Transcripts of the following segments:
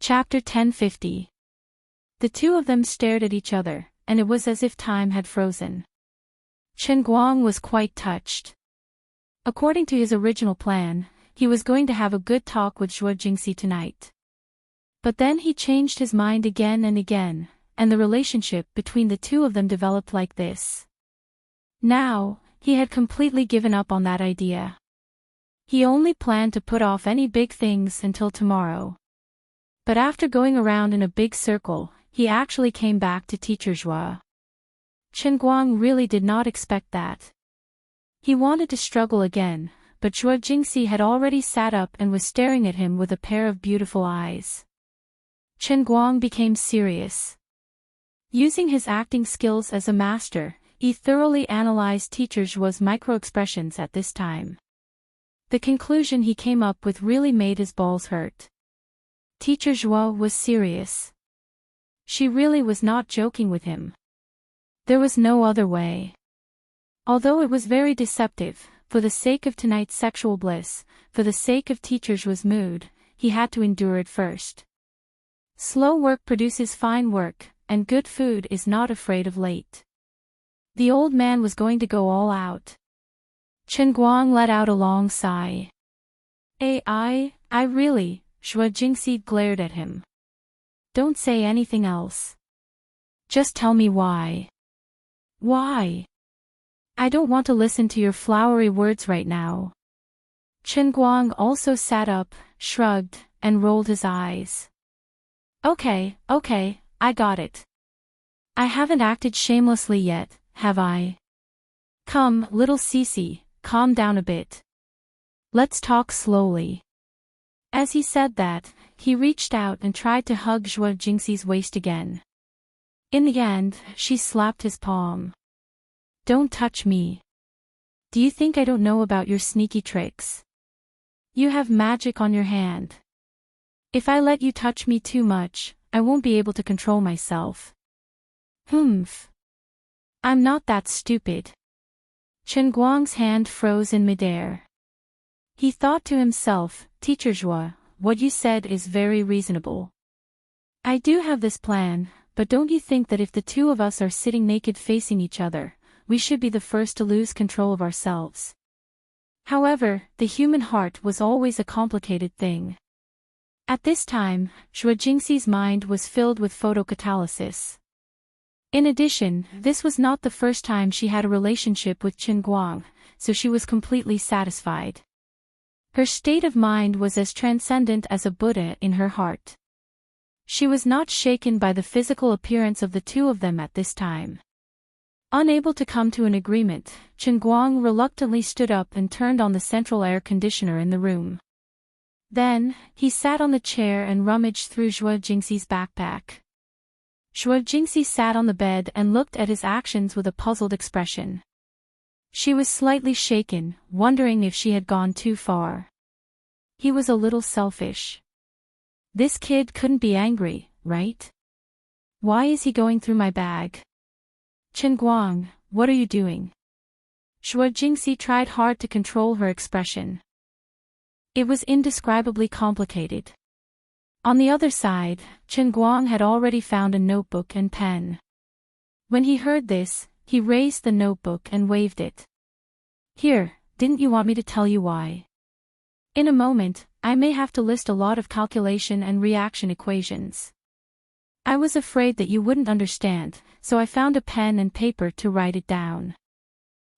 Chapter 1050. The two of them stared at each other, and it was as if time had frozen. Chen Guang was quite touched. According to his original plan, he was going to have a good talk with Zhuo Jingxi tonight. But then he changed his mind again and again, and the relationship between the two of them developed like this. Now, he had completely given up on that idea. He only planned to put off any big things until tomorrow. But after going around in a big circle, he actually came back to Teacher Zhuo. Chen Guang really did not expect that. He wanted to struggle again, but Zhuo Jingxi had already sat up and was staring at him with a pair of beautiful eyes. Chen Guang became serious. Using his acting skills as a master, he thoroughly analyzed Teacher Zhuo's micro-expressions at this time. The conclusion he came up with really made his balls hurt. Teacher Zhuo was serious. She really was not joking with him. There was no other way. Although it was very deceptive, for the sake of tonight's sexual bliss, for the sake of Teacher Zhuo's mood, he had to endure it first. Slow work produces fine work, and good food is not afraid of late. The old man was going to go all out. Chen Guang let out a long sigh. I really... Zhuo Jingxi glared at him. Don't say anything else. Just tell me why. Why? I don't want to listen to your flowery words right now. Chen Guang also sat up, shrugged, and rolled his eyes. Okay, I got it. I haven't acted shamelessly yet, have I? Come, little Cece, calm down a bit. Let's talk slowly. As he said that, he reached out and tried to hug Zhuo Jingxi's waist again. In the end, she slapped his palm. Don't touch me. Do you think I don't know about your sneaky tricks? You have magic on your hand. If I let you touch me too much, I won't be able to control myself. Humph. I'm not that stupid. Chen Guang's hand froze in midair. He thought to himself, Teacher Zhuo, what you said is very reasonable. I do have this plan, but don't you think that if the two of us are sitting naked facing each other, we should be the first to lose control of ourselves? However, the human heart was always a complicated thing. At this time, Zhuo Jingxi's mind was filled with photocatalysis. In addition, this was not the first time she had a relationship with Chen Guang, so she was completely satisfied. Her state of mind was as transcendent as a Buddha in her heart. She was not shaken by the physical appearance of the two of them at this time. Unable to come to an agreement, Chen Guang reluctantly stood up and turned on the central air conditioner in the room. Then, he sat on the chair and rummaged through Zhuo Jingxi's backpack. Zhuo Jingxi sat on the bed and looked at his actions with a puzzled expression. She was slightly shaken, wondering if she had gone too far. He was a little selfish. This kid couldn't be angry, right? Why is he going through my bag? Chen Guang, what are you doing? Zhuo Jingxi tried hard to control her expression. It was indescribably complicated. On the other side, Chen Guang had already found a notebook and pen. When he heard this, he raised the notebook and waved it. Here, didn't you want me to tell you why? In a moment, I may have to list a lot of calculation and reaction equations. I was afraid that you wouldn't understand, so I found a pen and paper to write it down.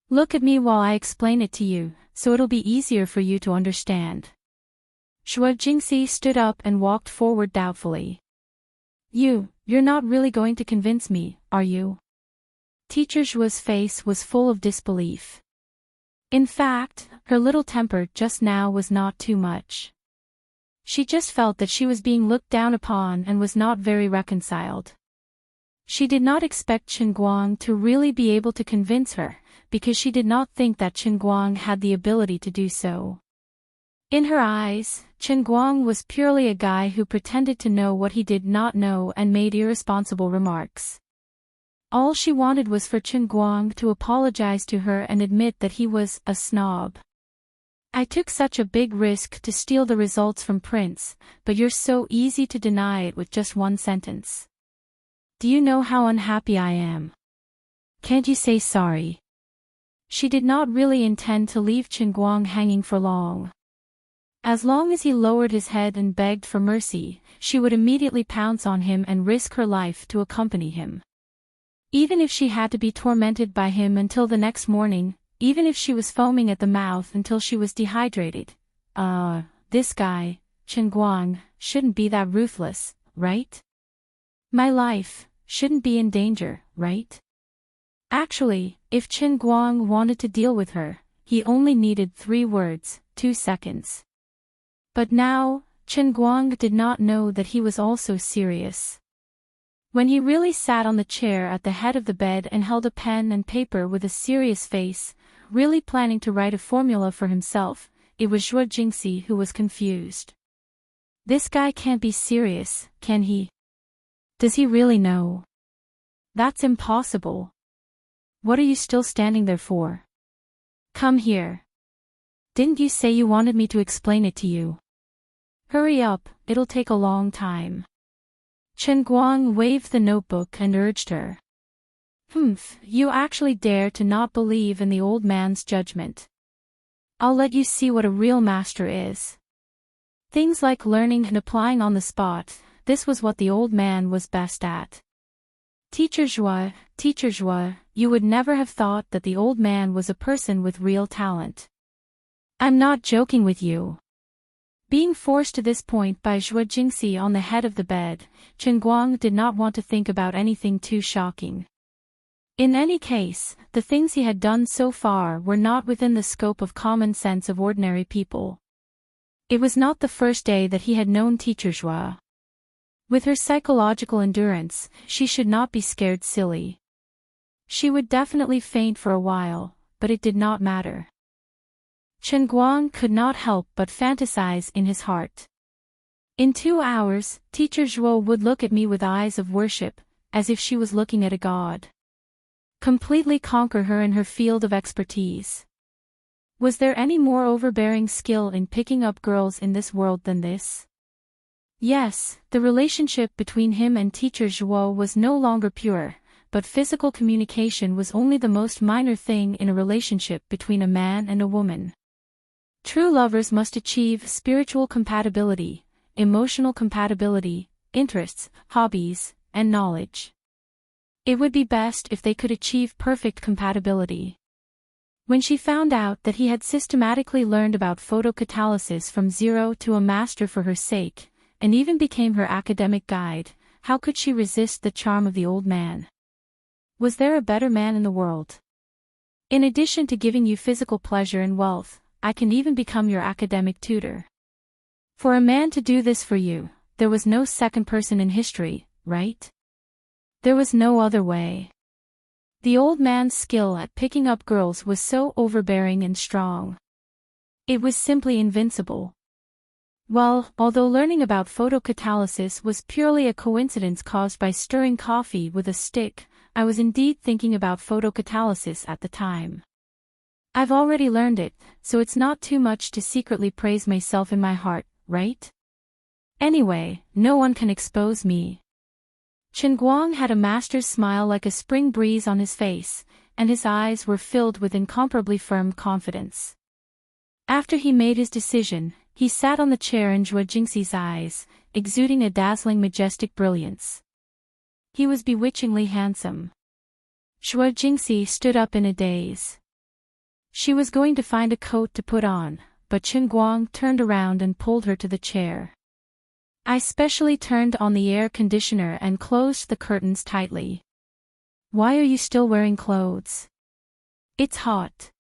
Look at me while I explain it to you, so it'll be easier for you to understand. Zhuo Jingxi stood up and walked forward doubtfully. You're not really going to convince me, are you? Teacher Zhuo's face was full of disbelief. In fact, her little temper just now was not too much. She just felt that she was being looked down upon and was not very reconciled. She did not expect Chen Guang to really be able to convince her, because she did not think that Chen Guang had the ability to do so. In her eyes, Chen Guang was purely a guy who pretended to know what he did not know and made irresponsible remarks. All she wanted was for Chen Guang to apologize to her and admit that he was a snob. I took such a big risk to steal the results from Prince, but you're so easy to deny it with just one sentence. Do you know how unhappy I am? Can't you say sorry? She did not really intend to leave Qinguang hanging for long. As long as he lowered his head and begged for mercy, she would immediately pounce on him and risk her life to accompany him. Even if she had to be tormented by him until the next morning, even if she was foaming at the mouth until she was dehydrated. This guy, Qinguang, shouldn't be that ruthless, right? My life shouldn't be in danger, right? Actually, if Qinguang wanted to deal with her, he only needed 3 words, 2 seconds. But now, Qinguang did not know that he was also serious. When he really sat on the chair at the head of the bed and held a pen and paper with a serious face, really planning to write a formula for himself, it was Zhuo Jingxi who was confused. This guy can't be serious, can he? Does he really know? That's impossible. What are you still standing there for? Come here. Didn't you say you wanted me to explain it to you? Hurry up, it'll take a long time. Qinguang waved the notebook and urged her. You actually dare to not believe in the old man's judgment. I'll let you see what a real master is. Things like learning and applying on the spot, this was what the old man was best at. Teacher Zhuo, you would never have thought that the old man was a person with real talent. I'm not joking with you. Being forced to this point by Zhuo Jingxi on the head of the bed, Qinguang did not want to think about anything too shocking. In any case, the things he had done so far were not within the scope of common sense of ordinary people. It was not the first day that he had known Teacher Zhuo. With her psychological endurance, she should not be scared silly. She would definitely faint for a while, but it did not matter. Qinguang could not help but fantasize in his heart. In 2 hours, Teacher Zhuo would look at me with eyes of worship, as if she was looking at a god. Completely conquer her in her field of expertise. Was there any more overbearing skill in picking up girls in this world than this? Yes, the relationship between him and Teacher Zhuo was no longer pure, but physical communication was only the most minor thing in a relationship between a man and a woman. True lovers must achieve spiritual compatibility, emotional compatibility, interests, hobbies, and knowledge. It would be best if they could achieve perfect compatibility. When she found out that he had systematically learned about photocatalysis from zero to a master for her sake, and even became her academic guide, how could she resist the charm of the old man? Was there a better man in the world? In addition to giving you physical pleasure and wealth, I can even become your academic tutor. For a man to do this for you, there was no second person in history, right? There was no other way. The old man's skill at picking up girls was so overbearing and strong. It was simply invincible. Well, although learning about photocatalysis was purely a coincidence caused by stirring coffee with a stick, I was indeed thinking about photocatalysis at the time. I've already learned it, so it's not too much to secretly praise myself in my heart, right? Anyway, no one can expose me. Qinguang had a master's smile like a spring breeze on his face, and his eyes were filled with incomparably firm confidence. After he made his decision, he sat on the chair in Zhuo Jingxi's eyes, exuding a dazzling majestic brilliance. He was bewitchingly handsome. Zhuo Jingxi stood up in a daze. She was going to find a coat to put on, but Qinguang turned around and pulled her to the chair. I specially turned on the air conditioner and closed the curtains tightly. Why are you still wearing clothes? It's hot.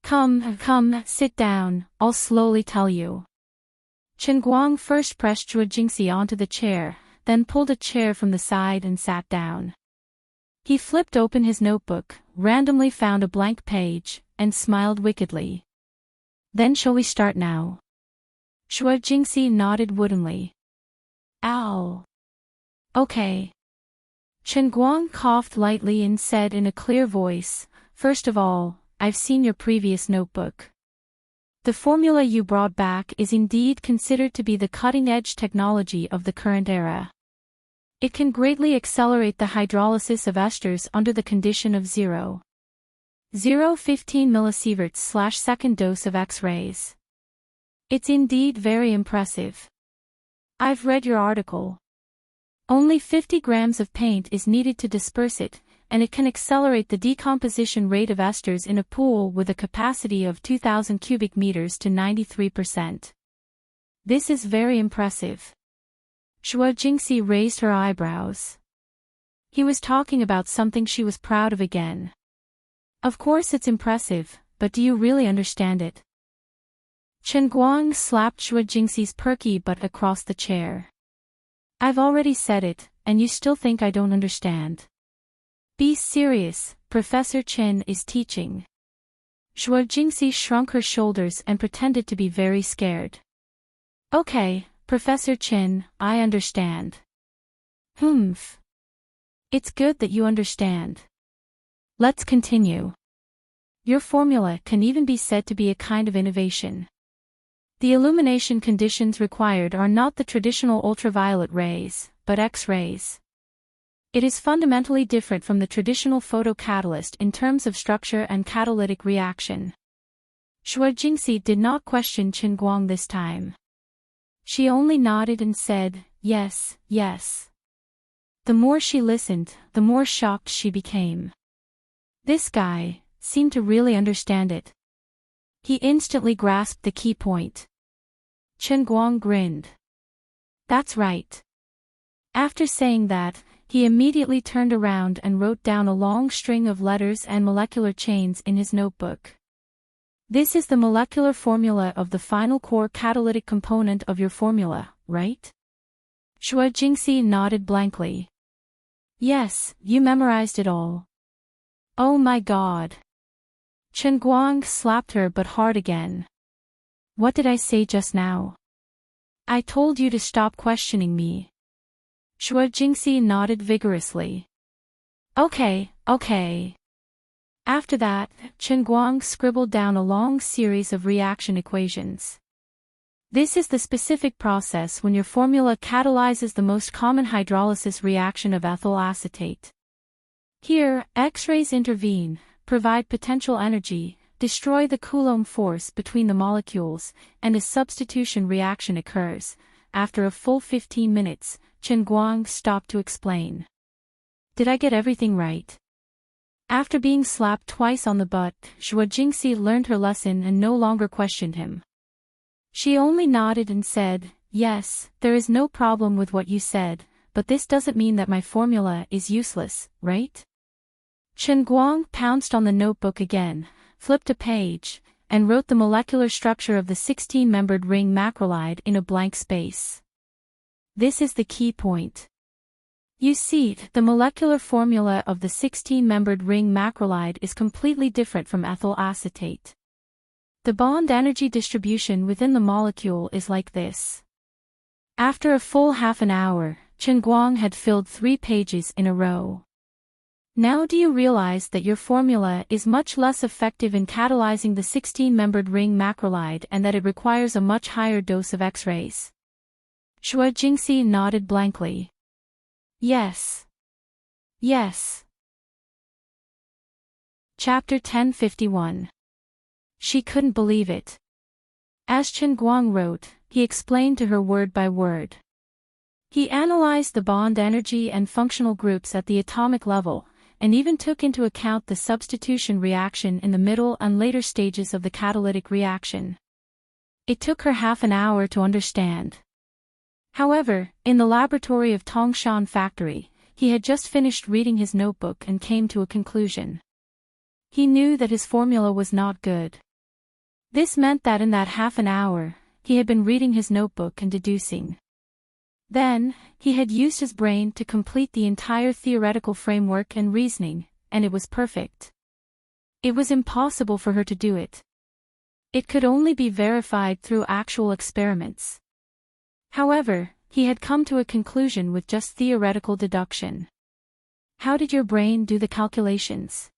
Come, sit down, I'll slowly tell you. Qinguang first pressed Zhuo Jingxi onto the chair, then pulled a chair from the side and sat down. He flipped open his notebook, randomly found a blank page, and smiled wickedly. Then shall we start now? Zhuo Jingxi nodded woodenly. Ow. Okay. Qinguang coughed lightly and said in a clear voice, first of all, I've seen your previous notebook. The formula you brought back is indeed considered to be the cutting-edge technology of the current era. It can greatly accelerate the hydrolysis of esters under the condition of 0.015 millisieverts/second dose of X-rays. It's indeed very impressive. I've read your article. Only 50 grams of paint is needed to disperse it, and it can accelerate the decomposition rate of esters in a pool with a capacity of 2,000 cubic meters to 93%. This is very impressive. Xue Jingxi raised her eyebrows. He was talking about something she was proud of again. Of course it's impressive, but do you really understand it? Chen Guang slapped Xue Jingxi's perky butt across the chair. I've already said it, and you still think I don't understand. Be serious, Professor Chen is teaching. Xue Jingxi shrunk her shoulders and pretended to be very scared. Okay, Professor Chen, I understand. Humph. It's good that you understand. Let's continue. Your formula can even be said to be a kind of innovation. The illumination conditions required are not the traditional ultraviolet rays, but X-rays. It is fundamentally different from the traditional photocatalyst in terms of structure and catalytic reaction. Xue Jingxi did not question Chen Guang this time. She only nodded and said, yes, yes. The more she listened, the more shocked she became. This guy seemed to really understand it. He instantly grasped the key point. Chen Guang grinned. That's right. After saying that, he immediately turned around and wrote down a long string of letters and molecular chains in his notebook. This is the molecular formula of the final core catalytic component of your formula, right? Xue Jingxi nodded blankly. Yes, you memorized it all. Oh my God. Chen Guang slapped her but hard again. What did I say just now? I told you to stop questioning me. Xue Jingxi nodded vigorously. Okay. After that, Chen Guang scribbled down a long series of reaction equations. This is the specific process when your formula catalyzes the most common hydrolysis reaction of ethyl acetate. Here, X-rays intervene, provide potential energy, destroy the Coulomb force between the molecules, and a substitution reaction occurs. After a full 15 minutes, Chen Guang stopped to explain. Did I get everything right? After being slapped twice on the butt, Xue Jingxi learned her lesson and no longer questioned him. She only nodded and said, yes, there is no problem with what you said, but this doesn't mean that my formula is useless, right? Chen Guang pounced on the notebook again, flipped a page, and wrote the molecular structure of the 16-membered ring macrolide in a blank space. This is the key point. You see, the molecular formula of the 16-membered ring macrolide is completely different from ethyl acetate. The bond energy distribution within the molecule is like this. After a full half an hour, Chen Guang had filled 3 pages in a row. Now do you realize that your formula is much less effective in catalyzing the 16-membered ring macrolide and that it requires a much higher dose of X-rays? Xue Jingxi nodded blankly. Yes. Chapter 1051. She couldn't believe it. As Chen Guang wrote, he explained to her word by word. He analyzed the bond energy and functional groups at the atomic level, and even took into account the substitution reaction in the middle and later stages of the catalytic reaction. It took her half an hour to understand. However, in the laboratory of Tongshan Factory, he had just finished reading his notebook and came to a conclusion. He knew that his formula was not good. This meant that in that half an hour, he had been reading his notebook and deducing. Then, he had used his brain to complete the entire theoretical framework and reasoning, and it was perfect. It was impossible for her to do it. It could only be verified through actual experiments. However, he had come to a conclusion with just theoretical deduction. How did your brain do the calculations?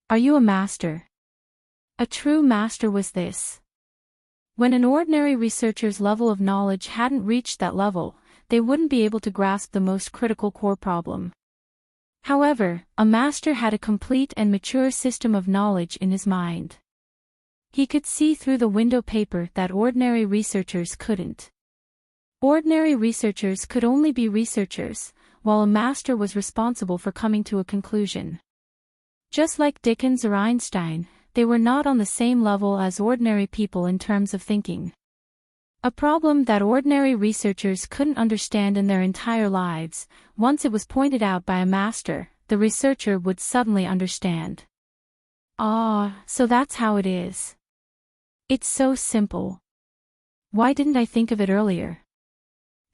Are you a master? A true master was this. When an ordinary researcher's level of knowledge hadn't reached that level, they wouldn't be able to grasp the most critical core problem. However, a master had a complete and mature system of knowledge in his mind. He could see through the window paper that ordinary researchers couldn't. Ordinary researchers could only be researchers, while a master was responsible for coming to a conclusion. Just like Dickens or Einstein, they were not on the same level as ordinary people in terms of thinking. A problem that ordinary researchers couldn't understand in their entire lives, once it was pointed out by a master, the researcher would suddenly understand. Ah, so that's how it is. It's so simple. Why didn't I think of it earlier?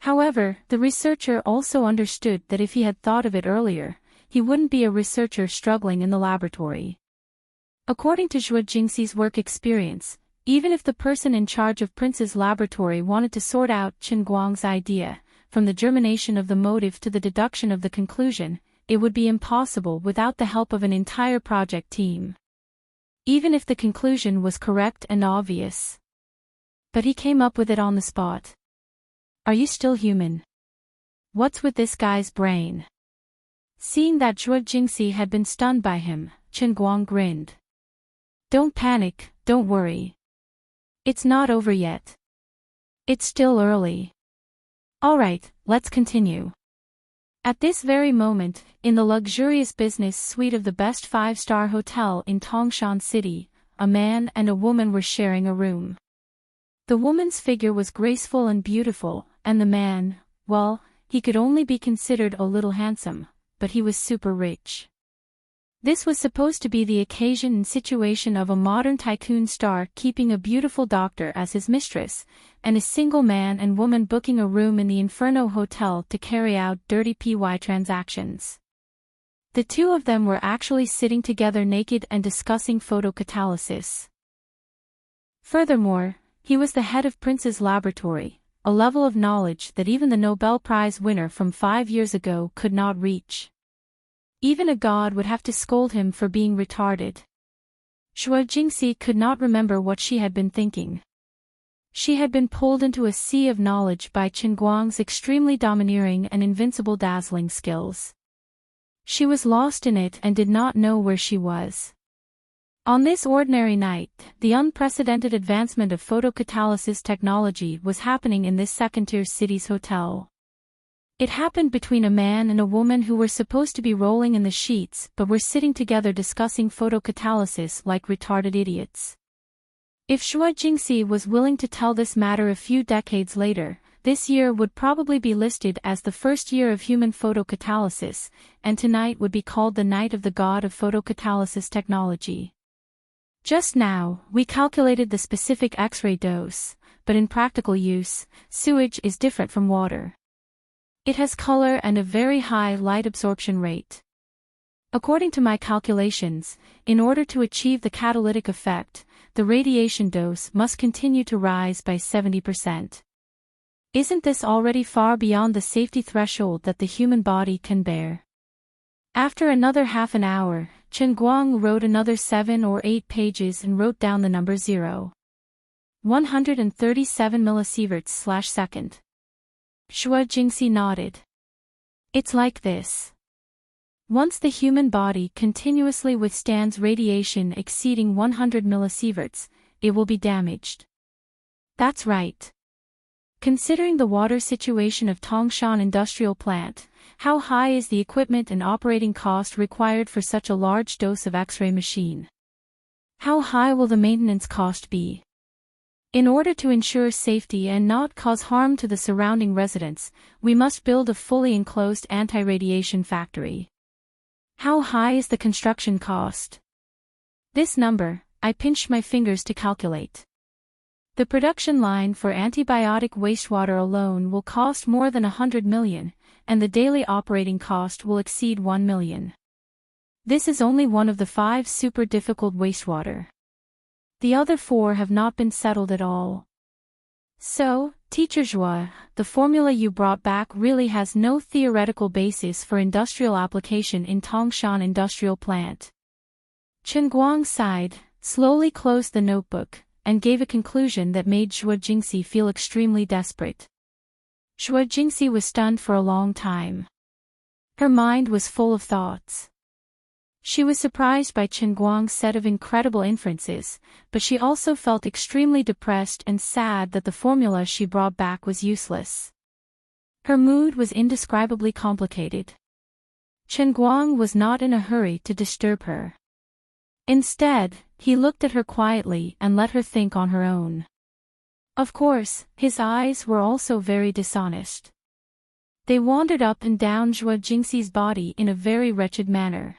However, the researcher also understood that if he had thought of it earlier, he wouldn't be a researcher struggling in the laboratory. According to Zhuo Jingxi's work experience, even if the person in charge of Prince's laboratory wanted to sort out Chen Guang's idea, from the germination of the motive to the deduction of the conclusion, it would be impossible without the help of an entire project team. Even if the conclusion was correct and obvious. But he came up with it on the spot. Are you still human? What's with this guy's brain? Seeing that Zhuo Jingxi had been stunned by him, Chen Guang grinned. Don't panic, don't worry. It's not over yet. It's still early. Alright, let's continue. At this very moment, in the luxurious business suite of the best 5-star hotel in Tongshan City, a man and a woman were sharing a room. The woman's figure was graceful and beautiful, and the man, well, he could only be considered a little handsome, but he was super rich. This was supposed to be the occasion and situation of a modern tycoon star keeping a beautiful doctor as his mistress, and a single man and woman booking a room in the Inferno Hotel to carry out dirty PY transactions. The two of them were actually sitting together naked and discussing photocatalysis. Furthermore, he was the head of Prince's laboratory, a level of knowledge that even the Nobel Prize winner from 5 years ago could not reach. Even a god would have to scold him for being retarded. Zhuo Jingxi could not remember what she had been thinking. She had been pulled into a sea of knowledge by Chen Guang's extremely domineering and invincible dazzling skills. She was lost in it and did not know where she was. On this ordinary night, the unprecedented advancement of photocatalysis technology was happening in this second-tier city's hotel. It happened between a man and a woman who were supposed to be rolling in the sheets but were sitting together discussing photocatalysis like retarded idiots. If Zhuo Jingxi was willing to tell this matter a few decades later, this year would probably be listed as the first year of human photocatalysis, and tonight would be called the Night of the God of Photocatalysis Technology. Just now, we calculated the specific X-ray dose, but in practical use, sewage is different from water. It has color and a very high light absorption rate. According to my calculations, in order to achieve the catalytic effect, the radiation dose must continue to rise by 70%. Isn't this already far beyond the safety threshold that the human body can bear? After another half an hour, Chen Guang wrote another 7 or 8 pages and wrote down the number 0. 137 millisieverts/second. Zhuo Jingxi nodded. It's like this. Once the human body continuously withstands radiation exceeding 100 millisieverts, it will be damaged. That's right. Considering the water situation of Tongshan Industrial Plant, how high is the equipment and operating cost required for such a large dose of X-ray machine? How high will the maintenance cost be? In order to ensure safety and not cause harm to the surrounding residents, we must build a fully enclosed anti-radiation factory. How high is the construction cost? This number, I pinched my fingers to calculate. The production line for antibiotic wastewater alone will cost more than 100 million, and the daily operating cost will exceed 1 million. This is only one of the 5 super difficult wastewater. The other 4 have not been settled at all. So, Teacher Zhuo, the formula you brought back really has no theoretical basis for industrial application in Tongshan Industrial Plant. Chen Guang sighed, slowly closed the notebook, and gave a conclusion that made Xue Jingxi feel extremely desperate. Xue Jingxi was stunned for a long time. Her mind was full of thoughts. She was surprised by Chen Guang's set of incredible inferences, but she also felt extremely depressed and sad that the formula she brought back was useless. Her mood was indescribably complicated. Chen Guang was not in a hurry to disturb her. Instead, he looked at her quietly and let her think on her own. Of course, his eyes were also very dishonest. They wandered up and down Xue Jingxi's body in a very wretched manner.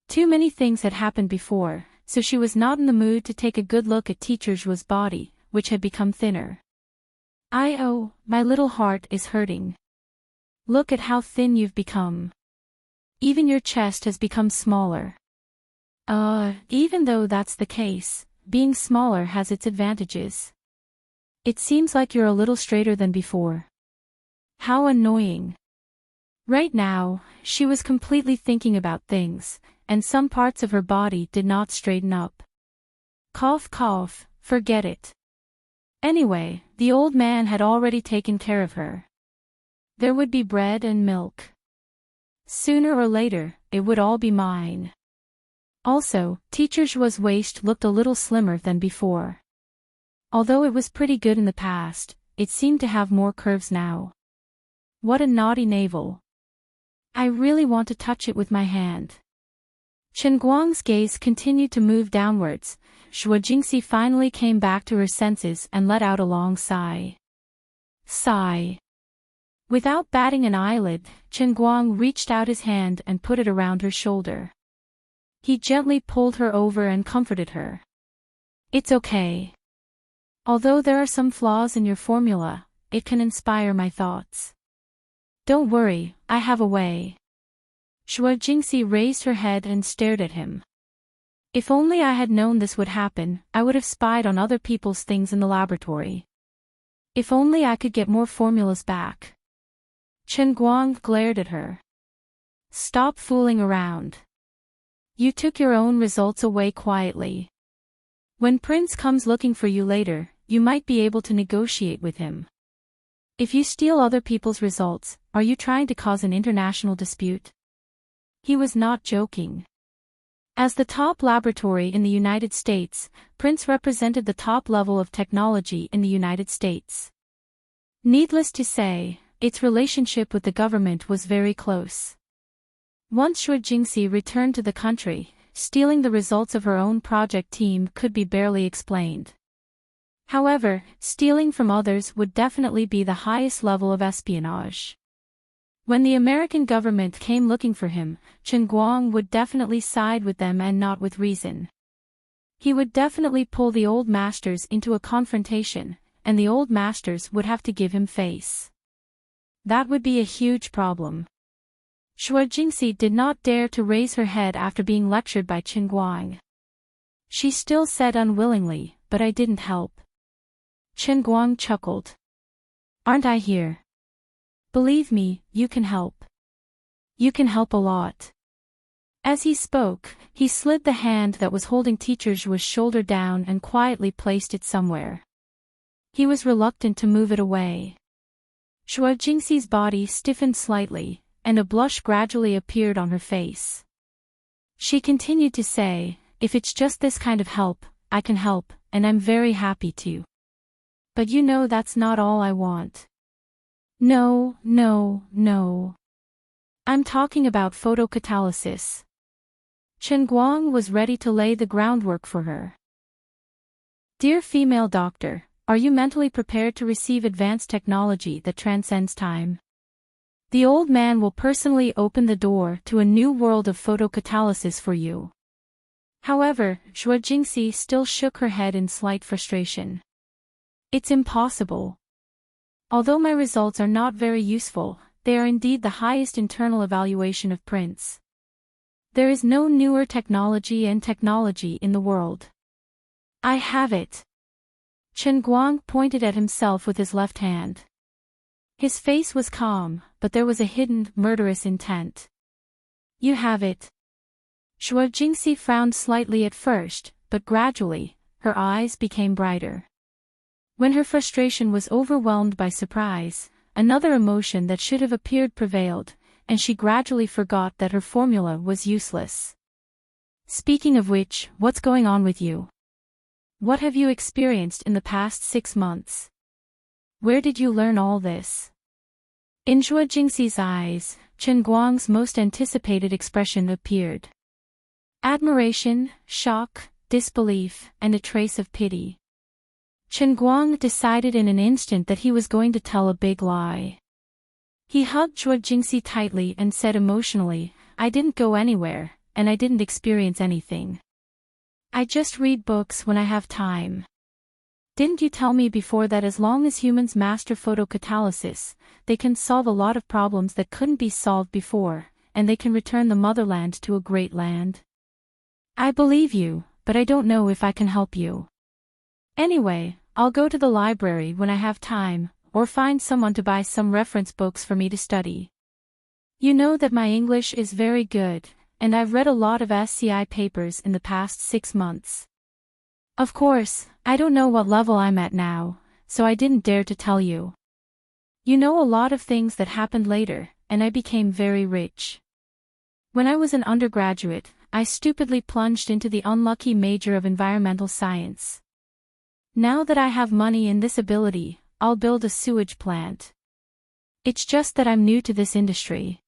Too many things had happened before, so she was not in the mood to take a good look at Teacher Xue's body, which had become thinner. "Oh, my little heart is hurting. Look at how thin you've become. Even your chest has become smaller." Even though that's the case, being smaller has its advantages. It seems like you're a little straighter than before. How annoying. Right now, she was completely thinking about things, and some parts of her body did not straighten up. Cough cough, forget it. Anyway, the old man had already taken care of her. There would be bread and milk. Sooner or later, it would all be mine. Also, Teacher Xue's waist looked a little slimmer than before. Although it was pretty good in the past, it seemed to have more curves now. What a naughty navel. I really want to touch it with my hand. Chen Guang's gaze continued to move downwards. Xue Jingxi finally came back to her senses and let out a long sigh. Sigh. Without batting an eyelid, Chen Guang reached out his hand and put it around her shoulder. He gently pulled her over and comforted her. It's okay. Although there are some flaws in your formula, it can inspire my thoughts. Don't worry, I have a way. Xue Jingxi raised her head and stared at him. If only I had known this would happen, I would have spied on other people's things in the laboratory. If only I could get more formulas back. Chen Guang glared at her. Stop fooling around. You took your own results away quietly. When Prince comes looking for you later, you might be able to negotiate with him. If you steal other people's results, are you trying to cause an international dispute? He was not joking. As the top laboratory in the United States, Prince represented the top level of technology in the United States. Needless to say, its relationship with the government was very close. Once Xue Jingxi returned to the country, stealing the results of her own project team could be barely explained. However, stealing from others would definitely be the highest level of espionage. When the American government came looking for him, Chen Guang would definitely side with them and not with reason. He would definitely pull the old masters into a confrontation, and the old masters would have to give him face. That would be a huge problem. Xue Jingxi did not dare to raise her head after being lectured by Chen Guang. She still said unwillingly, but I didn't help. Chen Guang chuckled. Aren't I here? Believe me, you can help. You can help a lot. As he spoke, he slid the hand that was holding Teacher Xue's shoulder down and quietly placed it somewhere. He was reluctant to move it away. Xue Jingxi's body stiffened slightly, and a blush gradually appeared on her face. She continued to say, if it's just this kind of help, I can help, and I'm very happy to. But you know that's not all I want. No. I'm talking about photocatalysis. Chen Guang was ready to lay the groundwork for her. Dear female doctor, are you mentally prepared to receive advanced technology that transcends time? The old man will personally open the door to a new world of photocatalysis for you. However, Xue Jingxi still shook her head in slight frustration. It's impossible. Although my results are not very useful, they are indeed the highest internal evaluation of Prince. There is no newer technology in the world. I have it. Chen Guang pointed at himself with his left hand. His face was calm, but there was a hidden, murderous intent. You have it. Xue Jingxi frowned slightly at first, but gradually, her eyes became brighter. When her frustration was overwhelmed by surprise, another emotion that should have appeared prevailed, and she gradually forgot that her formula was useless. Speaking of which, what's going on with you? What have you experienced in the past 6 months? Where did you learn all this? In Zhuo Jingxi's eyes, Chen Guang's most anticipated expression appeared. Admiration, shock, disbelief, and a trace of pity. Chen Guang decided in an instant that he was going to tell a big lie. He hugged Zhuo Jingxi tightly and said emotionally, "I didn't go anywhere, and I didn't experience anything. I just read books when I have time. Didn't you tell me before that as long as humans master photocatalysis, they can solve a lot of problems that couldn't be solved before, and they can return the motherland to a great land? I believe you, but I don't know if I can help you. Anyway, I'll go to the library when I have time, or find someone to buy some reference books for me to study. You know that my English is very good, and I've read a lot of SCI papers in the past 6 months. Of course, I don't know what level I'm at now, so I didn't dare to tell you. You know a lot of things that happened later, and I became very rich. When I was an undergraduate, I stupidly plunged into the unlucky major of environmental science. Now that I have money and this ability, I'll build a sewage plant. It's just that I'm new to this industry.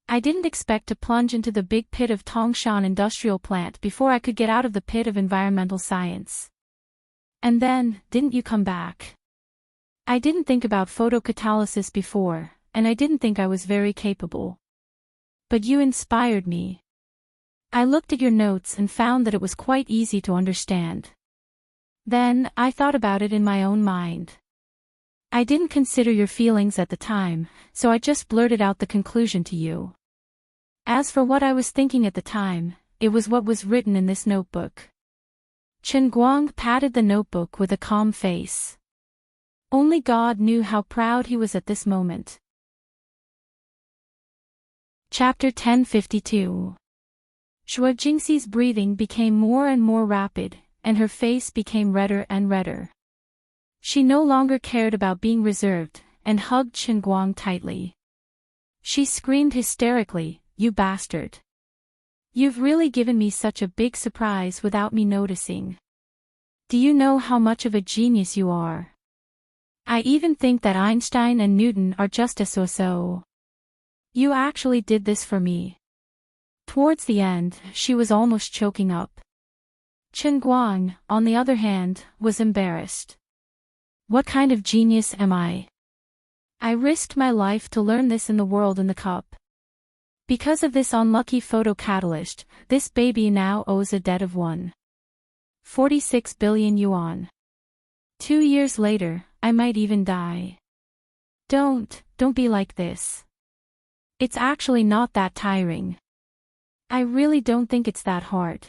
I didn't expect to plunge into the big pit of Tongshan industrial plant before I could get out of the pit of environmental science. And then, didn't you come back? I didn't think about photocatalysis before, and I didn't think I was very capable. But you inspired me. I looked at your notes and found that it was quite easy to understand. Then, I thought about it in my own mind. I didn't consider your feelings at the time, so I just blurted out the conclusion to you. As for what I was thinking at the time, it was what was written in this notebook. Chen Guang patted the notebook with a calm face. Only God knew how proud he was at this moment. Chapter 1052. Zhuo Jingxi's breathing became more and more rapid, and her face became redder and redder. She no longer cared about being reserved, and hugged Chen Guang tightly. She screamed hysterically, "You bastard! You've really given me such a big surprise without me noticing. Do you know how much of a genius you are? I even think that Einstein and Newton are just as so. You actually did this for me." Towards the end, she was almost choking up. Chen Guang, on the other hand, was embarrassed. What kind of genius am I? I risked my life to learn this in the world in the cup. Because of this unlucky photocatalyst, this baby now owes a debt of 1.46 billion yuan. 2 years later, I might even die. Don't be like this. It's actually not that tiring. I really don't think it's that hard.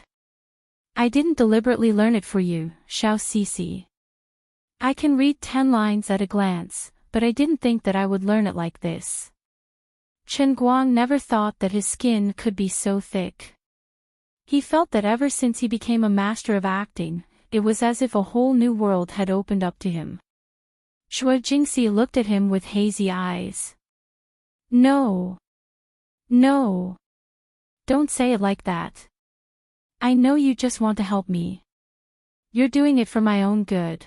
I didn't deliberately learn it for you, Xiao Cici. I can read 10 lines at a glance, but I didn't think that I would learn it like this. Chen Guang never thought that his skin could be so thick. He felt that ever since he became a master of acting, it was as if a whole new world had opened up to him. Zhuo Jingxi looked at him with hazy eyes. No. Don't say it like that. I know you just want to help me. You're doing it for my own good.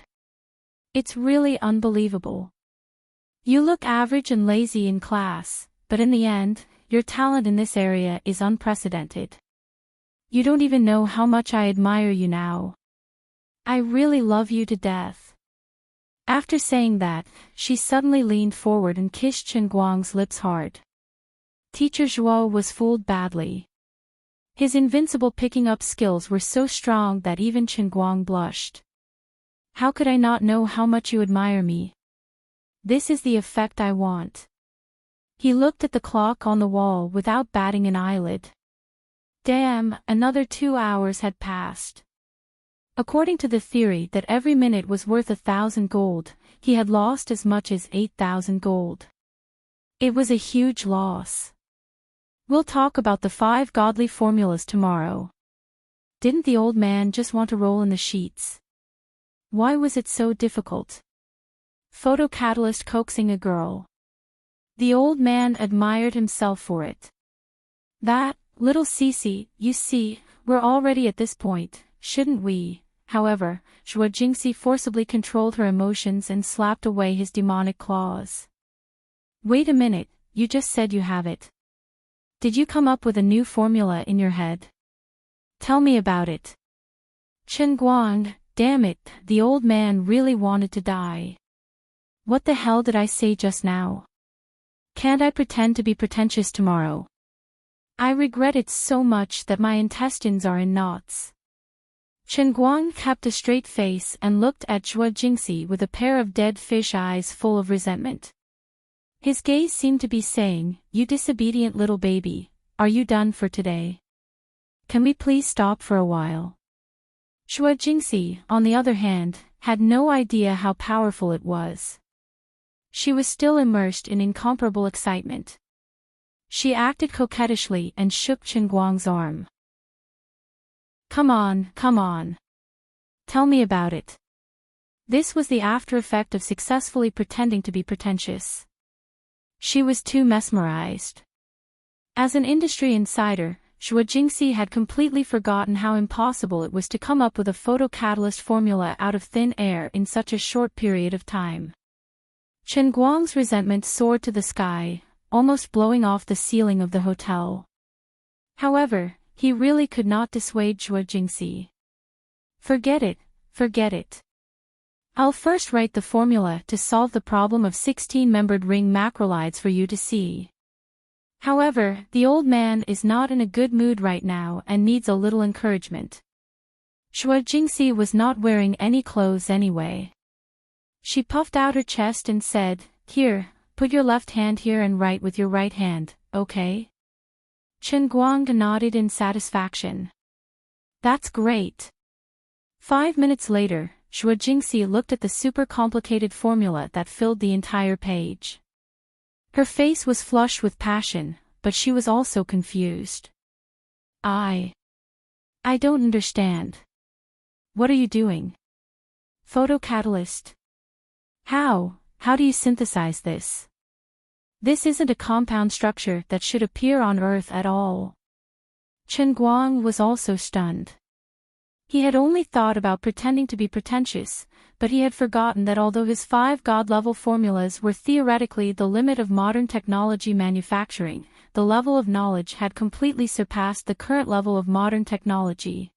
It's really unbelievable. You look average and lazy in class, but in the end, your talent in this area is unprecedented. You don't even know how much I admire you now. I really love you to death. After saying that, she suddenly leaned forward and kissed Chen Guang's lips hard. Teacher Zhuo was fooled badly. His invincible picking up skills were so strong that even Chen Guang blushed. How could I not know how much you admire me? This is the effect I want. He looked at the clock on the wall without batting an eyelid. Damn, another 2 hours had passed. According to the theory that every minute was worth 1,000 gold, he had lost as much as 8,000 gold. It was a huge loss. We'll talk about the 5 godly formulas tomorrow. Didn't the old man just want to roll in the sheets? Why was it so difficult? Photocatalyst coaxing a girl. The old man admired himself for it. That, little Cece, you see, we're already at this point, shouldn't we? However, Zhuo Jingxi forcibly controlled her emotions and slapped away his demonic claws. Wait a minute, you just said you have it. Did you come up with a new formula in your head? Tell me about it. Chen Guang, damn it, the old man really wanted to die. What the hell did I say just now? Can't I pretend to be pretentious tomorrow? I regret it so much that my intestines are in knots. Chen Guang kept a straight face and looked at Zhuo Jingxi with a pair of dead fish eyes full of resentment. His gaze seemed to be saying, "You disobedient little baby, are you done for today? Can we please stop for a while?" Zhuo Jingxi, on the other hand, had no idea how powerful it was. She was still immersed in incomparable excitement. She acted coquettishly and shook Chen Guang's arm. Come on, come on. Tell me about it. This was the after effect of successfully pretending to be pretentious. She was too mesmerized. As an industry insider, Zhuo Jingxi had completely forgotten how impossible it was to come up with a photocatalyst formula out of thin air in such a short period of time. Chen Guang's resentment soared to the sky, almost blowing off the ceiling of the hotel. However, he really could not dissuade Zhuo Jingxi. Forget it, forget it. I'll first write the formula to solve the problem of 16-membered ring macrolides for you to see. However, the old man is not in a good mood right now and needs a little encouragement. Zhuo Jingxi was not wearing any clothes anyway. She puffed out her chest and said, "Here, put your left hand here and write with your right hand, okay?" Chen Guang nodded in satisfaction. That's great. 5 minutes later, Zhuo Jingxi looked at the super complicated formula that filled the entire page. Her face was flushed with passion, but she was also confused. I don't understand. What are you doing? Photocatalyst. How do you synthesize this? This isn't a compound structure that should appear on Earth at all. Chen Guang was also stunned. He had only thought about pretending to be pretentious, but he had forgotten that although his 5 god-level formulas were theoretically the limit of modern technology manufacturing, the level of knowledge had completely surpassed the current level of modern technology.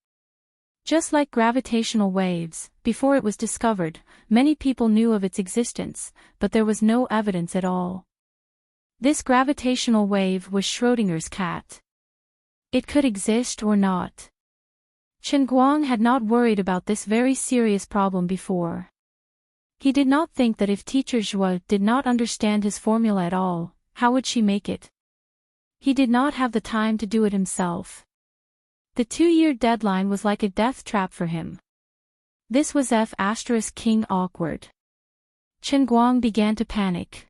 Just like gravitational waves, before it was discovered, many people knew of its existence, but there was no evidence at all. This gravitational wave was Schrödinger's cat. It could exist or not. Chen Guang had not worried about this very serious problem before. He did not think that if teacher Zhuo did not understand his formula at all, how would she make it? He did not have the time to do it himself. The 2-year deadline was like a death trap for him. This was King awkward. Chen Guang began to panic.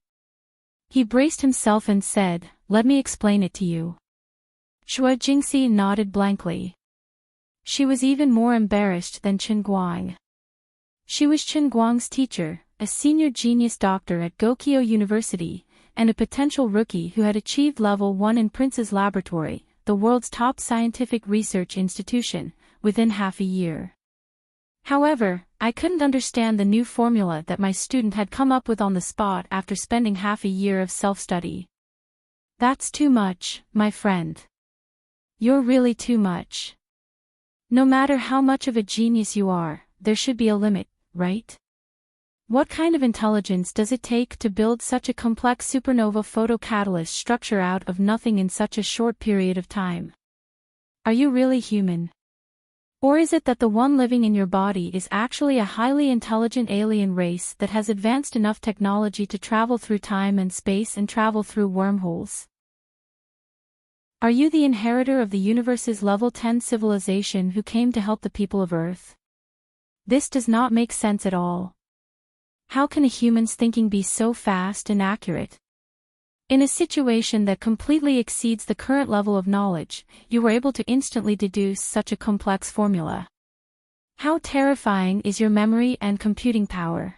He braced himself and said, "Let me explain it to you." Zhuo Jingxi nodded blankly. She was even more embarrassed than Chen Guang. She was Chen Guang's teacher, a senior genius doctor at Gokyo University, and a potential rookie who had achieved level 1 in Prince's Laboratory, the world's top scientific research institution, within half a year. However, I couldn't understand the new formula that my student had come up with on the spot after spending half a year of self-study. That's too much, my friend. You're really too much. No matter how much of a genius you are, there should be a limit, right? What kind of intelligence does it take to build such a complex supernova photocatalyst structure out of nothing in such a short period of time? Are you really human? Or is it that the one living in your body is actually a highly intelligent alien race that has advanced enough technology to travel through time and space and travel through wormholes? Are you the inheritor of the universe's level 10 civilization who came to help the people of Earth? This does not make sense at all. How can a human's thinking be so fast and accurate? In a situation that completely exceeds the current level of knowledge, you were able to instantly deduce such a complex formula. How terrifying is your memory and computing power?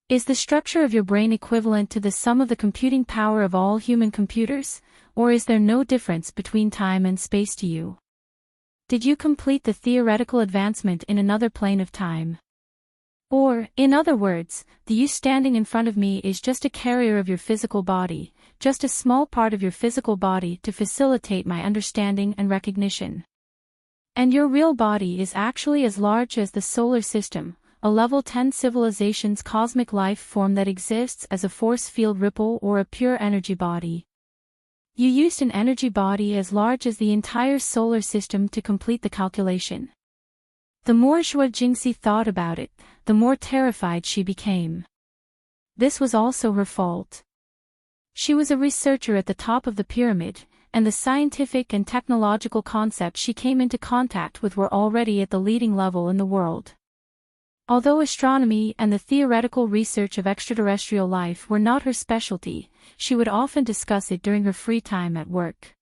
Is the structure of your brain equivalent to the sum of the computing power of all human computers, or is there no difference between time and space to you? Did you complete the theoretical advancement in another plane of time? Or, in other words, the you standing in front of me is just a carrier of your physical body, just a small part of your physical body to facilitate my understanding and recognition. And your real body is actually as large as the solar system, a level 10 civilization's cosmic life form that exists as a force field ripple or a pure energy body. You used an energy body as large as the entire solar system to complete the calculation. The more Zhuo Jingxi thought about it, the more terrified she became. This was also her fault. She was a researcher at the top of the pyramid, and the scientific and technological concepts she came into contact with were already at the leading level in the world. Although astronomy and the theoretical research of extraterrestrial life were not her specialty, she would often discuss it during her free time at work.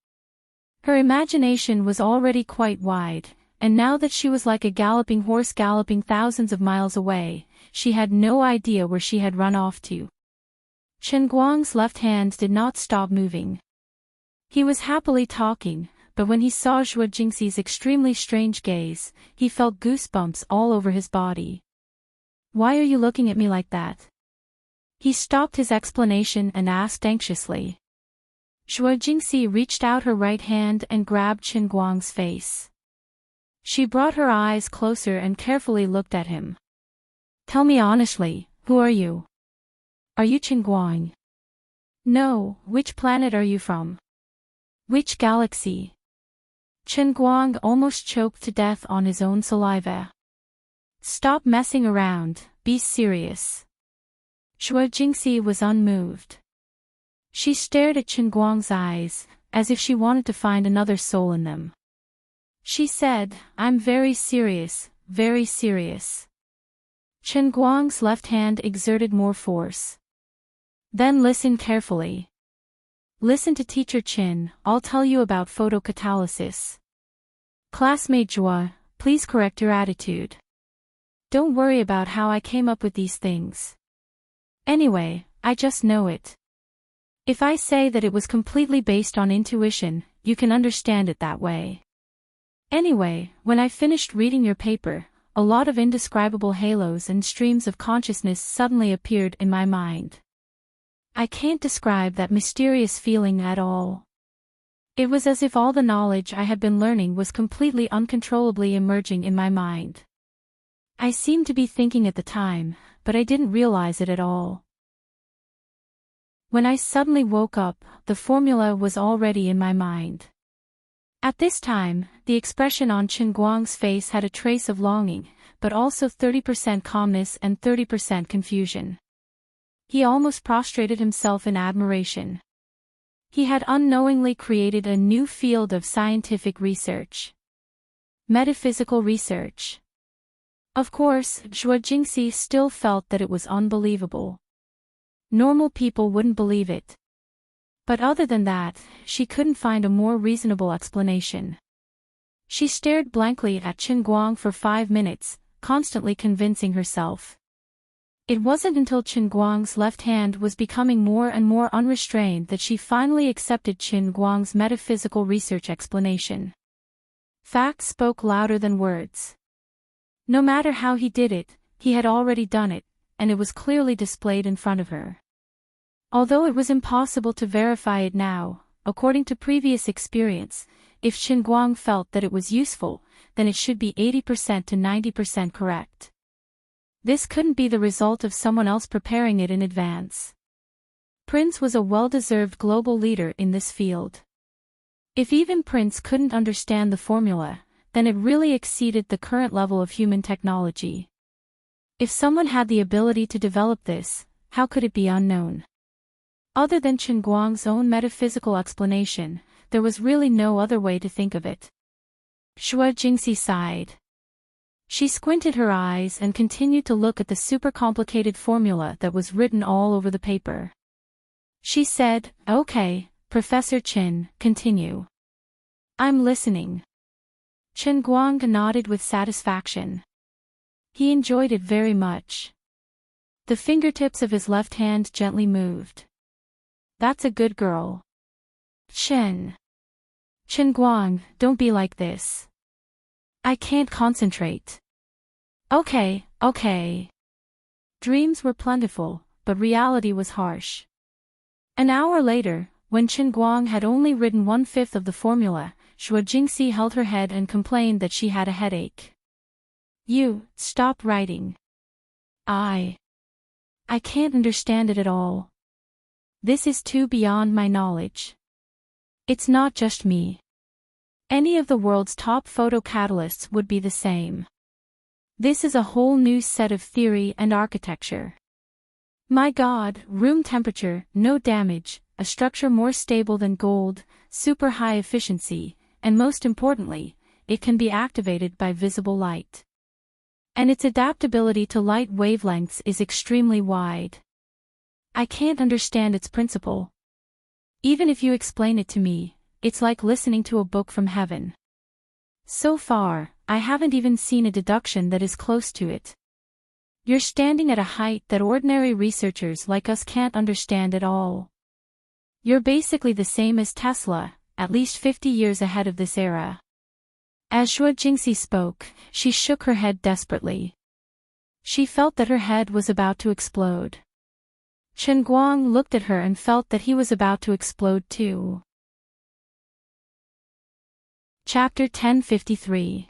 Her imagination was already quite wide, and now that she was like a galloping horse galloping thousands of miles away, she had no idea where she had run off to. Chen Guang's left hand did not stop moving. He was happily talking, but when he saw Zhuo Jingxi's extremely strange gaze, he felt goosebumps all over his body. "Why are you looking at me like that?" He stopped his explanation and asked anxiously. Zhuo Jingxi reached out her right hand and grabbed Chen Guang's face. She brought her eyes closer and carefully looked at him. "Tell me honestly, who are you? Are you Chen Guang?" "No, which planet are you from? Which galaxy?" Chen Guang almost choked to death on his own saliva. "Stop messing around, be serious." Zhuo Jingxi was unmoved. She stared at Chen Guang's eyes, as if she wanted to find another soul in them. She said, "I'm very serious, very serious." Chen Guang's left hand exerted more force. "Then listen carefully. Listen to Teacher Chen, I'll tell you about photocatalysis. Classmate Zhuo, please correct your attitude. Don't worry about how I came up with these things. Anyway, I just know it. If I say that it was completely based on intuition, you can understand it that way. Anyway, when I finished reading your paper, a lot of indescribable halos and streams of consciousness suddenly appeared in my mind. I can't describe that mysterious feeling at all. It was as if all the knowledge I had been learning was completely uncontrollably emerging in my mind. I seemed to be thinking at the time, but I didn't realize it at all. When I suddenly woke up, the formula was already in my mind. At this time, the expression on Chen Guang's face had a trace of longing, but also 30% calmness and 30% confusion. He almost prostrated himself in admiration. He had unknowingly created a new field of scientific research. Metaphysical research. Of course, Zhuo Jingxi still felt that it was unbelievable. Normal people wouldn't believe it. But other than that, she couldn't find a more reasonable explanation. She stared blankly at Chen Guang for 5 minutes, constantly convincing herself. It wasn't until Chen Guang's left hand was becoming more and more unrestrained that she finally accepted Chen Guang's metaphysical research explanation. Facts spoke louder than words. No matter how he did it, he had already done it, and it was clearly displayed in front of her. Although it was impossible to verify it now, according to previous experience, if Chen Guang felt that it was useful, then it should be 80% to 90% correct. This couldn't be the result of someone else preparing it in advance. Prince was a well-deserved global leader in this field. If even Prince couldn't understand the formula, then it really exceeded the current level of human technology. If someone had the ability to develop this, how could it be unknown? Other than Chen Guang's own metaphysical explanation, there was really no other way to think of it. Zhuo Jingxi sighed. She squinted her eyes and continued to look at the super complicated formula that was written all over the paper. She said, "Okay, Professor Chen, continue." "I'm listening." Chen Guang nodded with satisfaction. He enjoyed it very much. The fingertips of his left hand gently moved. "That's a good girl." Chen Guang, don't be like this. I can't concentrate." Okay. Dreams were plentiful, but reality was harsh. An hour later, when Chen Guang had only written 1/5 of the formula, Shuo Jingxi held her head and complained that she had a headache. "You, stop writing. I can't understand it at all. This is too beyond my knowledge. It's not just me. Any of the world's top photocatalysts would be the same. This is a whole new set of theory and architecture. My God, room temperature, no damage, a structure more stable than gold, super high efficiency, and most importantly, it can be activated by visible light. And its adaptability to light wavelengths is extremely wide. I can't understand its principle. Even if you explain it to me, it's like listening to a book from heaven. So far, I haven't even seen a deduction that is close to it. You're standing at a height that ordinary researchers like us can't understand at all. You're basically the same as Tesla, at least 50 years ahead of this era." As Shuo Jingxi spoke, she shook her head desperately. She felt that her head was about to explode. Chen Guang looked at her and felt that he was about to explode too. Chapter 1053.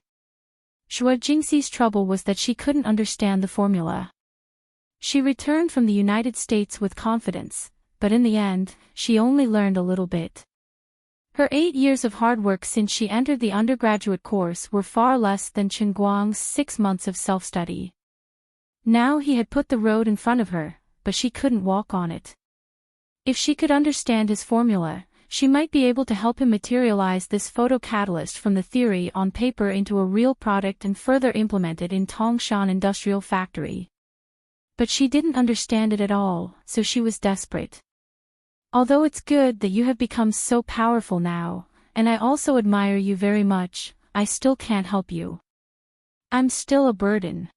Shuo Jingxi's trouble was that she couldn't understand the formula. She returned from the United States with confidence, but in the end, she only learned a little bit. Her 8 years of hard work since she entered the undergraduate course were far less than Chen Guang's 6 months of self-study. Now he had put the road in front of her, but she couldn't walk on it. If she could understand his formula, she might be able to help him materialize this photocatalyst from the theory on paper into a real product and further implement it in Tongshan Industrial Factory. But she didn't understand it at all, so she was desperate. "Although it's good that you have become so powerful now, and I also admire you very much, I still can't help you. I'm still a burden."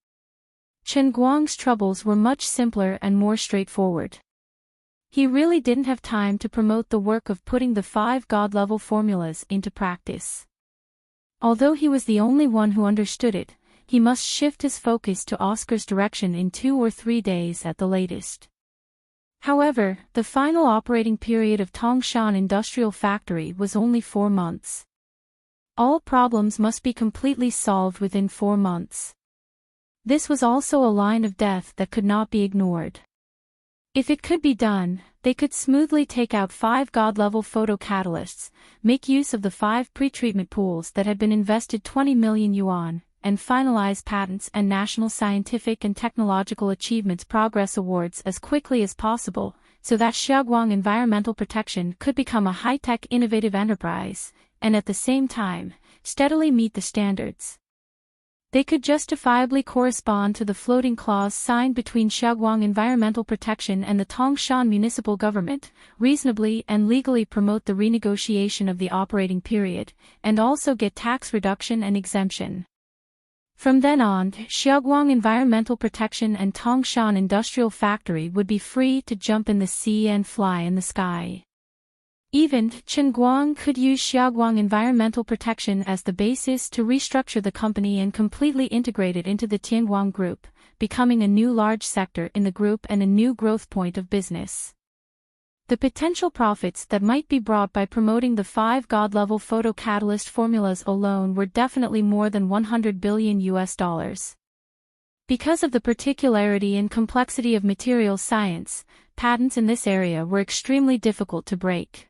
Chen Guang's troubles were much simpler and more straightforward. He really didn't have time to promote the work of putting the 5 God-level formulas into practice. Although he was the only one who understood it, he must shift his focus to Oscar's direction in 2 or 3 days at the latest. However, the final operating period of Tongshan Industrial Factory was only 4 months. All problems must be completely solved within 4 months. This was also a line of death that could not be ignored. If it could be done, they could smoothly take out 5 God-level photocatalysts, make use of the 5 pretreatment pools that had been invested 20 million yuan, and finalize patents and national scientific and technological achievements progress awards as quickly as possible, so that Xiaoguang Environmental Protection could become a high-tech innovative enterprise, and at the same time, steadily meet the standards. They could justifiably correspond to the floating clause signed between Xiaoguang Environmental Protection and the Tongshan municipal government, reasonably and legally promote the renegotiation of the operating period, and also get tax reduction and exemption. From then on, Xiaoguang Environmental Protection and Tongshan Industrial Factory would be free to jump in the sea and fly in the sky. Even Chen Guang could use Xiaoguang Environmental Protection as the basis to restructure the company and completely integrate it into the Tianguang Group, becoming a new large sector in the group and a new growth point of business. The potential profits that might be brought by promoting the 5 God-level photocatalyst formulas alone were definitely more than $100 billion. Because of the particularity and complexity of materials science, patents in this area were extremely difficult to break.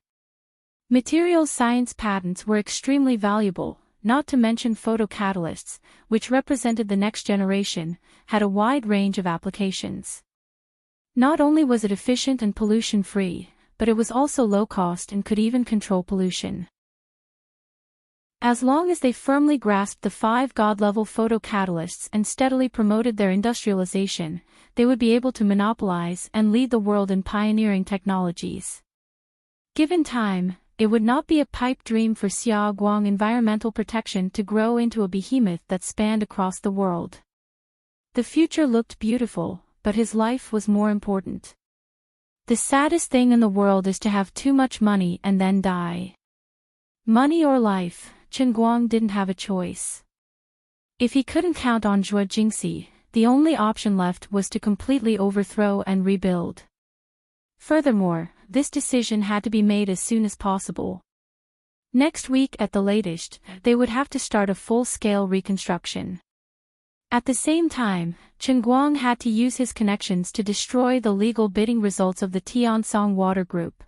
Materials science patents were extremely valuable, not to mention photocatalysts, which represented the next generation, had a wide range of applications. Not only was it efficient and pollution-free, but it was also low-cost and could even control pollution. As long as they firmly grasped the 5 god-level photocatalysts and steadily promoted their industrialization, they would be able to monopolize and lead the world in pioneering technologies. Given time, it would not be a pipe dream for Xia Guang environmental protection to grow into a behemoth that spanned across the world. The future looked beautiful, but his life was more important. The saddest thing in the world is to have too much money and then die. Money or life, Chen Guang didn't have a choice. If he couldn't count on Zhuo Jingxi, the only option left was to completely overthrow and rebuild. Furthermore, this decision had to be made as soon as possible. Next week at the latest, they would have to start a full-scale reconstruction. At the same time, Chen Guang had to use his connections to destroy the legal bidding results of the Tiansong Water Group.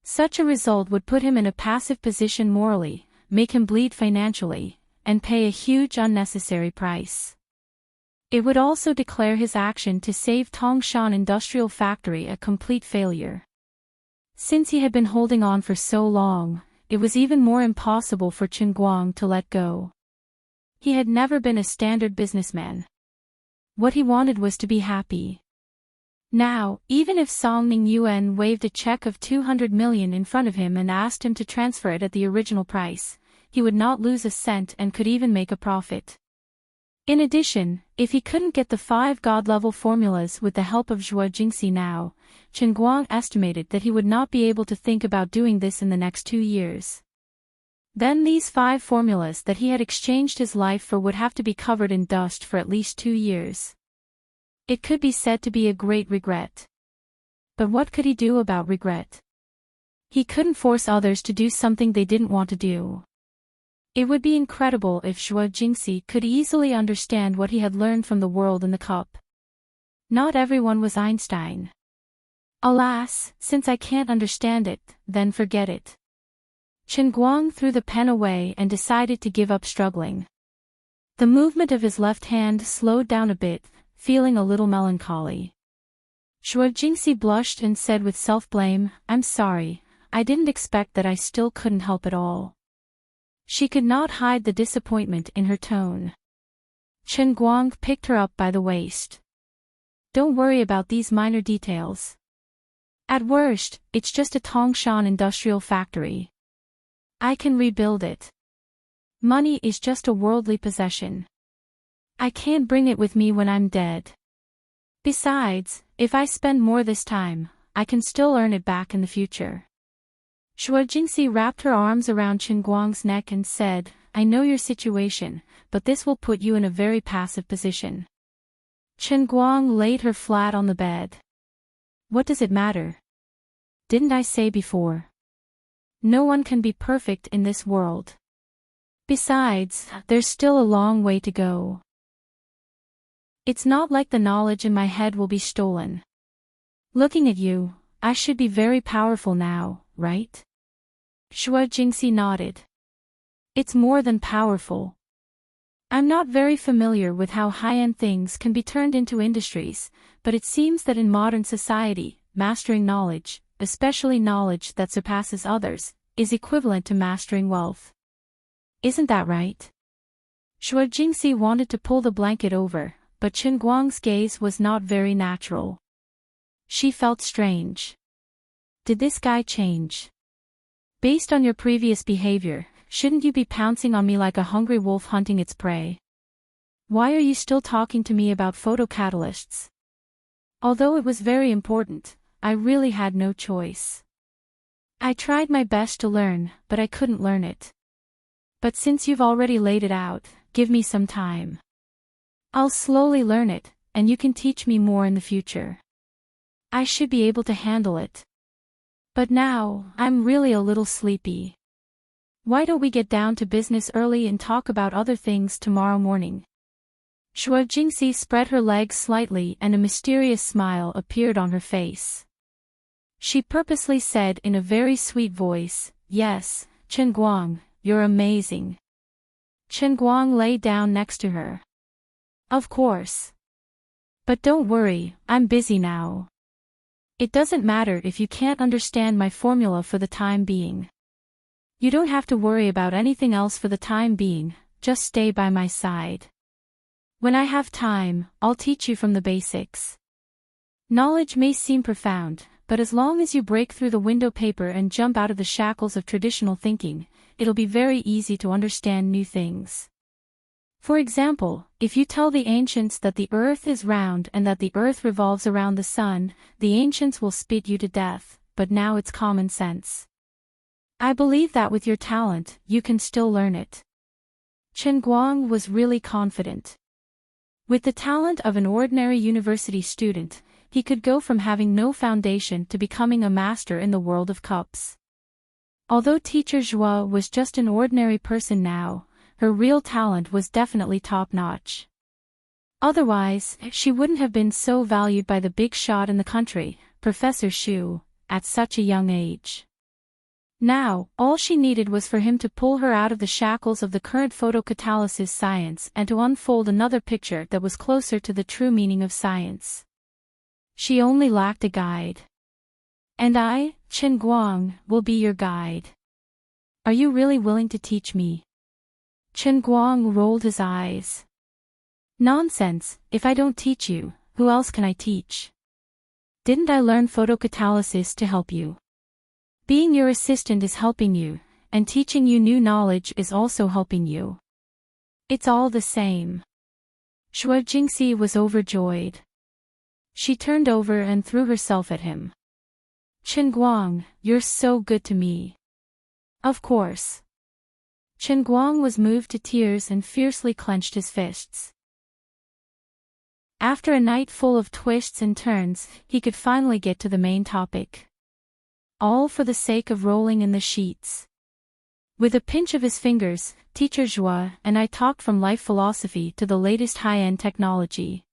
Such a result would put him in a passive position morally, make him bleed financially, and pay a huge unnecessary price. It would also declare his action to save Tongshan Industrial Factory a complete failure. Since he had been holding on for so long, it was even more impossible for Chen Guang to let go. He had never been a standard businessman. What he wanted was to be happy. Now, even if Song Ning Yuan waved a check of 200 million in front of him and asked him to transfer it at the original price, he would not lose a cent and could even make a profit. In addition, if he couldn't get the 5 god-level formulas with the help of Zhuo Jingxi now, Chen Guang estimated that he would not be able to think about doing this in the next 2 years. Then these 5 formulas that he had exchanged his life for would have to be covered in dust for at least 2 years. It could be said to be a great regret. But what could he do about regret? He couldn't force others to do something they didn't want to do. It would be incredible if Zhuo Jingxi could easily understand what he had learned from the world in the cup. Not everyone was Einstein. Alas, since I can't understand it, then forget it. Chen Guang threw the pen away and decided to give up struggling. The movement of his left hand slowed down a bit, feeling a little melancholy. Zhuo Jingxi blushed and said with self-blame, "I'm sorry, I didn't expect that I still couldn't help at all." She could not hide the disappointment in her tone. Chen Guang picked her up by the waist. "Don't worry about these minor details. At worst, it's just a Tongshan industrial factory. I can rebuild it. Money is just a worldly possession. I can't bring it with me when I'm dead. Besides, if I spend more this time, I can still earn it back in the future." Zhuo Jingxi wrapped her arms around Chen Guang's neck and said, "I know your situation, but this will put you in a very passive position." Chen Guang laid her flat on the bed. "What does it matter? Didn't I say before? No one can be perfect in this world. Besides, there's still a long way to go. It's not like the knowledge in my head will be stolen. Looking at you, I should be very powerful now, right?" Zhuo Jingxi nodded. "It's more than powerful. I'm not very familiar with how high-end things can be turned into industries, but it seems that in modern society, mastering knowledge, especially knowledge that surpasses others, is equivalent to mastering wealth. Isn't that right?" Zhuo Jingxi wanted to pull the blanket over, but Chen Guang's gaze was not very natural. She felt strange. Did this guy change? Based on your previous behavior, shouldn't you be pouncing on me like a hungry wolf hunting its prey? Why are you still talking to me about photocatalysts? Although it was very important, I really had no choice. I tried my best to learn, but I couldn't learn it. But since you've already laid it out, give me some time. I'll slowly learn it, and you can teach me more in the future. I should be able to handle it. But now, I'm really a little sleepy. Why don't we get down to business early and talk about other things tomorrow morning?" Zhuo Jingxi spread her legs slightly and a mysterious smile appeared on her face. She purposely said in a very sweet voice, "Yes, Chen Guang, you're amazing." Chen Guang lay down next to her. "Of course. But don't worry, I'm busy now. It doesn't matter if you can't understand my formula for the time being. You don't have to worry about anything else for the time being, just stay by my side. When I have time, I'll teach you from the basics. Knowledge may seem profound, but as long as you break through the window paper and jump out of the shackles of traditional thinking, it'll be very easy to understand new things. For example, if you tell the ancients that the earth is round and that the earth revolves around the sun, the ancients will spit you to death, but now it's common sense. I believe that with your talent, you can still learn it. Chen Guang was really confident. With the talent of an ordinary university student, he could go from having no foundation to becoming a master in the world of cups. Although Teacher Zhua was just an ordinary person now, her real talent was definitely top-notch. Otherwise, she wouldn't have been so valued by the big shot in the country, Professor Xu, at such a young age. Now, all she needed was for him to pull her out of the shackles of the current photocatalysis science and to unfold another picture that was closer to the true meaning of science. She only lacked a guide. And I, Chen Guang, will be your guide. Are you really willing to teach me? Chen Guang rolled his eyes. Nonsense, if I don't teach you, who else can I teach? Didn't I learn photocatalysis to help you? Being your assistant is helping you, and teaching you new knowledge is also helping you. It's all the same. Xue Jingxi was overjoyed. She turned over and threw herself at him. Chen Guang, you're so good to me. Of course. Chen Guang was moved to tears and fiercely clenched his fists. After a night full of twists and turns, he could finally get to the main topic. All for the sake of rolling in the sheets. With a pinch of his fingers, Teacher Zhua and I talked from life philosophy to the latest high-end technology.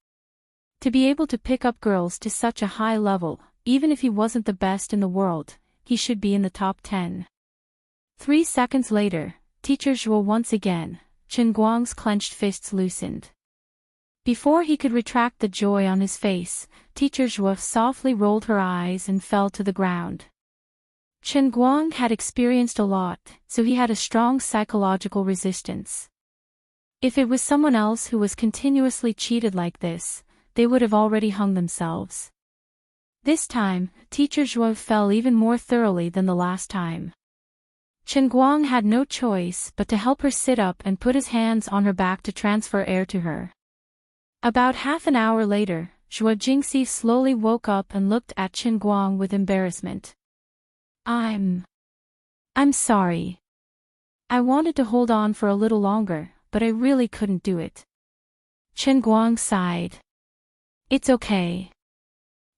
To be able to pick up girls to such a high level, even if he wasn't the best in the world, he should be in the top 10. 3 seconds later, Teacher Zhua once again, Chen Guang's clenched fists loosened. Before he could retract the joy on his face, Teacher Zhua softly rolled her eyes and fell to the ground. Chen Guang had experienced a lot, so he had a strong psychological resistance. If it was someone else who was continuously cheated like this, they would have already hung themselves. This time, Teacher Zhua fell even more thoroughly than the last time. Chen Guang had no choice but to help her sit up and put his hands on her back to transfer air to her. About half an hour later, Xue Jingxi slowly woke up and looked at Chen Guang with embarrassment. I'm sorry. I wanted to hold on for a little longer, but I really couldn't do it. Chen Guang sighed. It's okay.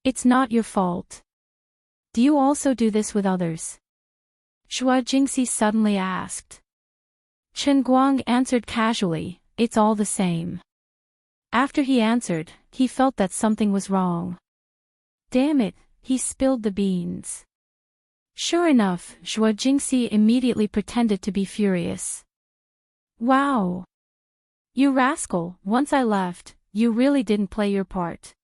It's not your fault. Do you also do this with others? Xue Jingxi suddenly asked. Chen Guang answered casually, it's all the same. After he answered, he felt that something was wrong. Damn it, he spilled the beans. Sure enough, Xue Jingxi immediately pretended to be furious. Wow! You rascal, once I left, you really didn't play your part.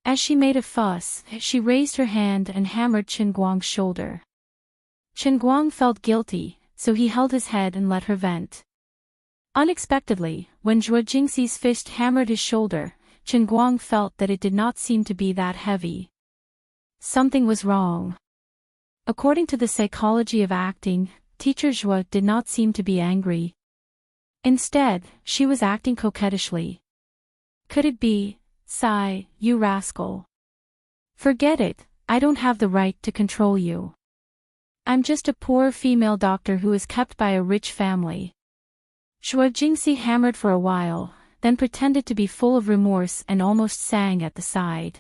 As she made a fuss, she raised her hand and hammered Chen Guang's shoulder. Chen Guang felt guilty, so he held his head and let her vent. Unexpectedly, when Xue Jingxi's fist hammered his shoulder, Chen Guang felt that it did not seem to be that heavy. Something was wrong. According to the psychology of acting, Teacher Zhua did not seem to be angry. Instead, she was acting coquettishly. Could it be, sigh, you rascal? Forget it, I don't have the right to control you. I'm just a poor female doctor who is kept by a rich family. Xue Jingxi hammered for a while, then pretended to be full of remorse and almost sang at the side.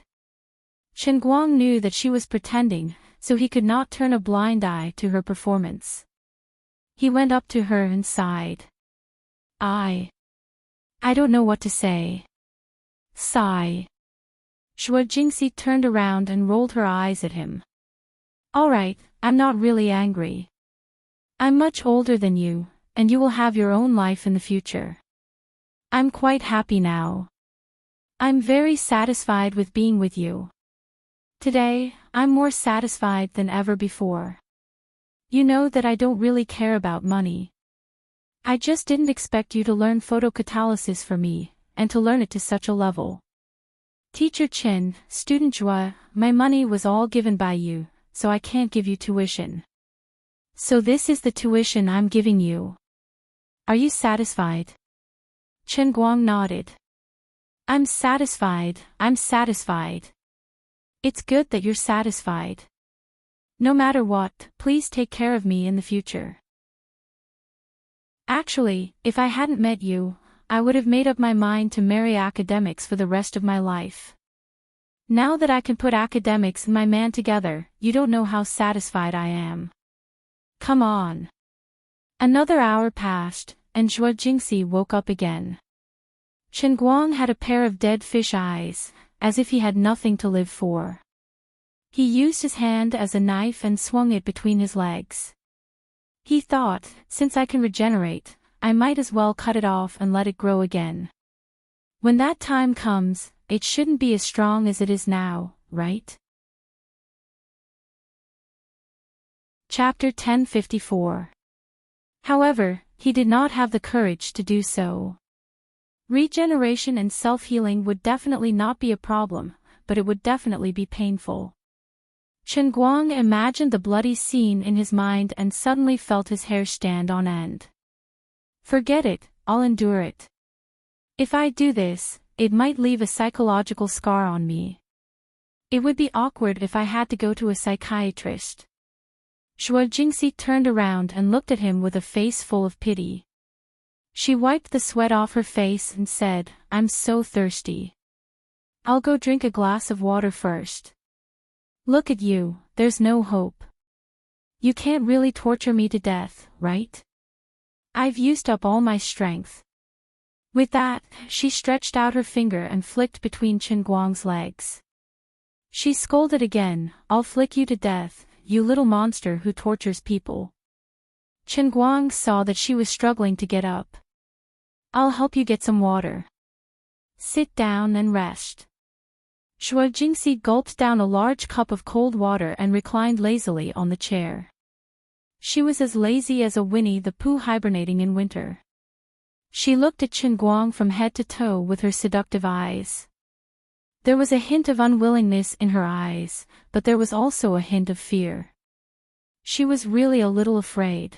Chen Guang knew that she was pretending, so he could not turn a blind eye to her performance. He went up to her and sighed. I don't know what to say. Sigh. Xue Jingxi turned around and rolled her eyes at him. All right, I'm not really angry. I'm much older than you, and you will have your own life in the future. I'm quite happy now. I'm very satisfied with being with you. Today, I'm more satisfied than ever before. You know that I don't really care about money. I just didn't expect you to learn photocatalysis for me, and to learn it to such a level. Teacher Chen, Student Jua, my money was all given by you, so I can't give you tuition. So this is the tuition I'm giving you. Are you satisfied? Chen Guang nodded. I'm satisfied. It's good that you're satisfied. No matter what, please take care of me in the future. Actually, if I hadn't met you, I would have made up my mind to marry academics for the rest of my life. Now that I can put academics and my man together, you don't know how satisfied I am. Come on. Another hour passed, and Zhuo Jingxi woke up again. Chen Guang had a pair of dead fish eyes, as if he had nothing to live for. He used his hand as a knife and swung it between his legs. He thought, since I can regenerate, I might as well cut it off and let it grow again. When that time comes, it shouldn't be as strong as it is now, right? Chapter 1054. However, he did not have the courage to do so. Regeneration and self-healing would definitely not be a problem, but it would definitely be painful. Chen Guang imagined the bloody scene in his mind and suddenly felt his hair stand on end. Forget it, I'll endure it. If I do this, it might leave a psychological scar on me. It would be awkward if I had to go to a psychiatrist. Zhuo Jingxi turned around and looked at him with a face full of pity. She wiped the sweat off her face and said, I'm so thirsty. I'll go drink a glass of water first. Look at you, there's no hope. You can't really torture me to death, right? I've used up all my strength. With that, she stretched out her finger and flicked between Chen Guang's legs. She scolded again, I'll flick you to death, you little monster who tortures people. Chen Guang saw that she was struggling to get up. I'll help you get some water. Sit down and rest. Zhuo Jingxi gulped down a large cup of cold water and reclined lazily on the chair. She was as lazy as a Winnie the Pooh hibernating in winter. She looked at Chen Guang from head to toe with her seductive eyes. There was a hint of unwillingness in her eyes, but there was also a hint of fear. She was really a little afraid.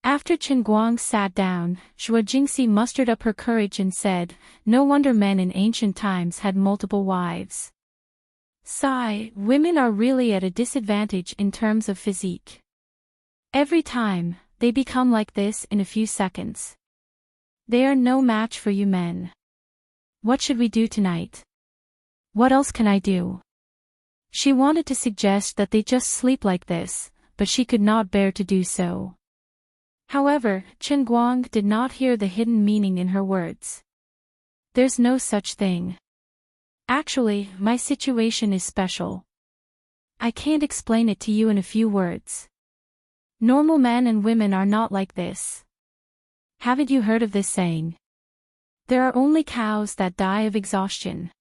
After Chen Guang sat down, Zhuo Jingxi mustered up her courage and said, no wonder men in ancient times had multiple wives. Sigh, women are really at a disadvantage in terms of physique. Every time, they become like this in a few seconds. They are no match for you men. What should we do tonight? What else can I do? She wanted to suggest that they just sleep like this, but she could not bear to do so. However, Chen Guang did not hear the hidden meaning in her words. There's no such thing. Actually, my situation is special. I can't explain it to you in a few words. Normal men and women are not like this. Haven't you heard of this saying? There are only cows that die of exhaustion.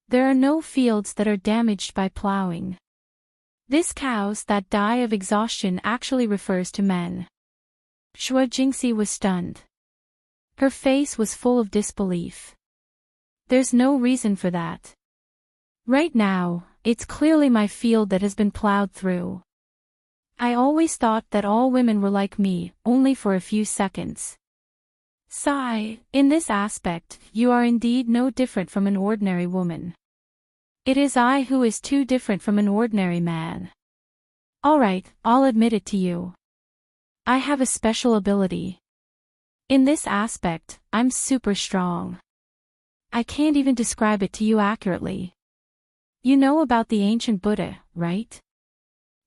There are no fields that are damaged by plowing. This cows that die of exhaustion actually refers to men. Zhuo Jingxi was stunned. Her face was full of disbelief. There's no reason for that. Right now, it's clearly my field that has been plowed through. I always thought that all women were like me, only for a few seconds. Sigh, in this aspect, you are indeed no different from an ordinary woman. It is I who is too different from an ordinary man. Alright, I'll admit it to you. I have a special ability. In this aspect, I'm super strong. I can't even describe it to you accurately. You know about the ancient Buddha, right?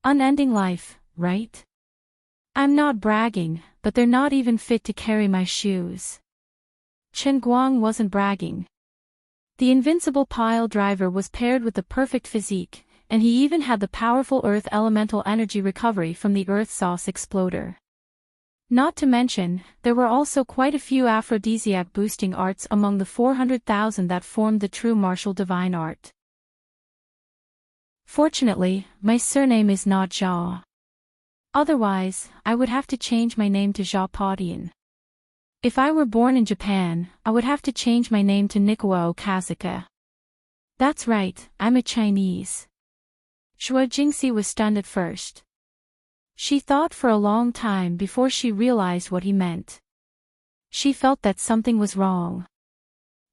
Unending life, right? I'm not bragging, but they're not even fit to carry my shoes. Chen Guang wasn't bragging. The invincible pile driver was paired with the perfect physique, and he even had the powerful earth elemental energy recovery from the earth sauce exploder. Not to mention, there were also quite a few aphrodisiac boosting arts among the 400,000 that formed the true martial divine art. Fortunately, my surname is not Jia. Otherwise, I would have to change my name to Jean. If I were born in Japan, I would have to change my name to Nikawa Okazuka. That's right, I'm a Chinese. Zhuo Jingxi was stunned at first. She thought for a long time before she realized what he meant. She felt that something was wrong.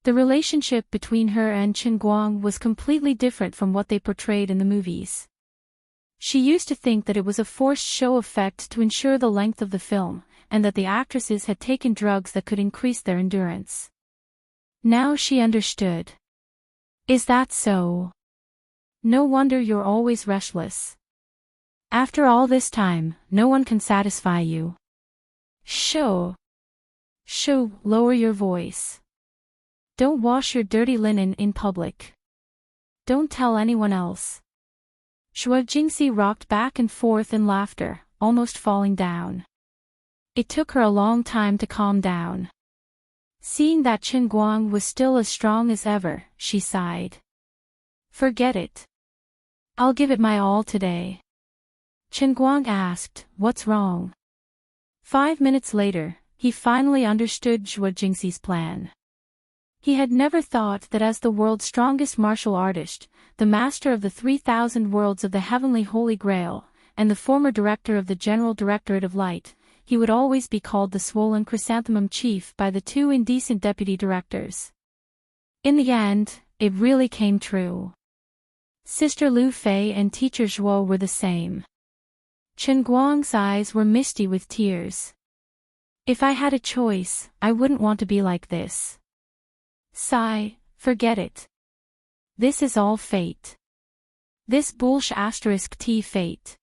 The relationship between her and Chen Guang was completely different from what they portrayed in the movies. She used to think that it was a forced show effect to ensure the length of the film, and that the actresses had taken drugs that could increase their endurance. Now she understood. Is that so? No wonder you're always restless. After all this time, no one can satisfy you. Shoo, lower your voice. Don't wash your dirty linen in public. Don't tell anyone else. Zhuo Jingxi rocked back and forth in laughter, almost falling down. It took her a long time to calm down. Seeing that Chen Guang was still as strong as ever, she sighed. Forget it. I'll give it my all today. Chen Guang asked, what's wrong? 5 minutes later, he finally understood Zhuo Jingxi's plan. He had never thought that as the world's strongest martial artist, the master of the 3,000 worlds of the Heavenly Holy Grail, and the former director of the General Directorate of Light, he would always be called the Swollen Chrysanthemum Chief by the two indecent deputy directors. In the end, it really came true. Sister Lu Fei and teacher Zhuo were the same. Chen Guang's eyes were misty with tears. If I had a choice, I wouldn't want to be like this. Sigh, forget it. This is all fate. This **t fate.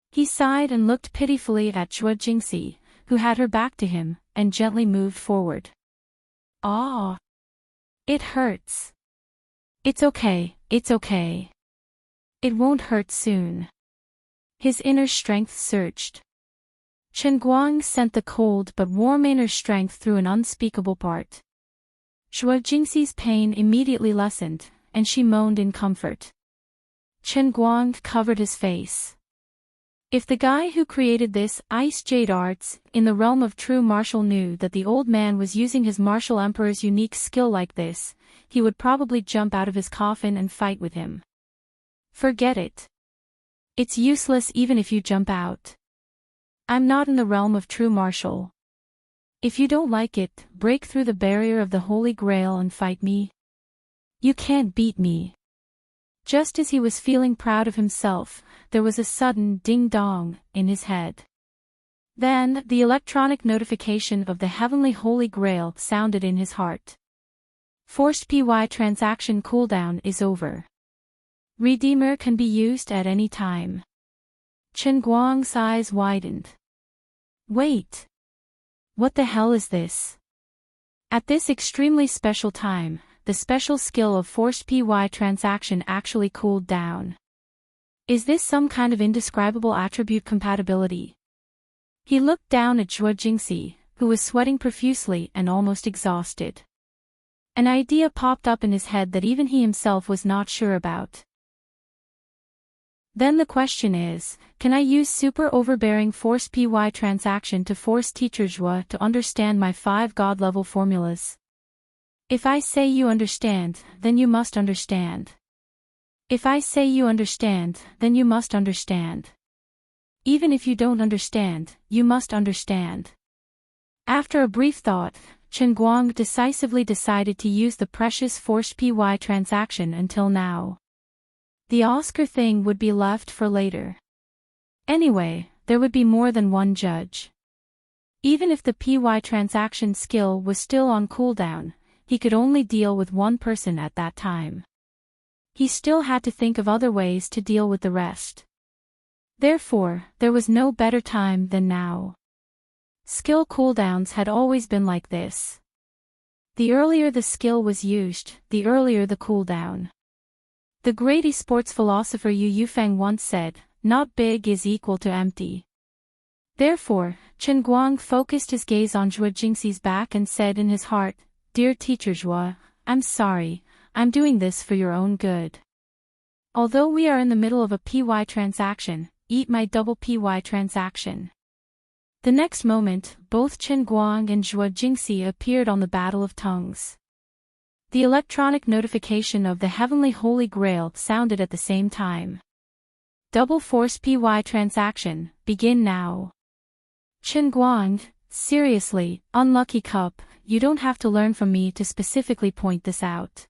He sighed and looked pitifully at Zhuo Jingxi, who had her back to him, and gently moved forward. Ah! It hurts. It's okay, it's okay. It won't hurt soon. His inner strength surged. Chen Guang sent the cold but warm inner strength through an unspeakable part. Zhuo Jingxi's pain immediately lessened, and she moaned in comfort. Chen Guang covered his face. If the guy who created this ice jade arts in the realm of true martial knew that the old man was using his martial emperor's unique skill like this, he would probably jump out of his coffin and fight with him. Forget it. It's useless even if you jump out. I'm not in the realm of true martial. If you don't like it, break through the barrier of the Holy Grail and fight me. You can't beat me. Just as he was feeling proud of himself, there was a sudden ding-dong in his head. Then, the electronic notification of the Heavenly Holy Grail sounded in his heart. Forced PY transaction cooldown is over. Redeemer can be used at any time. Chen Guang's eyes widened. Wait. What the hell is this? At this extremely special time, the special skill of forced PY transaction actually cooled down. Is this some kind of indescribable attribute compatibility? He looked down at Zhuo Jingxi, who was sweating profusely and almost exhausted. An idea popped up in his head that even he himself was not sure about. Then the question is, can I use super overbearing force PY transaction to force teacher Zhuo to understand my 5 god-level formulas? If I say you understand, then you must understand. If I say you understand, then you must understand. Even if you don't understand, you must understand. After a brief thought, Chen Guang decisively decided to use the precious forced PY transaction until now. The Oscar thing would be left for later. Anyway, there would be more than one judge. Even if the PY transaction skill was still on cooldown, he could only deal with one person at that time. He still had to think of other ways to deal with the rest. Therefore, there was no better time than now. Skill cooldowns had always been like this. The earlier the skill was used, the earlier the cooldown. The great esports philosopher Yu Yufeng once said, "Not big is equal to empty." Therefore, Chen Guang focused his gaze on Zhuo Jingxi's back and said in his heart, "Dear teacher Zhuo, I'm sorry, I'm doing this for your own good. Although we are in the middle of a PY transaction, eat my double PY transaction. The next moment, both Chen Guang and Zhuo Jingxi appeared on the Battle of Tongues. The electronic notification of the Heavenly Holy Grail sounded at the same time. Double Force PY transaction, begin now. Chen Guang, seriously, unlucky cup, you don't have to learn from me to specifically point this out.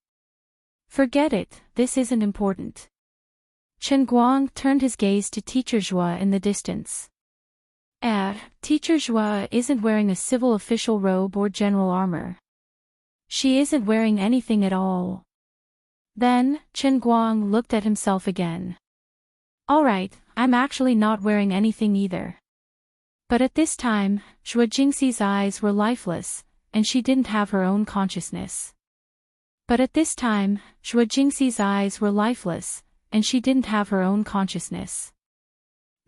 Forget it, this isn't important. Chen Guang turned his gaze to Teacher Zhuo in the distance. Teacher Zhuo isn't wearing a civil official robe or general armor. She isn't wearing anything at all. Then, Chen Guang looked at himself again. Alright, I'm actually not wearing anything either. But at this time, Zhuo Jingxi's eyes were lifeless, and she didn't have her own consciousness.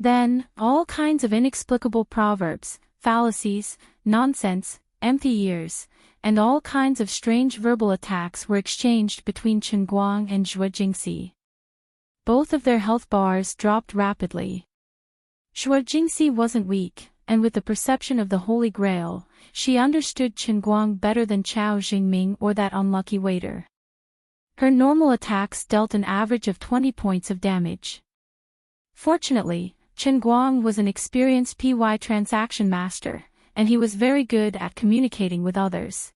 Then, all kinds of inexplicable proverbs, fallacies, nonsense, empty ears, and all kinds of strange verbal attacks were exchanged between Chen Guang and Zhuo Jingxi. Both of their health bars dropped rapidly. Zhuo Jingxi wasn't weak, and with the perception of the Holy Grail, she understood Chen Guang better than Chao Jingming or that unlucky waiter. Her normal attacks dealt an average of 20 points of damage. Fortunately, Chen Guang was an experienced PY transaction master, and he was very good at communicating with others.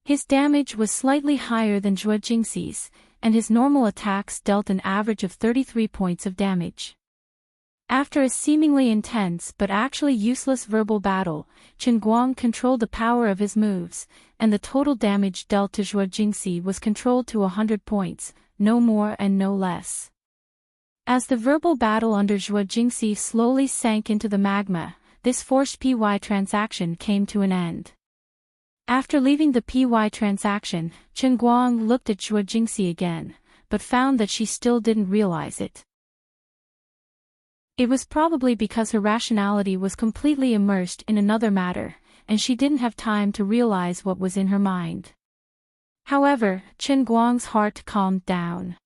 His damage was slightly higher than Zhuo Jingxi's, and his normal attacks dealt an average of 33 points of damage. After a seemingly intense but actually useless verbal battle, Chen Guang controlled the power of his moves, and the total damage dealt to Zhuo Jingxi was controlled to 100 points, no more and no less. As the verbal battle under Zhuo Jingxi slowly sank into the magma, this forced PY transaction came to an end. After leaving the PY transaction, Chen Guang looked at Zhuo Jingxi again, but found that she still didn't realize it. It was probably because her rationality was completely immersed in another matter, and she didn't have time to realize what was in her mind. However, Chen Guang's heart calmed down.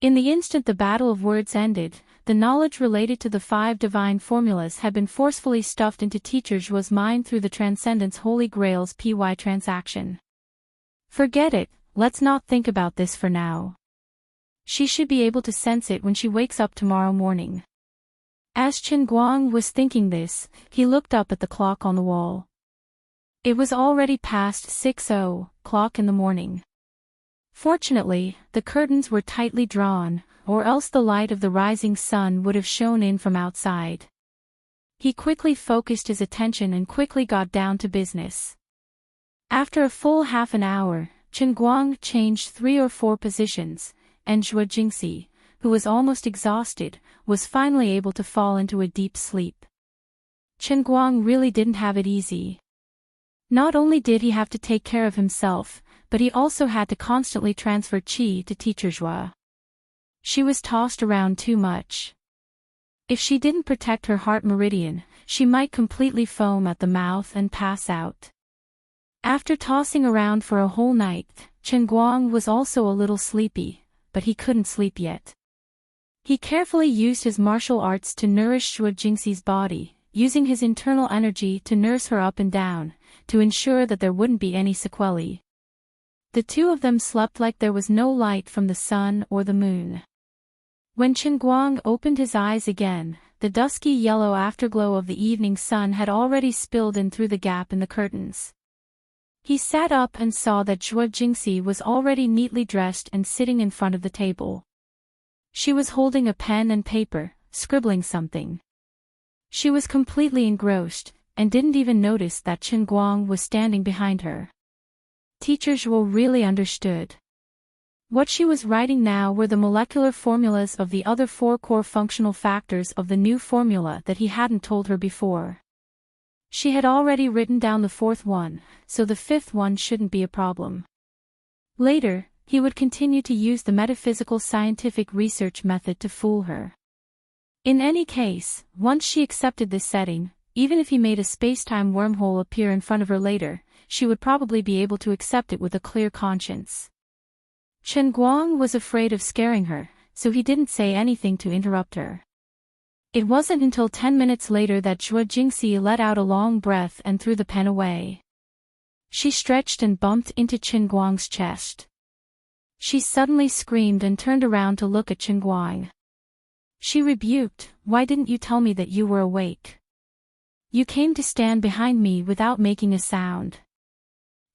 In the instant the battle of words ended, the knowledge related to the 5 divine formulas had been forcefully stuffed into Teacher Zhuo's mind through the Transcendence Holy Grail's PY transaction. Forget it, let's not think about this for now. She should be able to sense it when she wakes up tomorrow morning. As Chen Guang was thinking this, he looked up at the clock on the wall. It was already past 6:00 in the morning. Fortunately, the curtains were tightly drawn, or else the light of the rising sun would have shone in from outside. He quickly focused his attention and quickly got down to business. After a full half an hour, Chen Guang changed 3 or 4 positions, and Zhuo Jingxi, who was almost exhausted, was finally able to fall into a deep sleep. Chen Guang really didn't have it easy. Not only did he have to take care of himself, but he also had to constantly transfer qi to Teacher Zhuo. She was tossed around too much. If she didn't protect her heart meridian, she might completely foam at the mouth and pass out. After tossing around for a whole night, Chen Guang was also a little sleepy, but he couldn't sleep yet. He carefully used his martial arts to nourish Zhuo Jingxi's body, using his internal energy to nurse her up and down, to ensure that there wouldn't be any sequelae. The two of them slept like there was no light from the sun or the moon. When Chen Guang opened his eyes again, the dusky yellow afterglow of the evening sun had already spilled in through the gap in the curtains. He sat up and saw that Zhuo Jingxi was already neatly dressed and sitting in front of the table. She was holding a pen and paper, scribbling something. She was completely engrossed, and didn't even notice that Chen Guang was standing behind her. Teacher Zhuo really understood. What she was writing now were the molecular formulas of the other 4 core functional factors of the new formula that he hadn't told her before. She had already written down the 4th one, so the 5th one shouldn't be a problem. Later, he would continue to use the metaphysical scientific research method to fool her. In any case, once she accepted this setting, even if he made a space-time wormhole appear in front of her later, she would probably be able to accept it with a clear conscience. Chen Guang was afraid of scaring her, so he didn't say anything to interrupt her. It wasn't until 10 minutes later that Zhuo Jingxi let out a long breath and threw the pen away. She stretched and bumped into Qin Guang's chest. She suddenly screamed and turned around to look at Qin Guang. She rebuked, "Why didn't you tell me that you were awake? You came to stand behind me without making a sound.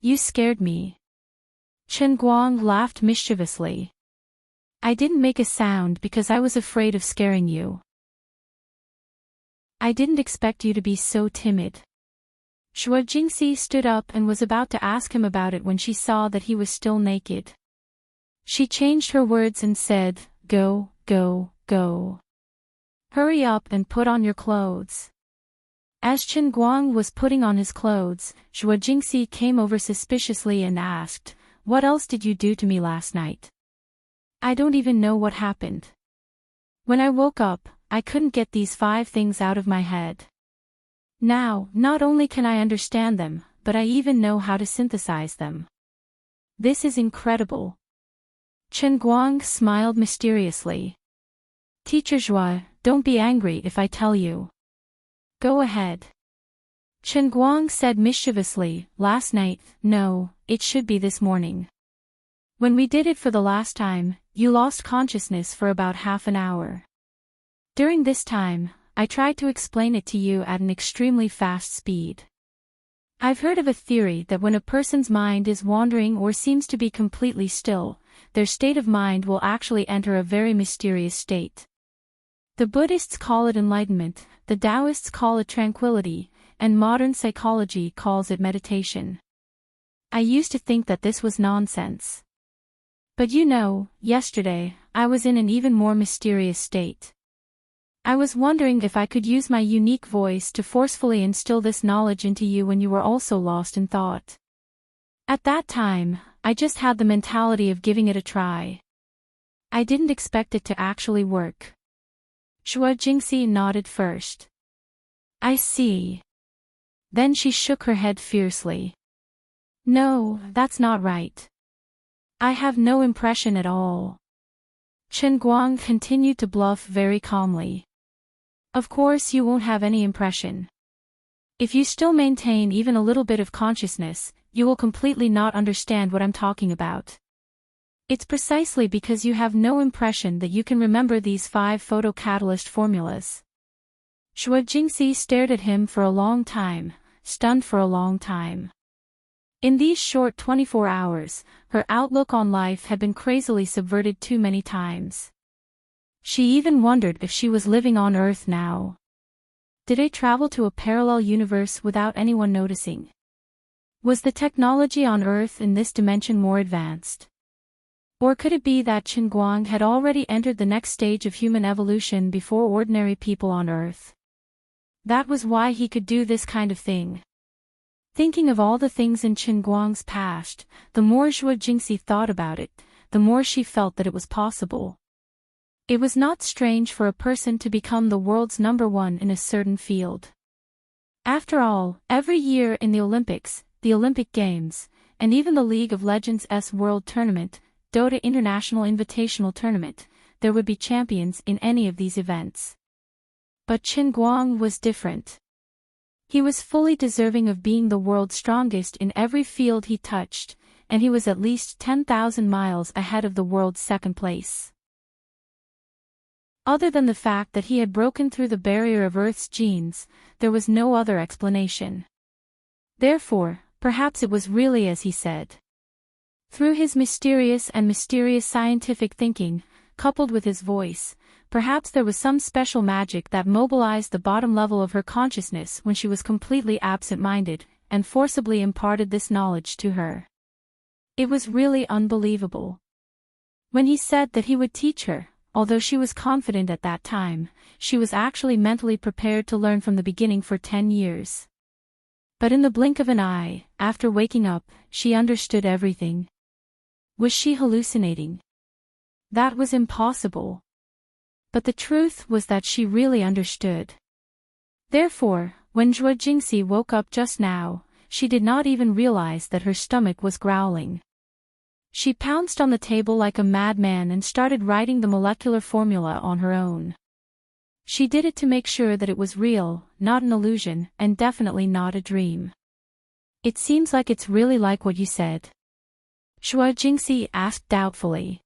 You scared me." Qin Guang laughed mischievously. "I didn't make a sound because I was afraid of scaring you. I didn't expect you to be so timid." Zhuo Jingxi stood up and was about to ask him about it when she saw that he was still naked. She changed her words and said, "Go, go, go. Hurry up and put on your clothes." As Qin Guang was putting on his clothes, Zhuo Jingxi came over suspiciously and asked, "What else did you do to me last night? I don't even know what happened. When I woke up, I couldn't get these 5 things out of my head. Now, not only can I understand them, but I even know how to synthesize them. This is incredible." Qin Guang smiled mysteriously. "Teacher Zhuo, don't be angry if I tell you." "Go ahead." Qin Guang said mischievously, "Last night, no, it should be this morning. When we did it for the last time, you lost consciousness for about half an hour. During this time, I tried to explain it to you at an extremely fast speed. I've heard of a theory that when a person's mind is wandering or seems to be completely still, their state of mind will actually enter a very mysterious state. The Buddhists call it enlightenment, the Taoists call it tranquility, and modern psychology calls it meditation. I used to think that this was nonsense. But you know, yesterday, I was in an even more mysterious state. I was wondering if I could use my unique voice to forcefully instill this knowledge into you when you were also lost in thought. At that time, I just had the mentality of giving it a try. I didn't expect it to actually work." Zhuo Jingxi nodded first. "I see." Then she shook her head fiercely. "No, that's not right. I have no impression at all." Qin Guang continued to bluff very calmly. "Of course you won't have any impression. If you still maintain even a little bit of consciousness, you will completely not understand what I'm talking about. It's precisely because you have no impression that you can remember these 5 photocatalyst formulas." Zhuo Jingxi stared at him for a long time, stunned for a long time. In these short 24 hours, her outlook on life had been crazily subverted too many times. She even wondered if she was living on Earth now. Did I travel to a parallel universe without anyone noticing? Was the technology on Earth in this dimension more advanced? Or could it be that Qin Guang had already entered the next stage of human evolution before ordinary people on Earth? That was why he could do this kind of thing. Thinking of all the things in Qin Guang's past, the more Zhuo Jingxi thought about it, the more she felt that it was possible. It was not strange for a person to become the world's #1 in a certain field. After all, every year in the Olympics, the Olympic Games, and even the League of Legends' World Tournament, Dota International Invitational Tournament, there would be champions in any of these events. But Qin Guang was different. He was fully deserving of being the world's strongest in every field he touched, and he was at least 10,000 miles ahead of the world's second place. Other than the fact that he had broken through the barrier of Earth's genes, there was no other explanation. Therefore, perhaps it was really as he said. Through his mysterious scientific thinking, coupled with his voice, perhaps there was some special magic that mobilized the bottom level of her consciousness when she was completely absent-minded, and forcibly imparted this knowledge to her. It was really unbelievable. When he said that he would teach her, although she was confident at that time, she was actually mentally prepared to learn from the beginning for 10 years. But in the blink of an eye, after waking up, she understood everything. Was she hallucinating? That was impossible. But the truth was that she really understood. Therefore, when Zhuo Jingxi woke up just now, she did not even realize that her stomach was growling. She pounced on the table like a madman and started writing the molecular formula on her own. She did it to make sure that it was real, not an illusion, and definitely not a dream. It seems like it's really like what you said. Shuai Jingxi asked doubtfully.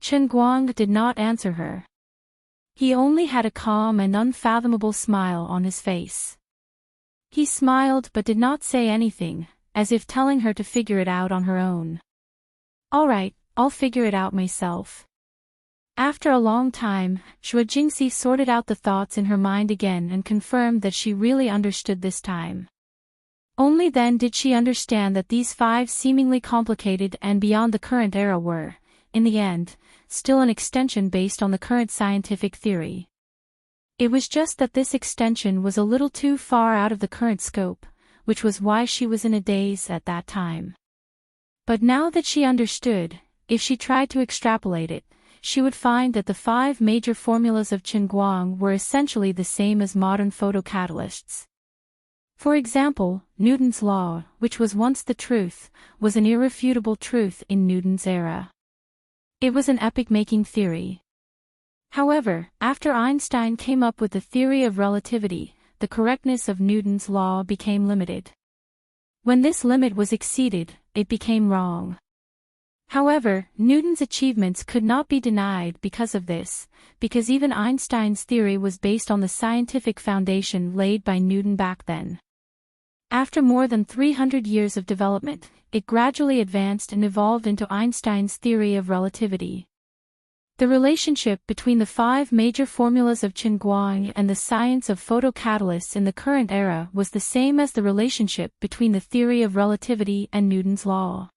Chen Guang did not answer her. He only had a calm and unfathomable smile on his face. He smiled but did not say anything, as if telling her to figure it out on her own. All right, I'll figure it out myself. After a long time, Shuai Jingxi sorted out the thoughts in her mind again and confirmed that she really understood this time. Only then did she understand that these 5 seemingly complicated and beyond the current era were, in the end, still an extension based on the current scientific theory. It was just that this extension was a little too far out of the current scope, which was why she was in a daze at that time. But now that she understood, if she tried to extrapolate it, she would find that the 5 major formulas of Chen Guang were essentially the same as modern photocatalysts. For example, Newton's law, which was once the truth, was an irrefutable truth in Newton's era. It was an epoch-making theory. However, after Einstein came up with the theory of relativity, the correctness of Newton's law became limited. When this limit was exceeded, it became wrong. However, Newton's achievements could not be denied because of this, because even Einstein's theory was based on the scientific foundation laid by Newton back then. After more than 300 years of development, it gradually advanced and evolved into Einstein's theory of relativity. The relationship between the 5 major formulas of Chen Guang and the science of photocatalysts in the current era was the same as the relationship between the theory of relativity and Newton's law.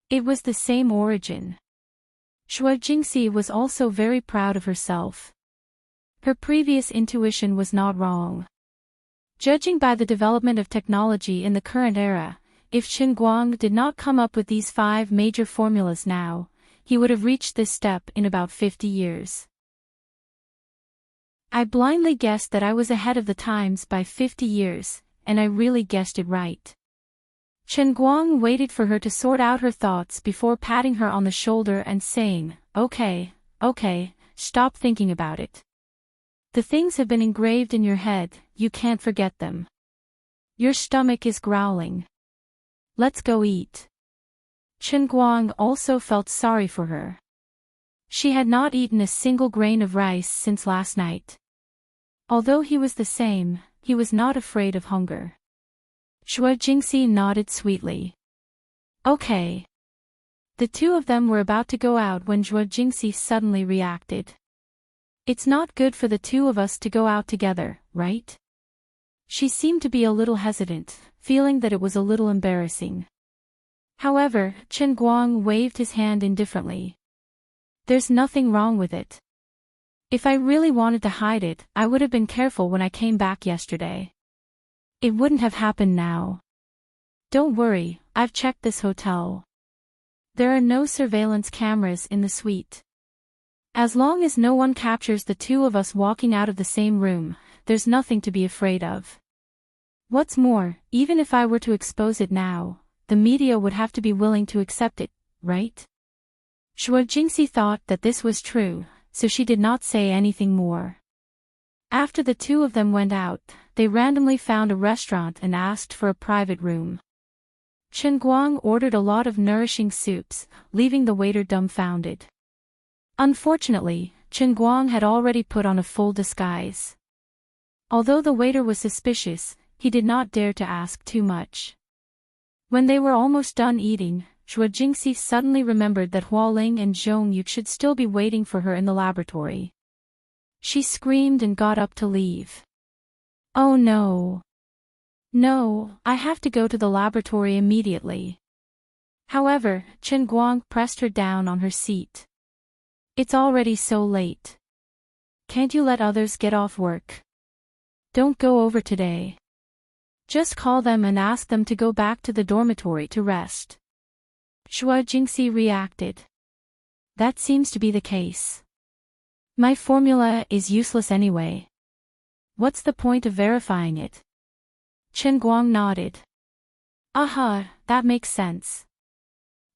It was the same origin. Shuai Jingxi was also very proud of herself. Her previous intuition was not wrong. Judging by the development of technology in the current era, if Chen Guang did not come up with these 5 major formulas now, he would have reached this step in about 50 years. I blindly guessed that I was ahead of the times by 50 years, and I really guessed it right. Chen Guang waited for her to sort out her thoughts before patting her on the shoulder and saying, Okay, stop thinking about it. The things have been engraved in your head, you can't forget them. Your stomach is growling. Let's go eat. Chen Guang also felt sorry for her. She had not eaten a single grain of rice since last night. Although he was the same, he was not afraid of hunger. Shuai Jingxi nodded sweetly. Okay. The 2 of them were about to go out when Shuai Jingxi suddenly reacted. It's not good for the 2 of us to go out together, right? She seemed to be a little hesitant, feeling that it was a little embarrassing. However, Chen Guang waved his hand indifferently. There's nothing wrong with it. If I really wanted to hide it, I would have been careful when I came back yesterday. It wouldn't have happened now. Don't worry, I've checked this hotel. There are no surveillance cameras in the suite. As long as no one captures the 2 of us walking out of the same room, there's nothing to be afraid of. What's more, even if I were to expose it now, the media would have to be willing to accept it, right? Shuai Jingxi thought that this was true, so she did not say anything more. After the 2 of them went out, they randomly found a restaurant and asked for a private room. Chen Guang ordered a lot of nourishing soups, leaving the waiter dumbfounded. Unfortunately, Chen Guang had already put on a full disguise. Although the waiter was suspicious, he did not dare to ask too much. When they were almost done eating, Shuai Jingxi suddenly remembered that Hualing and Zhong Yu should still be waiting for her in the laboratory. She screamed and got up to leave. Oh no! No, I have to go to the laboratory immediately. However, Chen Guang pressed her down on her seat. It's already so late. Can't you let others get off work? Don't go over today. Just call them and ask them to go back to the dormitory to rest. Shuai Jingxi reacted. That seems to be the case. My formula is useless anyway. What's the point of verifying it? Chen Guang nodded. Aha, that makes sense.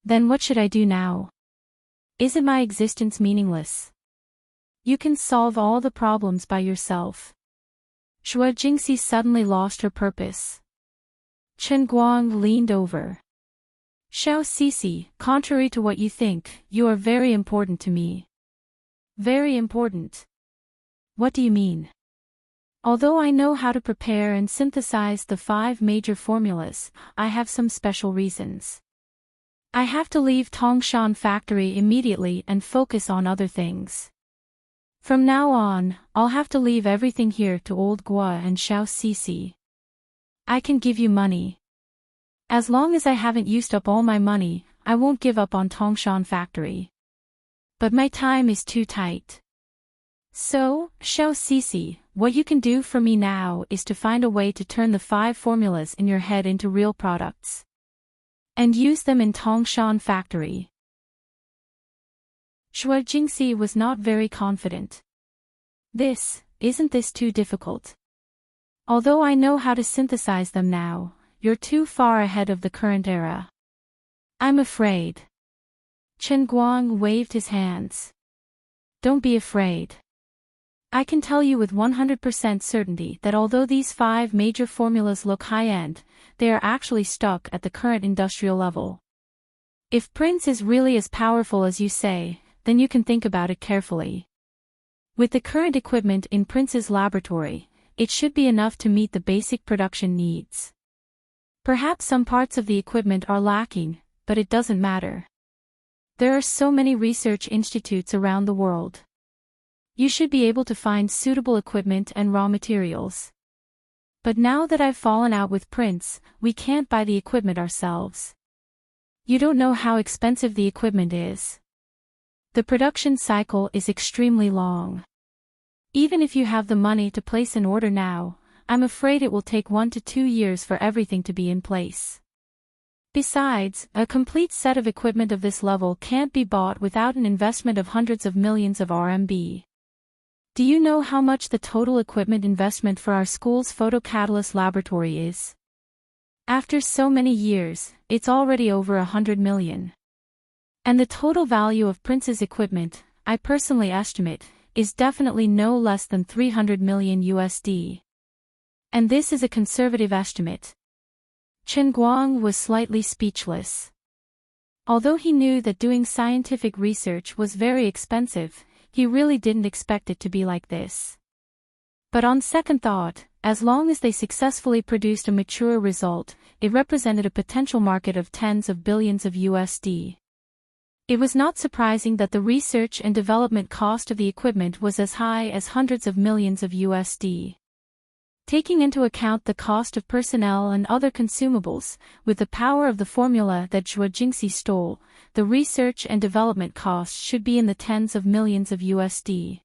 Then what should I do now? Isn't my existence meaningless? You can solve all the problems by yourself. Shuo Jingxi suddenly lost her purpose. Chen Guang leaned over. Xiao Sisi, contrary to what you think, you are very important to me. Very important. What do you mean? Although I know how to prepare and synthesize the 5 major formulas, I have some special reasons. I have to leave Tongshan factory immediately and focus on other things. From now on, I'll have to leave everything here to old Gua and Xiao Sisi. I can give you money. As long as I haven't used up all my money, I won't give up on Tongshan factory. But my time is too tight. So, Xiao Sisi, what you can do for me now is to find a way to turn the 5 formulas in your head into real products. And use them in Tongshan factory. Shuo Jingxi was not very confident. Isn't this too difficult? Although I know how to synthesize them now, you're too far ahead of the current era. I'm afraid. Chen Guang waved his hands. Don't be afraid. I can tell you with 100% certainty that although these 5 major formulas look high-end, they are actually stuck at the current industrial level. If Prince is really as powerful as you say, then you can think about it carefully. With the current equipment in Prince's laboratory, it should be enough to meet the basic production needs. Perhaps some parts of the equipment are lacking, but it doesn't matter. There are so many research institutes around the world. You should be able to find suitable equipment and raw materials. But now that I've fallen out with Prince, we can't buy the equipment ourselves. You don't know how expensive the equipment is. The production cycle is extremely long. Even if you have the money to place an order now, I'm afraid it will take 1 to 2 years for everything to be in place. Besides, a complete set of equipment of this level can't be bought without an investment of hundreds of millions of RMB. Do you know how much the total equipment investment for our school's photocatalyst laboratory is? After so many years, it's already over 100 million. And the total value of Prince's equipment, I personally estimate, is definitely no less than 300 million USD. And this is a conservative estimate. Chen Guang was slightly speechless. Although he knew that doing scientific research was very expensive, he really didn't expect it to be like this. But on second thought, as long as they successfully produced a mature result, it represented a potential market of tens of billions of USD. It was not surprising that the research and development cost of the equipment was as high as hundreds of millions of USD. Taking into account the cost of personnel and other consumables, with the power of the formula that Shuo Jingxi stole, the research and development costs should be in the tens of millions of USD.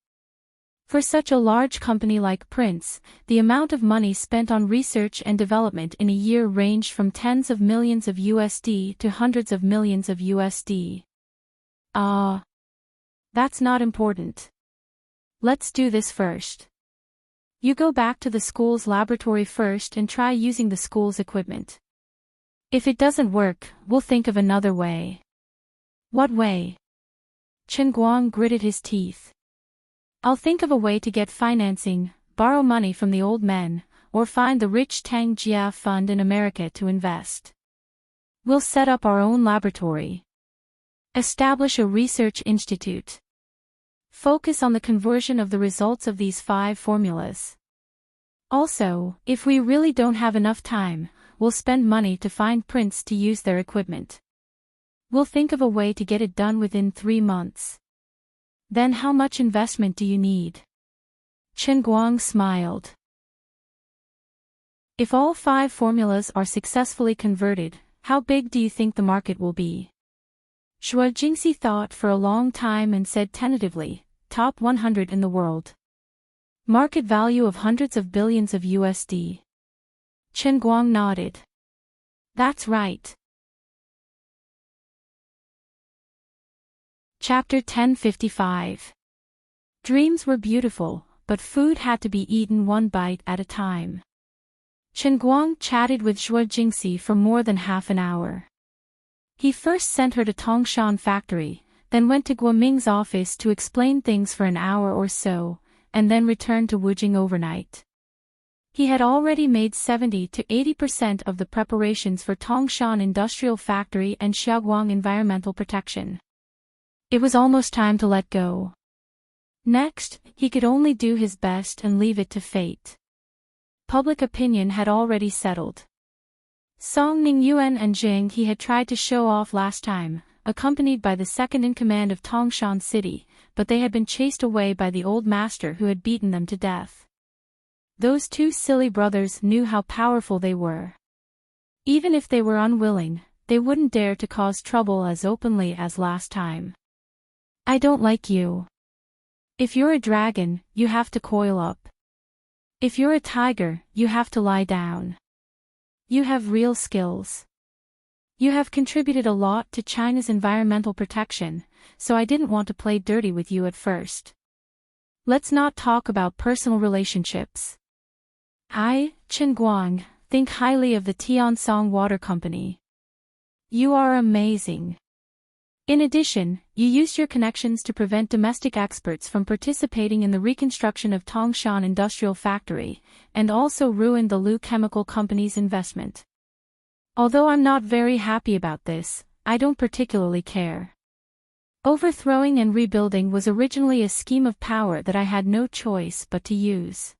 For such a large company like Prince, the amount of money spent on research and development in a year ranged from tens of millions of USD to hundreds of millions of USD. That's not important. Let's do this first. You go back to the school's laboratory first and try using the school's equipment. If it doesn't work, we'll think of another way. What way? Chen Guang gritted his teeth. I'll think of a way to get financing, borrow money from the old men, or find the rich Tang Jia fund in America to invest. We'll set up our own laboratory. Establish a research institute. Focus on the conversion of the results of these 5 formulas. Also, if we really don't have enough time, we'll spend money to find Prince to use their equipment. We'll think of a way to get it done within 3 months. Then how much investment do you need? Chen Guang smiled. If all 5 formulas are successfully converted, how big do you think the market will be? Shuo Jingxi thought for a long time and said tentatively, top 100 in the world. Market value of hundreds of billions of USD. Chen Guang nodded. That's right. Chapter 1055. Dreams were beautiful, but food had to be eaten one bite at a time. Chen Guang chatted with Shuo Jingxi for more than half an hour. He first sent her to Tongshan factory, then went to Guoming's office to explain things for an hour or so, and then returned to Wujing overnight. He had already made 70 to 80% of the preparations for Tongshan Industrial Factory and Xiaoguang Environmental Protection. It was almost time to let go. Next, he could only do his best and leave it to fate. Public opinion had already settled. Song Ningyuan and Jing he had tried to show off last time, accompanied by the second-in-command of Tongshan City, but they had been chased away by the old master who had beaten them to death. Those two silly brothers knew how powerful they were. Even if they were unwilling, they wouldn't dare to cause trouble as openly as last time. I don't like you. If you're a dragon, you have to coil up. If you're a tiger, you have to lie down. You have real skills. You have contributed a lot to China's environmental protection, so I didn't want to play dirty with you at first. Let's not talk about personal relationships. I, Chen Guang, think highly of the Tiansong Water Company. You are amazing. In addition, you used your connections to prevent domestic experts from participating in the reconstruction of Tongshan Industrial Factory, and also ruined the Lu Chemical Company's investment. Although I'm not very happy about this, I don't particularly care. Overthrowing and rebuilding was originally a scheme of power that I had no choice but to use.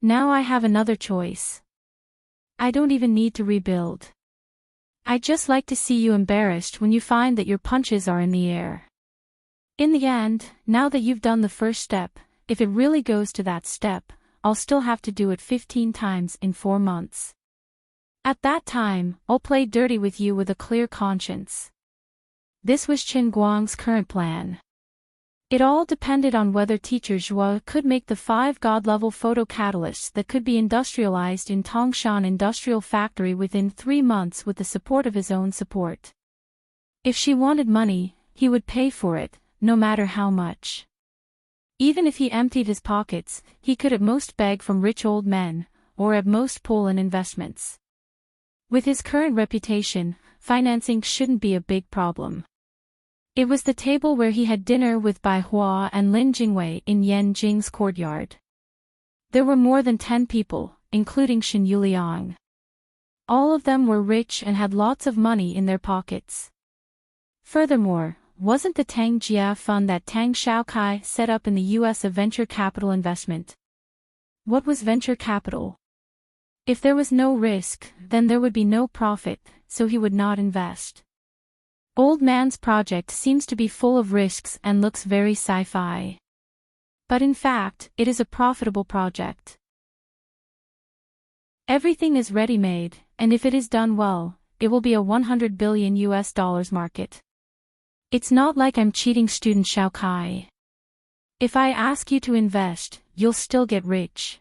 Now I have another choice. I don't even need to rebuild. I'd just like to see you embarrassed when you find that your punches are in the air. In the end, now that you've done the first step, if it really goes to that step, I'll still have to do it 15 times in 4 months. At that time, I'll play dirty with you with a clear conscience. This was Chen Guang's current plan. It all depended on whether teacher Zhua could make the 5 god-level photocatalysts that could be industrialized in Tongshan Industrial Factory within 3 months with the support of his own support. If she wanted money, he would pay for it, no matter how much. Even if he emptied his pockets, he could at most beg from rich old men, or at most pull in investments. With his current reputation, financing shouldn't be a big problem. It was the table where he had dinner with Bai Hua and Lin Jingwei in Yan Jing's courtyard. There were more than 10 people, including Shen Yuliang. All of them were rich and had lots of money in their pockets. Furthermore, wasn't the Tang Jia fund that Tang Shaokai set up in the US a venture capital investment? What was venture capital? If there was no risk, then there would be no profit, so he would not invest. Old man's project seems to be full of risks and looks very sci-fi. But in fact, it is a profitable project. Everything is ready-made, and if it is done well, it will be a $100 billion market. It's not like I'm cheating student Shaokai. If I ask you to invest, you'll still get rich.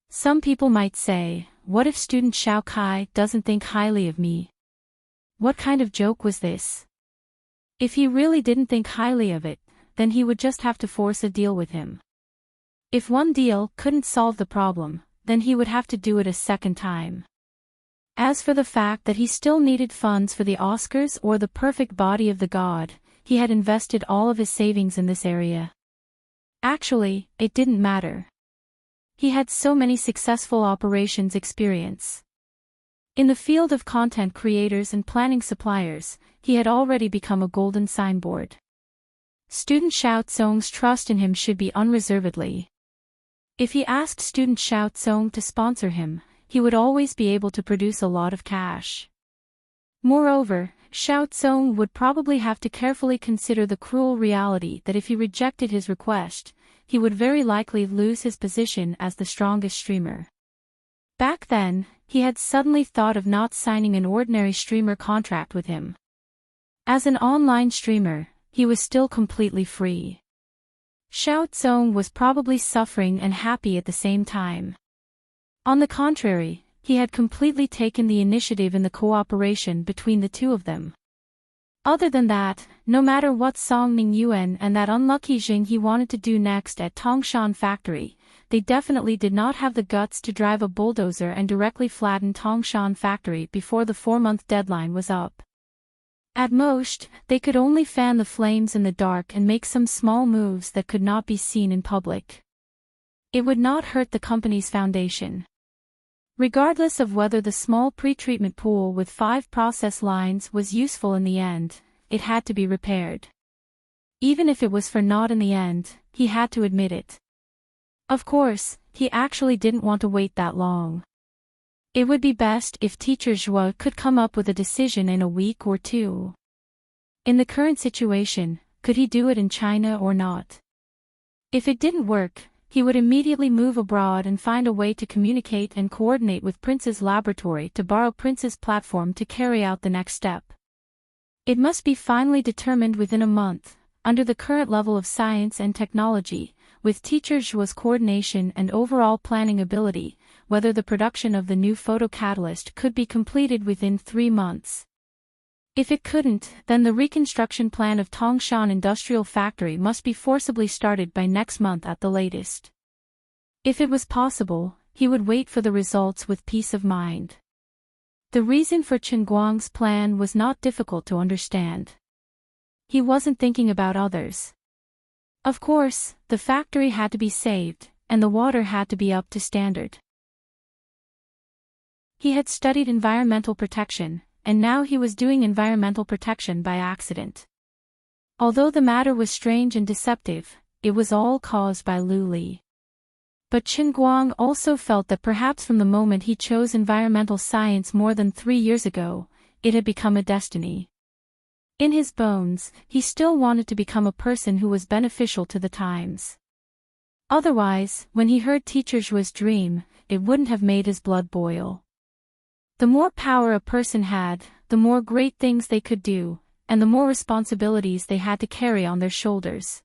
Some people might say, what if student Shaokai doesn't think highly of me? What kind of joke was this? If he really didn't think highly of it, then he would just have to force a deal with him. If one deal couldn't solve the problem, then he would have to do it a second time. As for the fact that he still needed funds for the Oscars or the perfect body of the god, he had invested all of his savings in this area. Actually, it didn't matter. He had so many successful operations experience. In the field of content creators and planning suppliers, he had already become a golden signboard. Student Xiao Tsong's trust in him should be unreservedly. If he asked student Xiao Tsong to sponsor him, he would always be able to produce a lot of cash. Moreover, Xiao Tsong would probably have to carefully consider the cruel reality that if he rejected his request, he would very likely lose his position as the strongest streamer. Back then, he had suddenly thought of not signing an ordinary streamer contract with him. As an online streamer, he was still completely free. Xiao Tsong was probably suffering and happy at the same time. On the contrary, he had completely taken the initiative in the cooperation between the two of them. Other than that, no matter what Song Ningyuan and that unlucky Jing he wanted to do next at Tongshan Factory, they definitely did not have the guts to drive a bulldozer and directly flatten Tongshan Factory before the 4-month deadline was up. At most, they could only fan the flames in the dark and make some small moves that could not be seen in public. It would not hurt the company's foundation. Regardless of whether the small pre-treatment pool with 5 process lines was useful in the end, it had to be repaired. Even if it was for naught in the end, he had to admit it. Of course, he actually didn't want to wait that long. It would be best if Teacher Zhua could come up with a decision in a week or 2. In the current situation, could he do it in China or not? If it didn't work, he would immediately move abroad and find a way to communicate and coordinate with Prince's laboratory to borrow Prince's platform to carry out the next step. It must be finally determined within a month, under the current level of science and technology, with Teacher Zhua's coordination and overall planning ability, whether the production of the new photocatalyst could be completed within 3 months. If it couldn't, then the reconstruction plan of Tongshan Industrial Factory must be forcibly started by next month at the latest. If it was possible, he would wait for the results with peace of mind. The reason for Chen Guang's plan was not difficult to understand. He wasn't thinking about others. Of course, the factory had to be saved, and the water had to be up to standard. He had studied environmental protection, and now he was doing environmental protection by accident. Although the matter was strange and deceptive, it was all caused by Lu Li. But Chen Guang also felt that perhaps from the moment he chose environmental science more than 3 years ago, it had become a destiny. In his bones, he still wanted to become a person who was beneficial to the times. Otherwise, when he heard Teacher Zhua's dream, it wouldn't have made his blood boil. The more power a person had, the more great things they could do, and the more responsibilities they had to carry on their shoulders.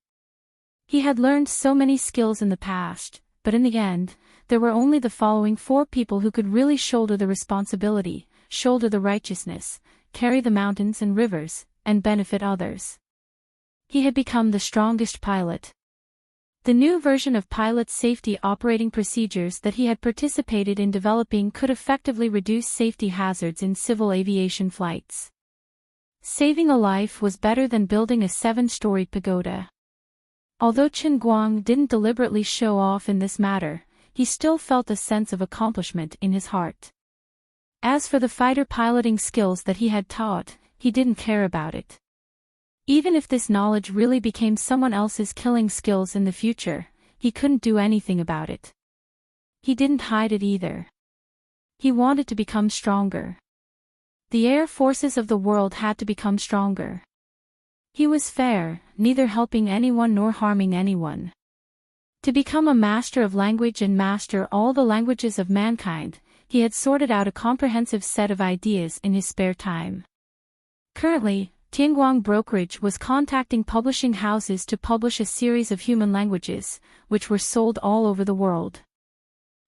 He had learned so many skills in the past, but in the end, there were only the following 4 people who could really shoulder the responsibility, shoulder the righteousness, carry the mountains and rivers, and benefit others. He had become the strongest pilot. The new version of pilot safety operating procedures that he had participated in developing could effectively reduce safety hazards in civil aviation flights. Saving a life was better than building a 7-story pagoda. Although Chen Guang didn't deliberately show off in this matter, he still felt a sense of accomplishment in his heart. As for the fighter piloting skills that he had taught, he didn't care about it. Even if this knowledge really became someone else's killing skills in the future, he couldn't do anything about it. He didn't hide it either. He wanted to become stronger. The air forces of the world had to become stronger. He was fair, neither helping anyone nor harming anyone. To become a master of language and master all the languages of mankind, he had sorted out a comprehensive set of ideas in his spare time. Currently, Tianguang Brokerage was contacting publishing houses to publish a series of human languages, which were sold all over the world.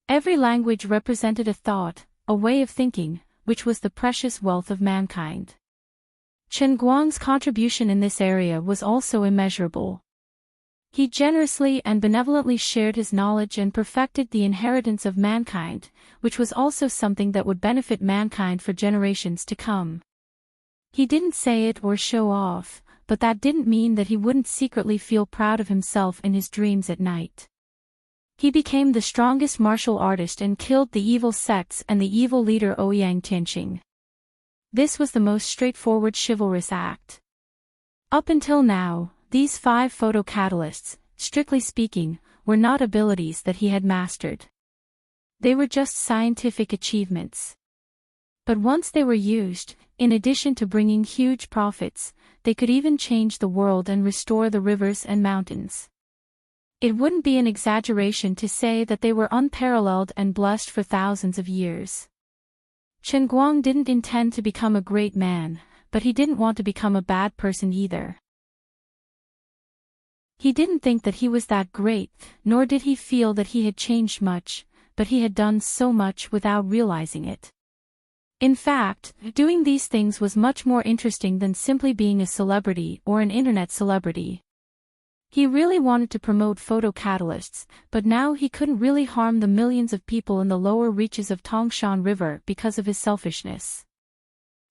Every language represented a thought, a way of thinking, which was the precious wealth of mankind. Chen Guang's contribution in this area was also immeasurable. He generously and benevolently shared his knowledge and perfected the inheritance of mankind, which was also something that would benefit mankind for generations to come. He didn't say it or show off, but that didn't mean that he wouldn't secretly feel proud of himself in his dreams at night. He became the strongest martial artist and killed the evil sects and the evil leader Ouyang Tianqing. This was the most straightforward chivalrous act. Up until now, these 5 photocatalysts, strictly speaking, were not abilities that he had mastered. They were just scientific achievements. But once they were used, in addition to bringing huge profits, they could even change the world and restore the rivers and mountains. It wouldn't be an exaggeration to say that they were unparalleled and blessed for thousands of years. Chen Guang didn't intend to become a great man, but he didn't want to become a bad person either. He didn't think that he was that great, nor did he feel that he had changed much, but he had done so much without realizing it. In fact, doing these things was much more interesting than simply being a celebrity or an internet celebrity. He really wanted to promote photocatalysts, but now he couldn't really harm the millions of people in the lower reaches of Tongshan River because of his selfishness.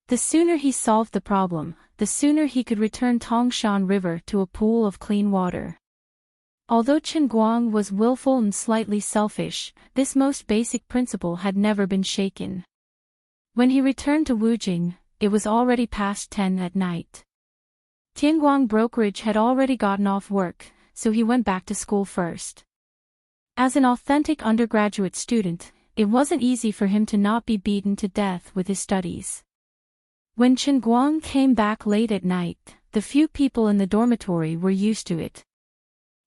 The sooner he solved the problem, the sooner he could return Tongshan River to a pool of clean water. Although Chen Guang was willful and slightly selfish, this most basic principle had never been shaken. When he returned to Wujing, it was already past 10 at night. Tianguang Brokerage had already gotten off work, so he went back to school first. As an authentic undergraduate student, it wasn't easy for him to not be beaten to death with his studies. When Chen Guang came back late at night, the few people in the dormitory were used to it.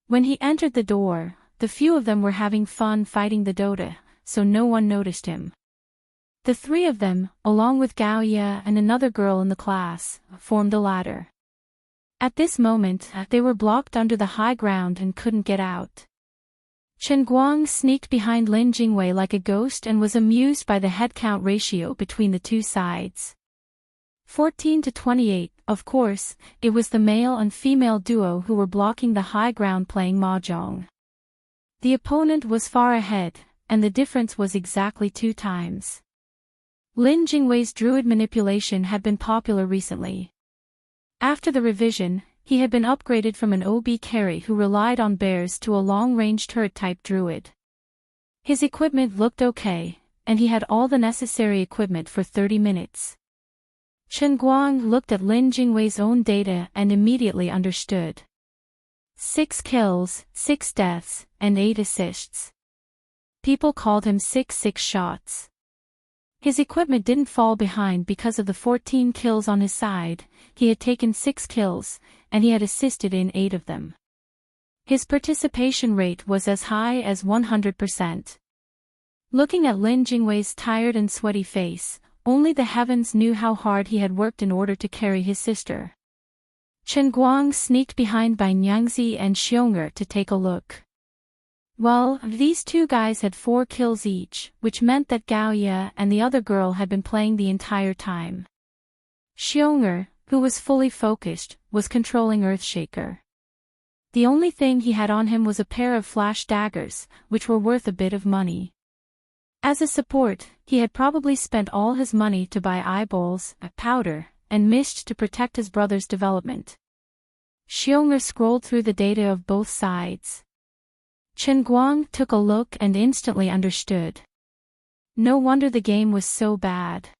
When he entered the door, the few of them were having fun fighting the Dota, so no one noticed him. The three of them, along with Gao Ye and another girl in the class, formed a ladder. At this moment, they were blocked under the high ground and couldn't get out. Chen Guang sneaked behind Lin Jingwei like a ghost and was amused by the headcount ratio between the two sides. 14 to 28, of course, it was the male and female duo who were blocking the high ground playing mahjong. The opponent was far ahead, and the difference was exactly 2 times. Lin Jingwei's druid manipulation had been popular recently. After the revision, he had been upgraded from an OB carry who relied on bears to a long-range turret-type druid. His equipment looked okay, and he had all the necessary equipment for 30 minutes. Chen Guang looked at Lin Jingwei's own data and immediately understood. 6 kills, 6 deaths, and 8 assists. People called him 6 shots. His equipment didn't fall behind because of the 14 kills on his side, he had taken 6 kills, and he had assisted in 8 of them. His participation rate was as high as 100%. Looking at Lin Jingwei's tired and sweaty face, only the heavens knew how hard he had worked in order to carry his sister. Chen Guang sneaked behind by Nyangzi and Xiong'er to take a look. Well, these 2 guys had 4 kills each, which meant that Gao Ye and the other girl had been playing the entire time. Xiong'er, who was fully focused, was controlling Earthshaker. The only thing he had on him was a pair of flash daggers, which were worth a bit of money. As a support, he had probably spent all his money to buy eyeballs, a powder, and mist to protect his brother's development. Xiong'er scrolled through the data of both sides. Chen Guang took a look and instantly understood. No wonder the game was so bad.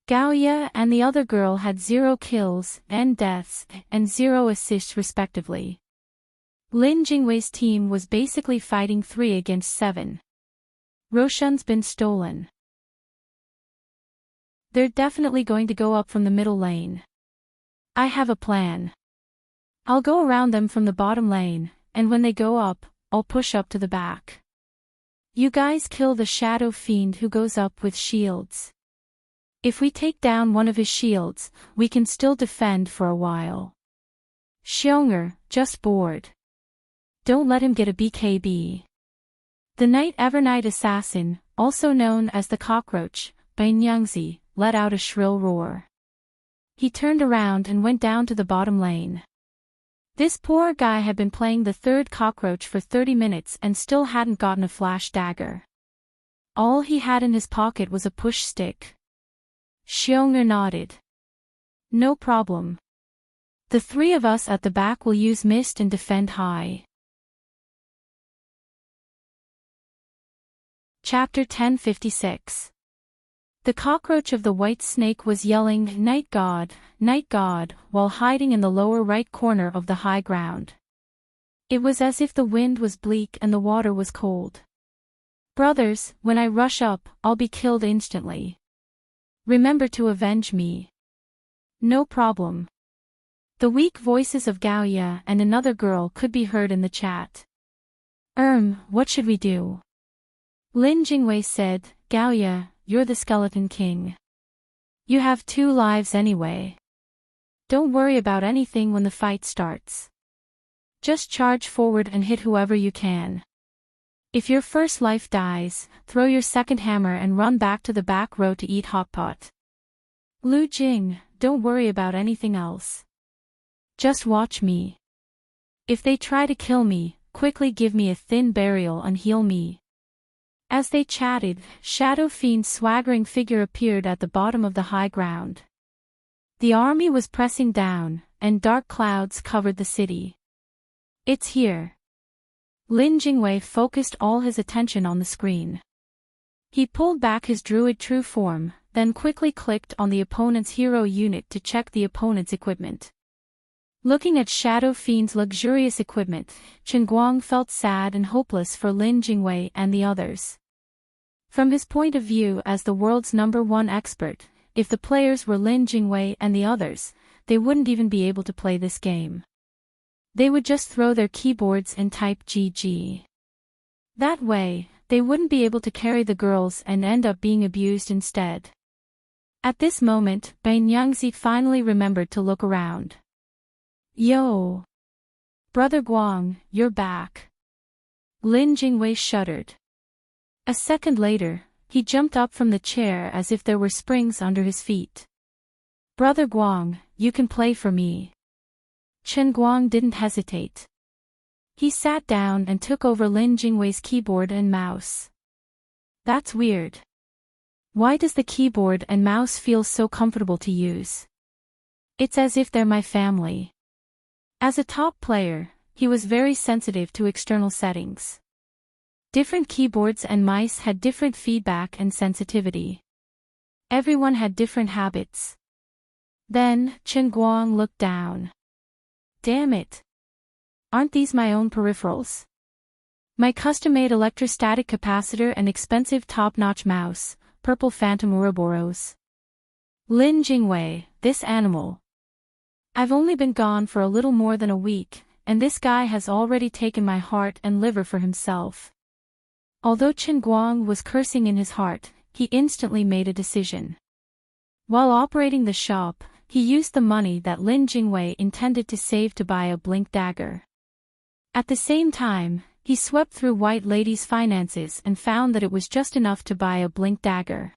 Gao Ye and the other girl had 0 kills, and deaths, and 0 assists respectively. Lin Jingwei's team was basically fighting 3 against 7. Roshan's been stolen. They're definitely going to go up from the middle lane. I have a plan. I'll go around them from the bottom lane, and when they go up, I'll push up to the back. You guys kill the shadow fiend who goes up with shields. If we take down one of his shields, we can still defend for a while. Xiong'er, just bored. Don't let him get a BKB. The Night Evernight Assassin, also known as the Cockroach, by Nyangzi, let out a shrill roar. He turned around and went down to the bottom lane. This poor guy had been playing the 3rd Cockroach for 30 minutes and still hadn't gotten a flash dagger. All he had in his pocket was a push stick. Xiong'er nodded. No problem. The 3 of us at the back will use mist and defend high. Chapter 1056. The cockroach of the white snake was yelling, Night God, while hiding in the lower right corner of the high ground. It was as if the wind was bleak and the water was cold. Brothers, when I rush up, I'll be killed instantly. Remember to avenge me. No problem. The weak voices of Gao Ye and another girl could be heard in the chat. What should we do? Lin Jingwei said, Gao Ye, you're the Skeleton King. You have 2 lives anyway. Don't worry about anything when the fight starts. Just charge forward and hit whoever you can. If your first life dies, throw your second hammer and run back to the back row to eat hot pot. Lu Jing, don't worry about anything else. Just watch me. If they try to kill me, quickly give me a thin burial and heal me. As they chatted, Shadow Fiend's swaggering figure appeared at the bottom of the high ground. The army was pressing down, and dark clouds covered the city. It's here. Lin Jingwei focused all his attention on the screen. He pulled back his druid true form, then quickly clicked on the opponent's hero unit to check the opponent's equipment. Looking at Shadow Fiend's luxurious equipment, Chen Guang felt sad and hopeless for Lin Jingwei and the others. From his point of view as the world's #1 expert, if the players were Lin Jingwei and the others, they wouldn't even be able to play this game. They would just throw their keyboards and type GG. That way, they wouldn't be able to carry the girls and end up being abused instead. At this moment, Bai Nyangzi finally remembered to look around. Yo! Brother Guang, you're back. Lin Jingwei shuddered. A second later, he jumped up from the chair as if there were springs under his feet. Brother Guang, you can play for me. Chen Guang didn't hesitate. He sat down and took over Lin Jingwei's keyboard and mouse. That's weird. Why does the keyboard and mouse feel so comfortable to use? It's as if they're my family. As a top player, he was very sensitive to external settings. Different keyboards and mice had different feedback and sensitivity. Everyone had different habits. Then, Chen Guang looked down. Damn it! Aren't these my own peripherals? My custom-made electrostatic capacitor and expensive top-notch mouse, purple phantom Ouroboros. Lin Jingwei, this animal. I've only been gone for a little more than a week, and this guy has already taken my heart and liver for himself. Although Chen Guang was cursing in his heart, he instantly made a decision. While operating the shop, he used the money that Lin Jingwei intended to save to buy a blink dagger. At the same time, he swept through White Lady's finances and found that it was just enough to buy a blink dagger.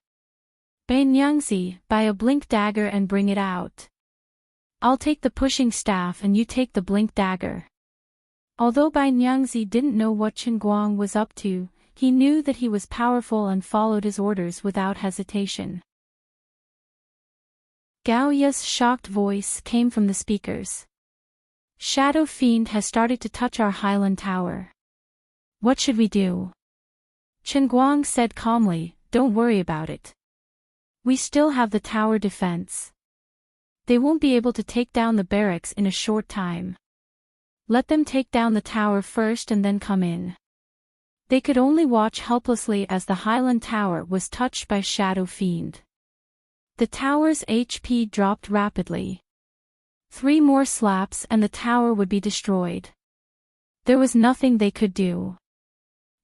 Bai Nyangzi, buy a blink dagger and bring it out. I'll take the pushing staff and you take the blink dagger. Although Bai Nyangzi didn't know what Chen Guang was up to, he knew that he was powerful and followed his orders without hesitation. Gao Ya's shocked voice came from the speakers. Shadow Fiend has started to touch our Highland Tower. What should we do? Chen Guang said calmly, don't worry about it. We still have the tower defense. They won't be able to take down the barracks in a short time. Let them take down the tower first and then come in. They could only watch helplessly as the Highland Tower was touched by Shadow Fiend. The tower's HP dropped rapidly. 3 more slaps and the tower would be destroyed. There was nothing they could do.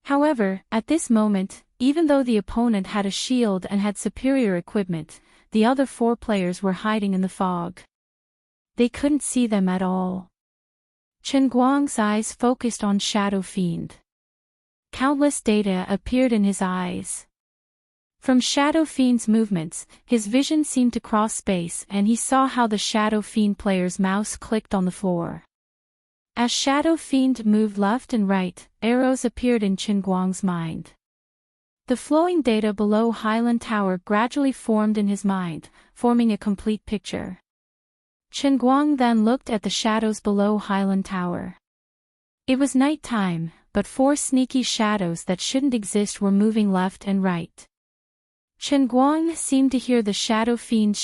However, at this moment, even though the opponent had a shield and had superior equipment, the other 4 players were hiding in the fog. They couldn't see them at all. Chen Guang's eyes focused on Shadow Fiend. Countless data appeared in his eyes. From Shadow Fiend's movements, his vision seemed to cross space and he saw how the Shadow Fiend player's mouse clicked on the floor. As Shadow Fiend moved left and right, arrows appeared in Chen Guang's mind. The flowing data below Highland Tower gradually formed in his mind, forming a complete picture. Chen Guang then looked at the shadows below Highland Tower. It was night time, but 4 sneaky shadows that shouldn't exist were moving left and right. Chen Guang seemed to hear the Shadow Fiend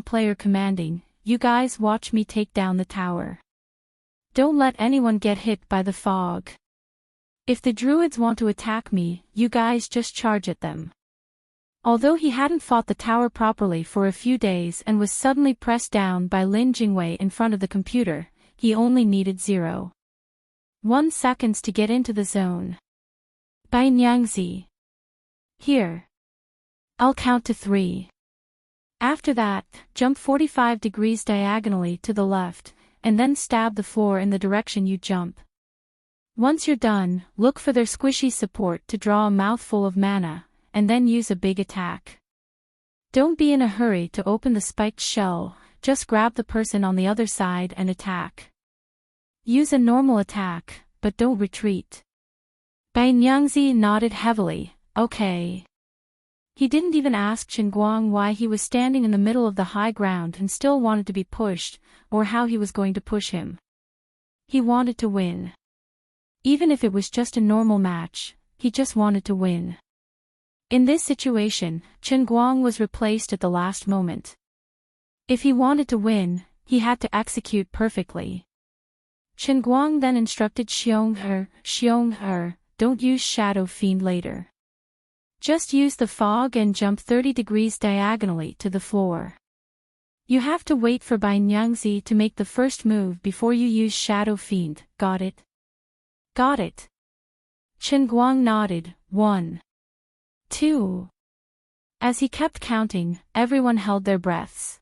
player commanding, "You guys watch me take down the tower. Don't let anyone get hit by the fog. If the druids want to attack me, you guys just charge at them." Although he hadn't fought the tower properly for a few days and was suddenly pressed down by Lin Jingwei in front of the computer, he only needed 0.1 seconds to get into the zone. Bai Nyangzi. Here. I'll count to 3. After that, jump 45 degrees diagonally to the left, and then stab the floor in the direction you jump. Once you're done, look for their squishy support to draw a mouthful of mana, and then use a big attack. Don't be in a hurry to open the spiked shell, just grab the person on the other side and attack. Use a normal attack, but don't retreat. Bai Nyangzi nodded heavily, okay. He didn't even ask Chen Guang why he was standing in the middle of the high ground and still wanted to be pushed, or how he was going to push him. He wanted to win. Even if it was just a normal match, he just wanted to win. In this situation, Chen Guang was replaced at the last moment. If he wanted to win, he had to execute perfectly. Chen Guang then instructed Xiong, don't use Shadow Fiend later. Just use the fog and jump 30 degrees diagonally to the floor. You have to wait for Bai Nyangzi to make the first move before you use Shadow Fiend, got it? Got it. Chen Guang nodded. 1, 2. As he kept counting, everyone held their breaths.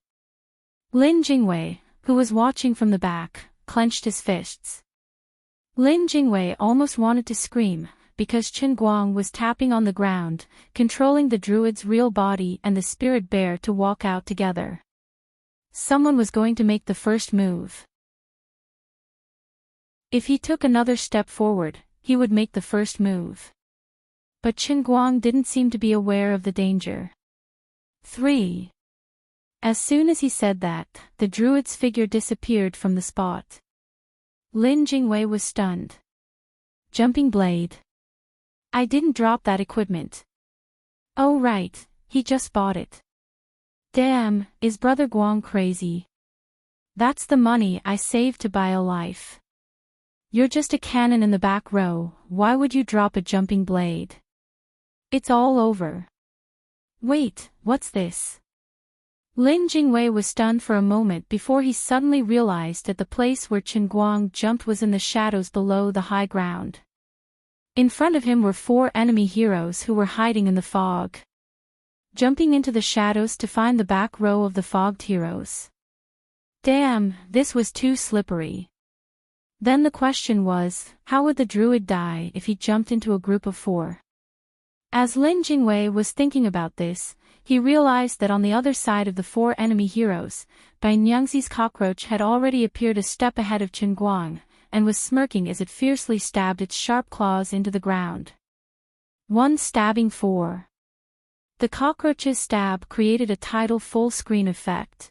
Lin Jingwei, who was watching from the back, clenched his fists. Lin Jingwei almost wanted to scream, because Chen Guang was tapping on the ground, controlling the druid's real body and the spirit bear to walk out together. Someone was going to make the first move. If he took another step forward, he would make the first move. But Chen Guang didn't seem to be aware of the danger. 3. As soon as he said that, the druid's figure disappeared from the spot. Lin Jingwei was stunned. Jumping blade. I didn't drop that equipment. Oh right, he just bought it. Damn, is Brother Guang crazy? That's the money I saved to buy a life. You're just a cannon in the back row, why would you drop a jumping blade? It's all over. Wait, what's this? Lin Jingwei was stunned for a moment before he suddenly realized that the place where Chen Guang jumped was in the shadows below the high ground. In front of him were 4 enemy heroes who were hiding in the fog. Jumping into the shadows to find the back row of the fogged heroes. Damn, this was too slippery. Then the question was, how would the druid die if he jumped into a group of 4? As Lin Jingwei was thinking about this, he realized that on the other side of the 4 enemy heroes, Bai Nyangzi's cockroach had already appeared a step ahead of Chen Guang, and was smirking as it fiercely stabbed its sharp claws into the ground. 1 stabbing 4. The cockroach's stab created a tidal full-screen effect.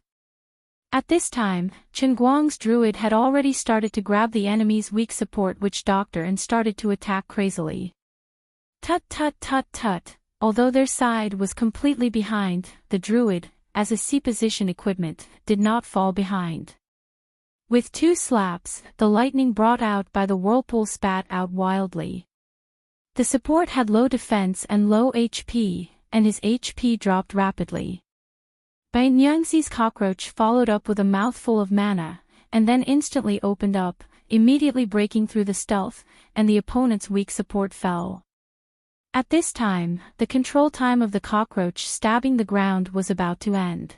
At this time, Chen Guang's druid had already started to grab the enemy's weak support witch doctor and started to attack crazily. Tut tut tut tut. Although their side was completely behind, the druid, as a C-position equipment, did not fall behind. With 2 slaps, the lightning brought out by the whirlpool spat out wildly. The support had low defense and low HP, and his HP dropped rapidly. Bai Nyangzi's cockroach followed up with a mouthful of mana, and then instantly opened up, immediately breaking through the stealth, and the opponent's weak support fell. At this time, the control time of the cockroach stabbing the ground was about to end.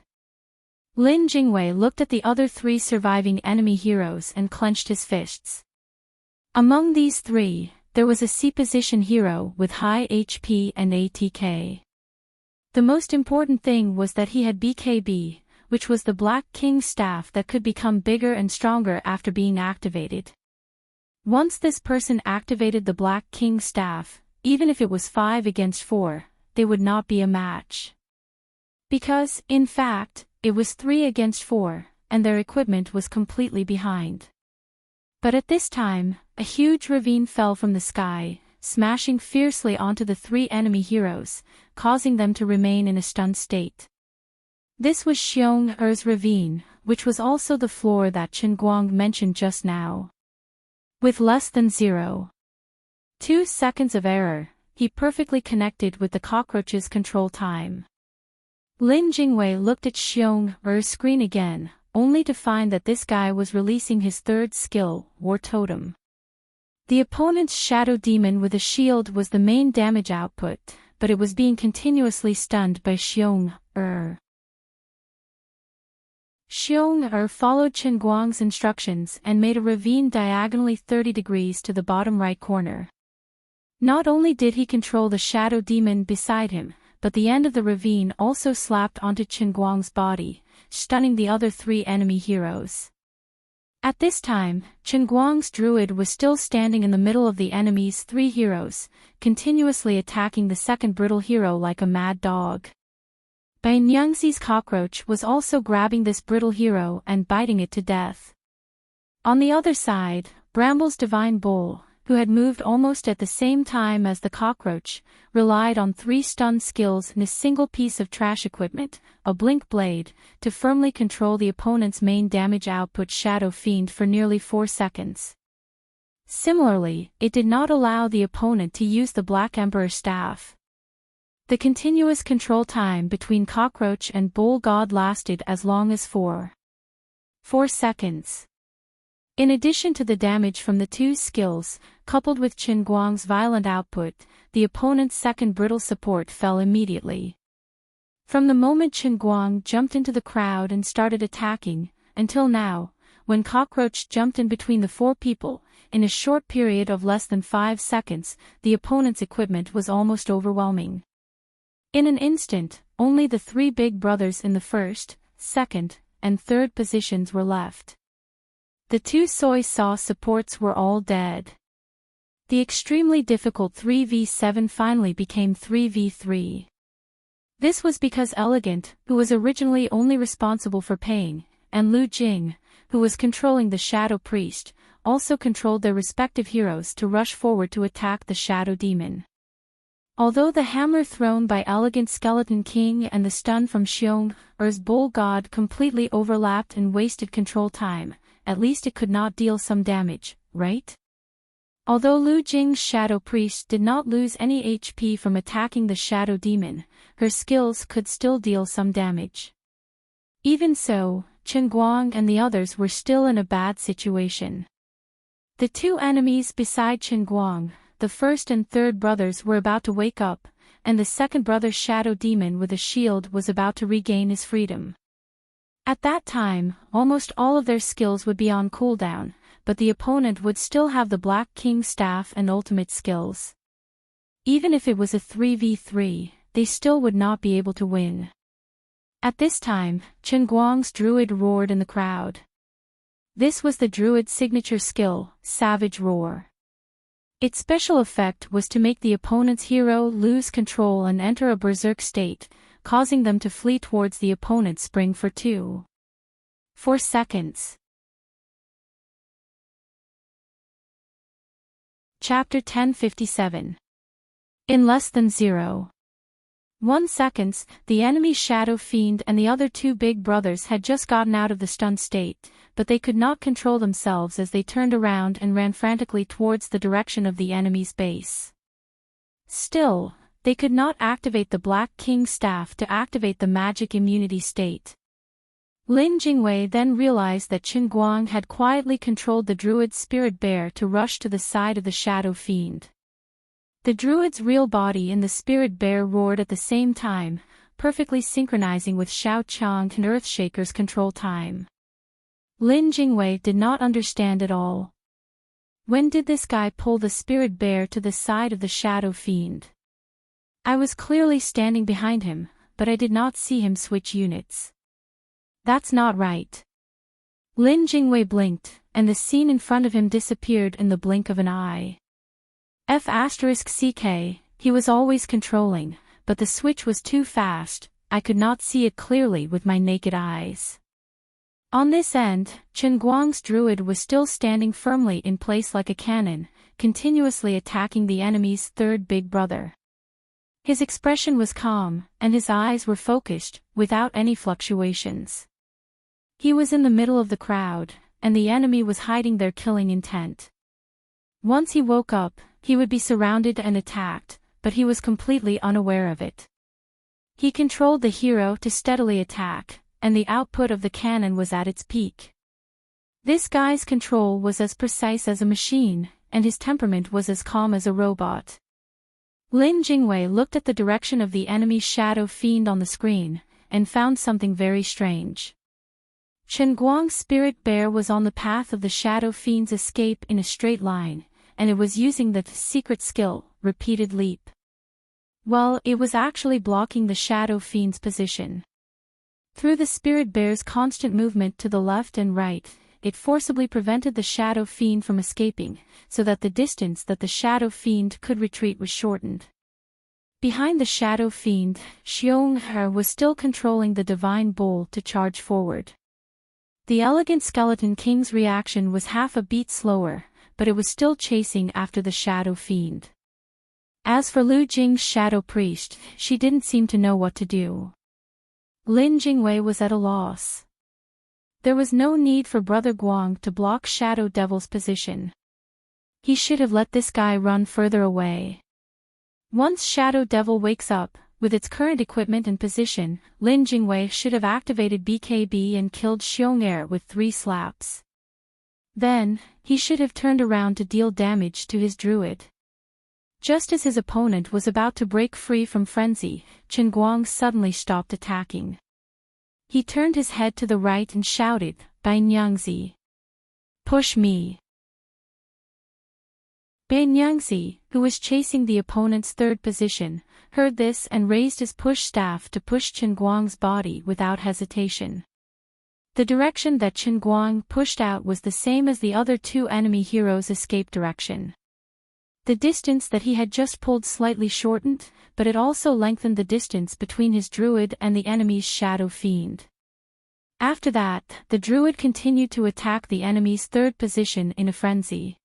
Lin Jingwei looked at the other 3 surviving enemy heroes and clenched his fists. Among these 3, there was a C-position hero with high HP and ATK. The most important thing was that he had BKB, which was the Black King's staff that could become bigger and stronger after being activated. Once this person activated the Black King's staff, even if it was 5 against 4, they would not be a match. Because, in fact, it was 3 against 4, and their equipment was completely behind. But at this time, a huge ravine fell from the sky, smashing fiercely onto the 3 enemy heroes, causing them to remain in a stunned state. This was Xiong ravine, which was also the floor that Chen Guang mentioned just now. With less than 0.2 seconds of error, he perfectly connected with the cockroach's control time. Lin Jingwei looked at Xiong's screen again, only to find that this guy was releasing his 3rd skill, War Totem. The opponent's shadow demon with a shield was the main damage output, but it was being continuously stunned by Xiong. Xiong followed Chen Guang's instructions and made a ravine diagonally 30 degrees to the bottom right corner. Not only did he control the shadow demon beside him, but the end of the ravine also slapped onto Chen Guang's body, stunning the other 3 enemy heroes. At this time, Chen Guang's druid was still standing in the middle of the enemy's 3 heroes, continuously attacking the second brittle hero like a mad dog. Bai Nyangxi's cockroach was also grabbing this brittle hero and biting it to death. On the other side, Bramble's divine bull, who had moved almost at the same time as the cockroach, relied on 3 stun skills and a single piece of trash equipment, a blink blade, to firmly control the opponent's main damage output Shadow Fiend for nearly 4 seconds. Similarly, it did not allow the opponent to use the Black Emperor staff. The continuous control time between cockroach and bull god lasted as long as 4 seconds. In addition to the damage from the 2 skills, coupled with Chen Guang's violent output, the opponent's second brittle support fell immediately. From the moment Chen Guang jumped into the crowd and started attacking, until now, when Cockroach jumped in between the 4 people, in a short period of less than 5 seconds, the opponent's equipment was almost overwhelming. In an instant, only the 3 big brothers in the first, second, and third positions were left. The 2 soy sauce supports were all dead. The extremely difficult 3v7 finally became 3v3. This was because Elegant, who was originally only responsible for paying, and Lu Jing, who was controlling the Shadow Priest, also controlled their respective heroes to rush forward to attack the Shadow Demon. Although the hammer thrown by Elegant Skeleton King and the stun from Xiong Er's Bull God completely overlapped and wasted control time, at least it could not deal some damage, right? Although Lu Jing's Shadow Priest did not lose any HP from attacking the Shadow Demon, her skills could still deal some damage. Even so, Chen Guang and the others were still in a bad situation. The 2 enemies beside Chen Guang, the first and third brothers, were about to wake up, and the second brother Shadow Demon with a shield was about to regain his freedom. At that time, almost all of their skills would be on cooldown, but the opponent would still have the Black King staff and ultimate skills. Even if it was a 3v3, they still would not be able to win. At this time, Chen Guang's druid roared in the crowd. This was the druid's signature skill, Savage Roar. Its special effect was to make the opponent's hero lose control and enter a berserk state, causing them to flee towards the opponent's spring for 4 seconds. Chapter 1057. In less than 0.1 seconds, the enemy Shadow Fiend and the other 2 big brothers had just gotten out of the stun state, but they could not control themselves as they turned around and ran frantically towards the direction of the enemy's base. Still, they could not activate the Black King staff to activate the magic immunity state. Lin Jingwei then realized that Chen Guang had quietly controlled the druid's spirit bear to rush to the side of the Shadow Fiend. The druid's real body and the spirit bear roared at the same time, perfectly synchronizing with Xiao Chang and Earthshaker's control time. Lin Jingwei did not understand at all. When did this guy pull the spirit bear to the side of the Shadow Fiend? I was clearly standing behind him, but I did not see him switch units. That's not right. Lin Jingwei blinked, and the scene in front of him disappeared in the blink of an eye. *CK, he was always controlling, but the switch was too fast, I could not see it clearly with my naked eyes. On this end, Chen Guang's druid was still standing firmly in place like a cannon, continuously attacking the enemy's third big brother. His expression was calm, and his eyes were focused, without any fluctuations. He was in the middle of the crowd, and the enemy was hiding their killing intent. Once he woke up, he would be surrounded and attacked, but he was completely unaware of it. He controlled the hero to steadily attack, and the output of the cannon was at its peak. This guy's control was as precise as a machine, and his temperament was as calm as a robot. Lin Jingwei looked at the direction of the enemy Shadow Fiend on the screen, and found something very strange. Chen Guang's spirit bear was on the path of the Shadow Fiend's escape in a straight line, and it was using the secret skill, Repeated Leap. Well, it was actually blocking the Shadow Fiend's position. Through the spirit bear's constant movement to the left and right, it forcibly prevented the Shadow Fiend from escaping, so that the distance that the Shadow Fiend could retreat was shortened. Behind the Shadow Fiend, Xionghe was still controlling the Divine Bowl to charge forward. The Elegant Skeleton King's reaction was half a beat slower, but it was still chasing after the Shadow Fiend. As for Lu Jing's Shadow Priest, she didn't seem to know what to do. Lin Jingwei was at a loss. There was no need for Brother Guang to block Shadow Devil's position. He should have let this guy run further away. Once Shadow Devil wakes up, with its current equipment and position, Lin Jingwei should have activated BKB and killed Xiong'er with 3 slaps. Then, he should have turned around to deal damage to his druid. Just as his opponent was about to break free from frenzy, Chen Guang suddenly stopped attacking. He turned his head to the right and shouted, "Bai Nyangzi! Push me!" Bai Nyangzi, who was chasing the opponent's third position, heard this and raised his push staff to push Chen Guang's body without hesitation. The direction that Chen Guang pushed out was the same as the other 2 enemy heroes' escape direction. The distance that he had just pulled slightly shortened, but it also lengthened the distance between his druid and the enemy's Shadow Fiend. After that, the druid continued to attack the enemy's third position in a frenzy.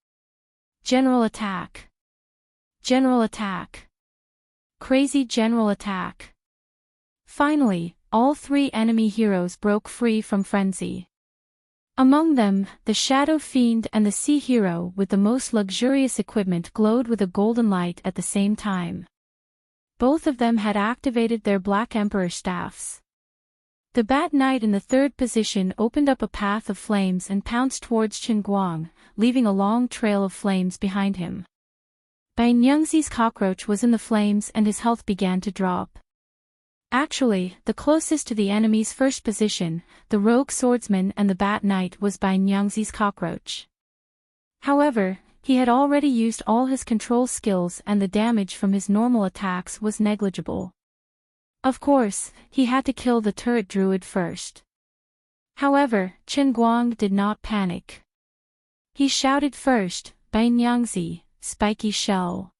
General attack. General attack. Crazy general attack. Finally, all 3 enemy heroes broke free from frenzy. Among them, the Shadow Fiend and the Sea Hero with the most luxurious equipment glowed with a golden light at the same time. Both of them had activated their Black Emperor staffs. The Bat Knight in the third position opened up a path of flames and pounced towards Chen Guang, leaving a long trail of flames behind him. Bai Nyangzi's cockroach was in the flames and his health began to drop. Actually, the closest to the enemy's first position, the rogue swordsman and the Bat Knight, was Bai Nyangzi's cockroach. However, he had already used all his control skills and the damage from his normal attacks was negligible. Of course, he had to kill the turret druid first. However, Chen Guang did not panic. He shouted first, "Bai Nyangzi, spiky shell."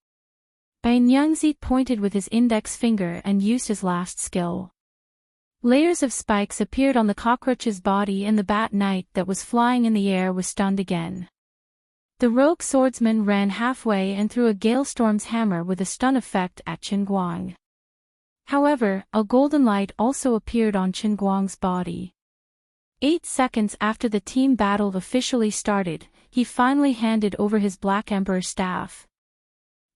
Bai Nyangzi pointed with his index finger and used his last skill. Layers of spikes appeared on the cockroach's body and the Bat Knight that was flying in the air was stunned again. The rogue swordsman ran halfway and threw a Galestorm's hammer with a stun effect at Chen Guang. However, a golden light also appeared on Chen Guang's body. 8 seconds after the team battle officially started, he finally handed over his Black Emperor staff.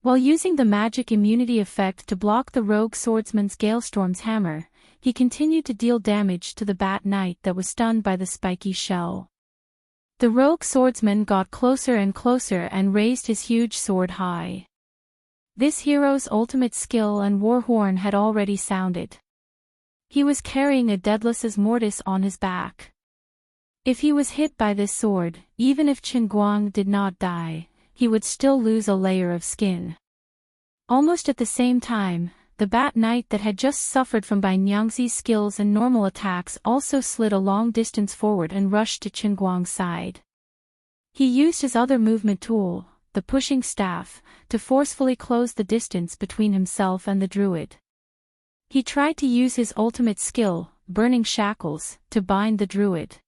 While using the magic immunity effect to block the rogue swordsman's Galestorm's hammer, he continued to deal damage to the Bat Knight that was stunned by the spiky shell. The rogue swordsman got closer and closer and raised his huge sword high. This hero's ultimate skill and war horn had already sounded. He was carrying a Deadless's Mortis on his back. If he was hit by this sword, even if Chen Guang did not die, he would still lose a layer of skin. Almost at the same time, the Bat Knight that had just suffered from Bai Nyangzi's skills and normal attacks also slid a long distance forward and rushed to Chen Guang's side. He used his other movement tool, the pushing staff, to forcefully close the distance between himself and the druid. He tried to use his ultimate skill, Burning Shackles, to bind the druid.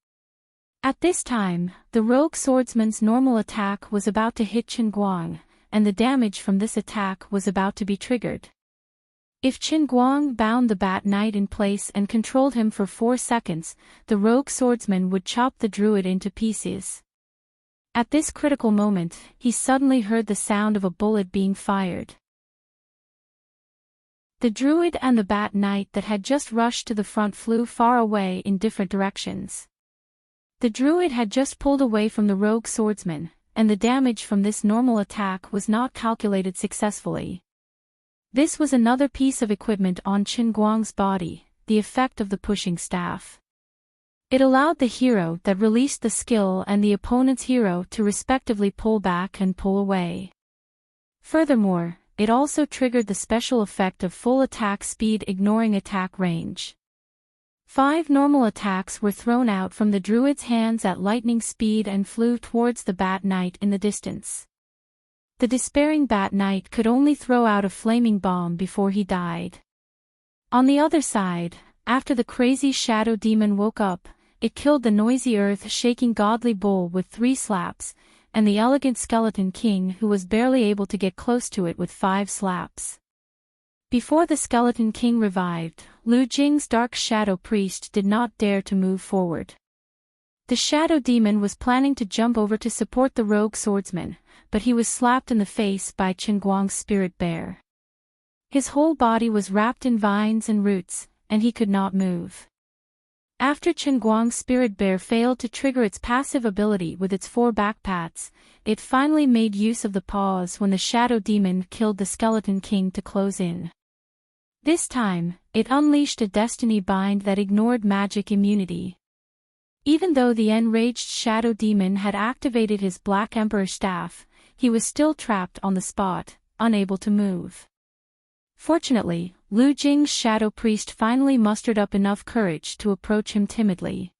At this time, the rogue swordsman's normal attack was about to hit Chen Guang, and the damage from this attack was about to be triggered. If Chen Guang bound the Bat Knight in place and controlled him for 4 seconds, the rogue swordsman would chop the druid into pieces. At this critical moment, he suddenly heard the sound of a bullet being fired. The druid and the Bat Knight that had just rushed to the front flew far away in different directions. The druid had just pulled away from the rogue swordsman, and the damage from this normal attack was not calculated successfully. This was another piece of equipment on Chen Guang's body, the effect of the pushing staff. It allowed the hero that released the skill and the opponent's hero to respectively pull back and pull away. Furthermore, it also triggered the special effect of full attack speed ignoring attack range. 5 normal attacks were thrown out from the druid's hands at lightning speed and flew towards the Bat Knight in the distance. The despairing Bat Knight could only throw out a flaming bomb before he died. On the other side, after the crazy shadow demon woke up, it killed the noisy earth-shaking godly bull with 3 slaps, and the elegant skeleton king who was barely able to get close to it with 5 slaps. Before the skeleton king revived, Lu Jing's dark shadow priest did not dare to move forward. The shadow demon was planning to jump over to support the rogue swordsman, but he was slapped in the face by Chen Guang's spirit bear. His whole body was wrapped in vines and roots, and he could not move. After Chen Guang's spirit bear failed to trigger its passive ability with its 4 back pats, it finally made use of the pause when the shadow demon killed the skeleton king to close in. This time, it unleashed a destiny bind that ignored magic immunity. Even though the enraged shadow demon had activated his Black Emperor staff, he was still trapped on the spot, unable to move. Fortunately, Lu Jing's shadow priest finally mustered up enough courage to approach him timidly.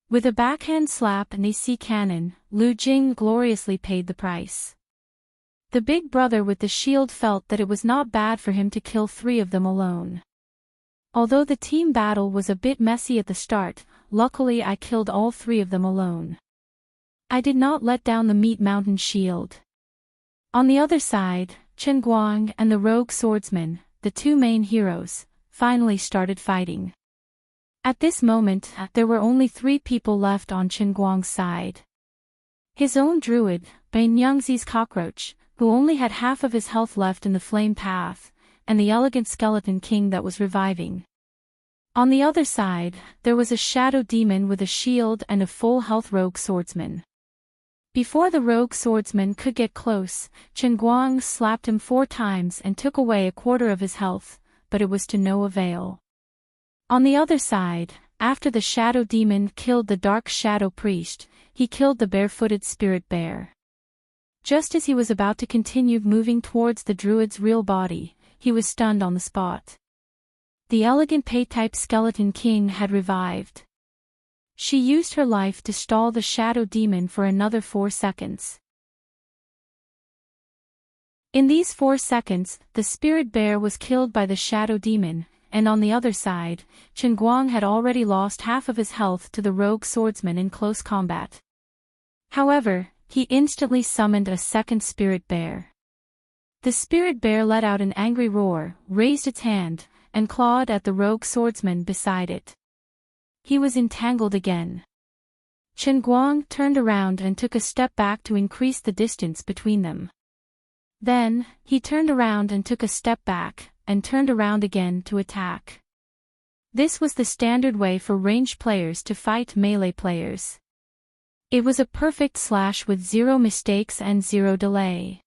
With a backhand slap and AC cannon, Lu Jing gloriously paid the price. The big brother with the shield felt that it was not bad for him to kill 3 of them alone. Although the team battle was a bit messy at the start, luckily I killed all 3 of them alone. I did not let down the Meat Mountain shield. On the other side, Chen Guang and the rogue swordsman, the 2 main heroes, finally started fighting. At this moment, there were only 3 people left on Chen Guang's side. His own druid, Ban Yangzi's cockroach, who only had half of his health left in the flame path, and the elegant skeleton king that was reviving. On the other side, there was a shadow demon with a shield and a full health rogue swordsman. Before the rogue swordsman could get close, Chen Guang slapped him 4 times and took away a quarter of his health, but it was to no avail. On the other side, after the shadow demon killed the dark shadow priest, he killed the barefooted spirit bear. Just as he was about to continue moving towards the druid's real body, he was stunned on the spot. The elegant Pei-type skeleton king had revived. She used her life to stall the shadow demon for another 4 seconds. In these 4 seconds, the spirit bear was killed by the shadow demon, and on the other side, Chen Guang had already lost half of his health to the rogue swordsman in close combat. However, he instantly summoned a second spirit bear. The spirit bear let out an angry roar, raised its hand, and clawed at the rogue swordsman beside it. He was entangled again. Chen Guang turned around and took a step back to increase the distance between them. Then, he turned around and took a step back, and turned around again to attack. This was the standard way for ranged players to fight melee players. It was a perfect slash with 0 mistakes and 0 delay.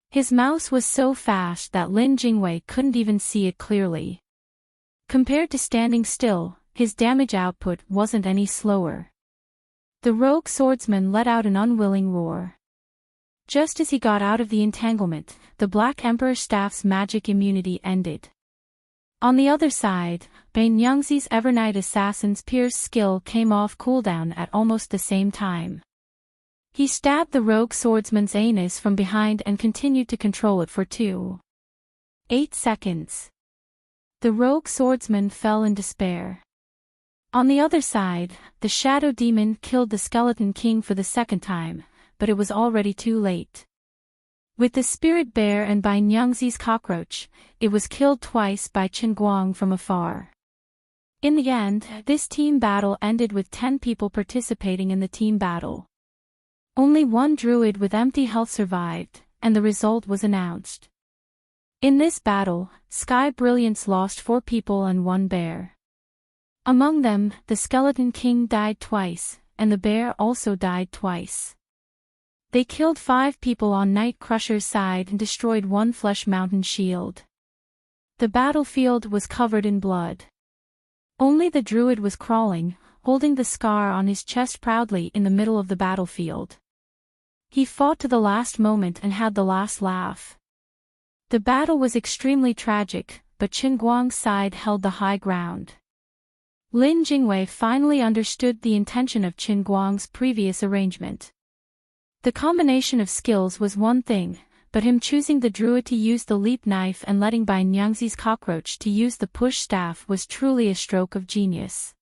His mouse was so fast that Lin Jingwei couldn't even see it clearly. Compared to standing still, his damage output wasn't any slower. The rogue swordsman let out an unwilling roar. Just as he got out of the entanglement, the Black Emperor staff's magic immunity ended. On the other side, Ban Yangzi's Evernight Assassin's Pierce skill came off cooldown at almost the same time. He stabbed the rogue swordsman's anus from behind and continued to control it for 2.8 seconds. The rogue swordsman fell in despair. On the other side, the shadow demon killed the skeleton king for the 2nd time, but it was already too late. With the spirit bear and by Nyangzi's cockroach, it was killed twice by Chen Guang from afar. In the end, this team battle ended with 10 people participating in the team battle. Only 1 druid with empty health survived, and the result was announced. In this battle, Sky Brilliance lost 4 people and 1 bear. Among them, the skeleton king died twice, and the bear also died twice. They killed 5 people on Night Crusher's side and destroyed 1 Flesh Mountain shield. The battlefield was covered in blood. Only the druid was crawling, holding the scar on his chest proudly in the middle of the battlefield. He fought to the last moment and had the last laugh. The battle was extremely tragic, but Chen Guang's side held the high ground. Lin Jingwei finally understood the intention of Qin Guang's previous arrangement. The combination of skills was one thing, but him choosing the druid to use the leap knife and letting Bai Nyangzi's cockroach to use the push staff was truly a stroke of genius.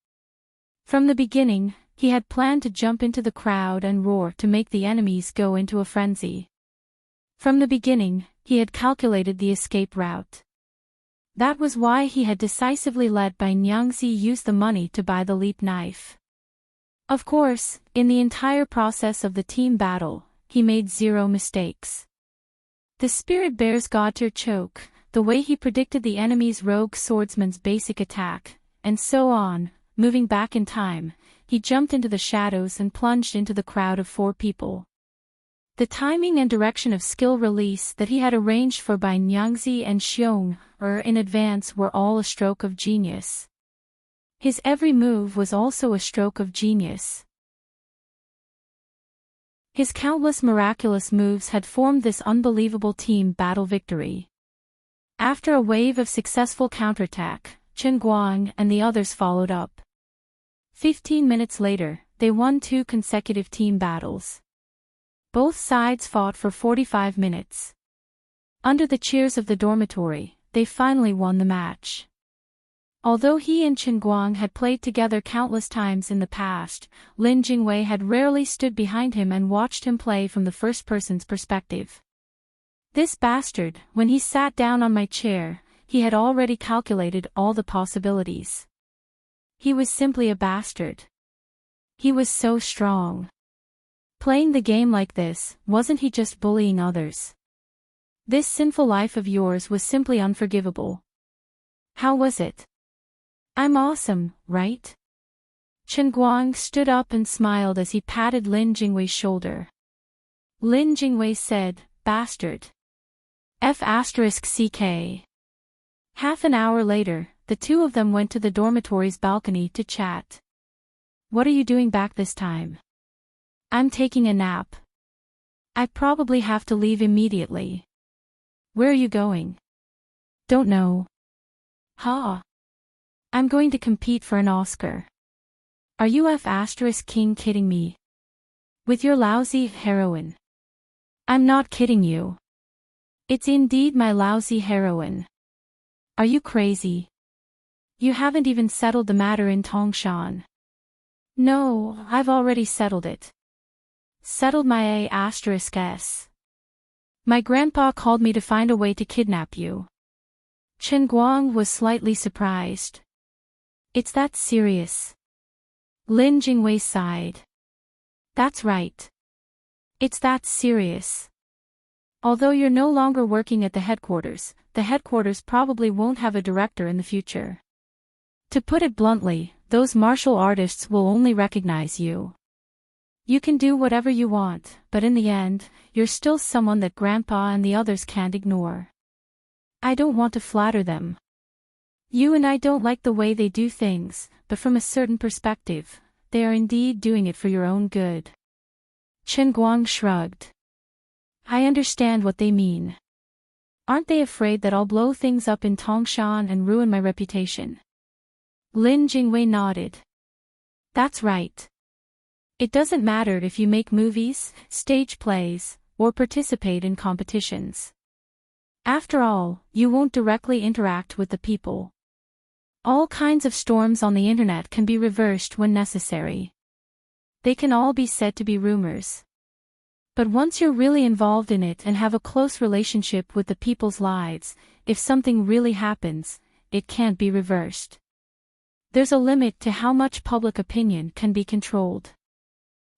From the beginning, he had planned to jump into the crowd and roar to make the enemies go into a frenzy. From the beginning, he had calculated the escape route. That was why he had decisively let Bai Nyangzi use the money to buy the leap knife. Of course, in the entire process of the team battle, he made zero mistakes. The Spirit Bear's God-tier choke, the way he predicted the enemy's rogue swordsman's basic attack, and so on, moving back in time, he jumped into the shadows and plunged into the crowd of 4 people. The timing and direction of skill release that he had arranged for Bai Nyangzi and Xiong in advance were all a stroke of genius. His every move was also a stroke of genius. His countless miraculous moves had formed this unbelievable team battle victory. After a wave of successful counterattack, Qin Guang and the others followed up. 15 minutes later, they won 2 consecutive team battles. Both sides fought for 45 minutes. Under the cheers of the dormitory, they finally won the match. Although he and Qin Guang had played together countless times in the past, Lin Jingwei had rarely stood behind him and watched him play from the first person's perspective. This bastard, when he sat down on my chair, he had already calculated all the possibilities. He was simply a bastard. He was so strong. Playing the game like this, wasn't he just bullying others? This sinful life of yours was simply unforgivable. How was it? I'm awesome, right? Qin Guang stood up and smiled as he patted Lin Jingwei's shoulder. Lin Jingwei said, "Bastard. F***ck." Half an hour later, the two of them went to the dormitory's balcony to chat. "What are you doing back this time?" "I'm taking a nap. I probably have to leave immediately." "Where are you going?" "Don't know." "Ha. I'm going to compete for an Oscar." "Are you F***king kidding me? With your lousy heroine?" "I'm not kidding you. It's indeed my lousy heroine." "Are you crazy? You haven't even settled the matter in Tongshan." "No, I've already settled it." "Settled my **s. My grandpa called me to find a way to kidnap you." Qin Guang was slightly surprised. "It's that serious?" Lin Jingwei sighed. "That's right. It's that serious. Although you're no longer working at the headquarters probably won't have a director in the future. To put it bluntly, those martial artists will only recognize you. You can do whatever you want, but in the end, you're still someone that Grandpa and the others can't ignore. I don't want to flatter them. You and I don't like the way they do things, but from a certain perspective, they are indeed doing it for your own good." Qin Guang shrugged. "I understand what they mean. Aren't they afraid that I'll blow things up in Tongshan and ruin my reputation?" Lin Jingwei nodded. "That's right. It doesn't matter if you make movies, stage plays, or participate in competitions. After all, you won't directly interact with the people. All kinds of storms on the internet can be reversed when necessary. They can all be said to be rumors. But once you're really involved in it and have a close relationship with the people's lives, if something really happens, it can't be reversed. There's a limit to how much public opinion can be controlled.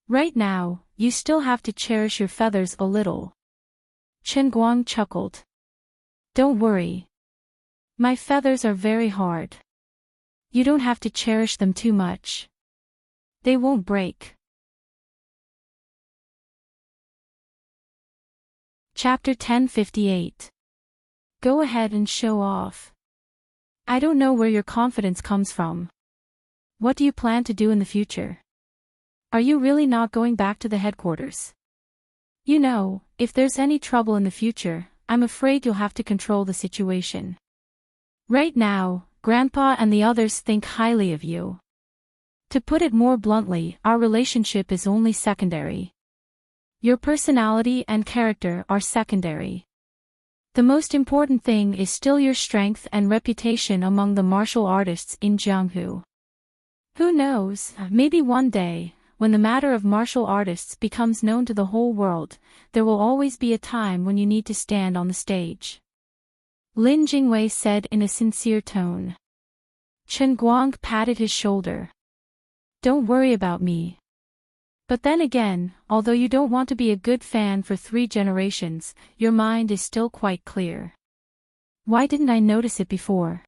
Right now, you still have to cherish your feathers a little." Qin Guang chuckled. "Don't worry. My feathers are very hard. You don't have to cherish them too much. They won't break." Chapter 1058. Go ahead and show off. I don't know where your confidence comes from. What do you plan to do in the future? Are you really not going back to the headquarters? You know, if there's any trouble in the future, I'm afraid you'll have to control the situation. Right now, Grandpa and the others think highly of you. To put it more bluntly, our relationship is only secondary. Your personality and character are secondary. The most important thing is still your strength and reputation among the martial artists in Jianghu. Who knows, maybe one day, when the matter of martial artists becomes known to the whole world, there will always be a time when you need to stand on the stage. Lin Jingwei said in a sincere tone. Chen Guang patted his shoulder. Don't worry about me. But then again, although you don't want to be a good fan for 3 generations, your mind is still quite clear. Why didn't I notice it before?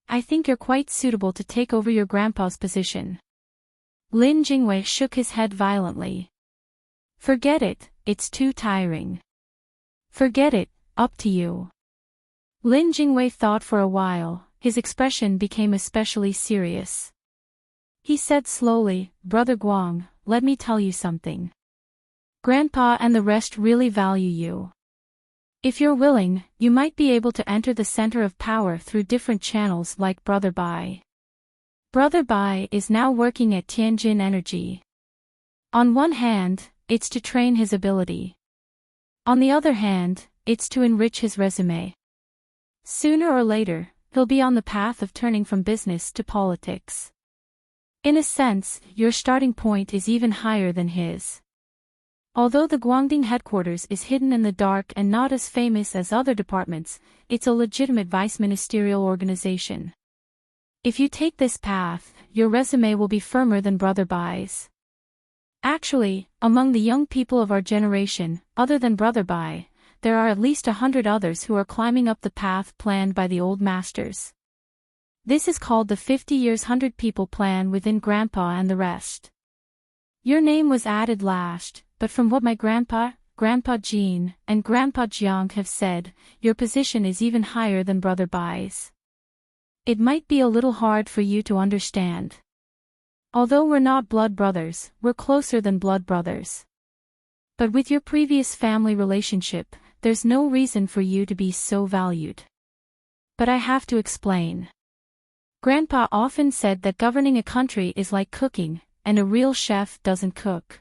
I think you're quite suitable to take over your grandpa's position. Lin Jingwei shook his head violently. Forget it, it's too tiring. Forget it, up to you. Lin Jingwei thought for a while, his expression became especially serious. He said slowly, Brother Guang, let me tell you something. Grandpa and the rest really value you. If you're willing, you might be able to enter the center of power through different channels like Brother Bai. Brother Bai is now working at Tianjin Energy. On one hand, it's to train his ability. On the other hand, it's to enrich his resume. Sooner or later, he'll be on the path of turning from business to politics. In a sense, your starting point is even higher than his. Although the Guangding headquarters is hidden in the dark and not as famous as other departments, it's a legitimate vice-ministerial organization. If you take this path, your resume will be firmer than Brother Bai's. Actually, among the young people of our generation, other than Brother Bai, there are at least 100 others who are climbing up the path planned by the old masters. This is called the 50 years 100 people plan within Grandpa and the rest. Your name was added last, but from what my Grandpa Jean, and Grandpa Jiang have said, your position is even higher than Brother Bai's. It might be a little hard for you to understand. Although we're not blood brothers, we're closer than blood brothers. But with your previous family relationship, there's no reason for you to be so valued. But I have to explain. Grandpa often said that governing a country is like cooking, and a real chef doesn't cook.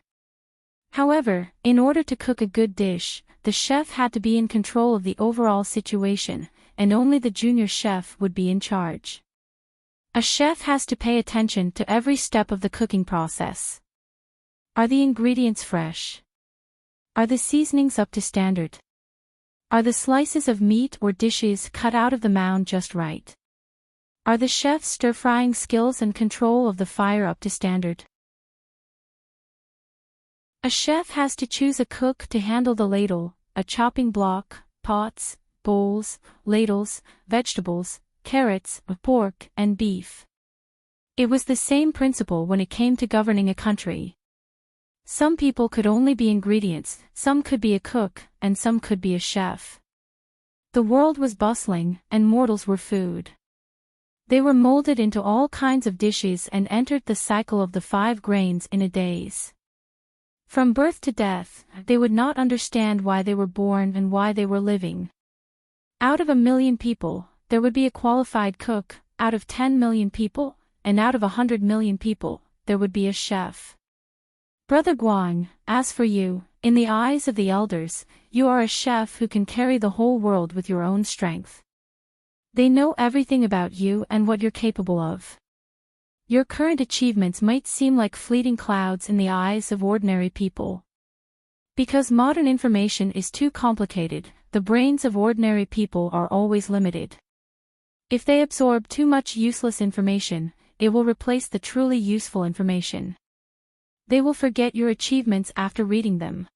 However, in order to cook a good dish, the chef had to be in control of the overall situation, and only the junior chef would be in charge. A chef has to pay attention to every step of the cooking process. Are the ingredients fresh? Are the seasonings up to standard? Are the slices of meat or dishes cut out of the mound just right? Are the chef's stir-frying skills and control of the fire up to standard? A chef has to choose a cook to handle the ladle, a chopping block, pots, bowls, ladles, vegetables, carrots, pork, and beef. It was the same principle when it came to governing a country. Some people could only be ingredients, some could be a cook, and some could be a chef. The world was bustling, and mortals were food. They were molded into all kinds of dishes and entered the cycle of the 5 grains in a days. From birth to death, they would not understand why they were born and why they were living. Out of 1 million people, there would be a qualified cook, out of 10 million people, and out of 100 million people, there would be a chef. Brother Guang, as for you, in the eyes of the elders, you are a chef who can carry the whole world with your own strength. They know everything about you and what you're capable of. Your current achievements might seem like fleeting clouds in the eyes of ordinary people. Because modern information is too complicated, the brains of ordinary people are always limited. If they absorb too much useless information, it will replace the truly useful information. They will forget your achievements after reading them.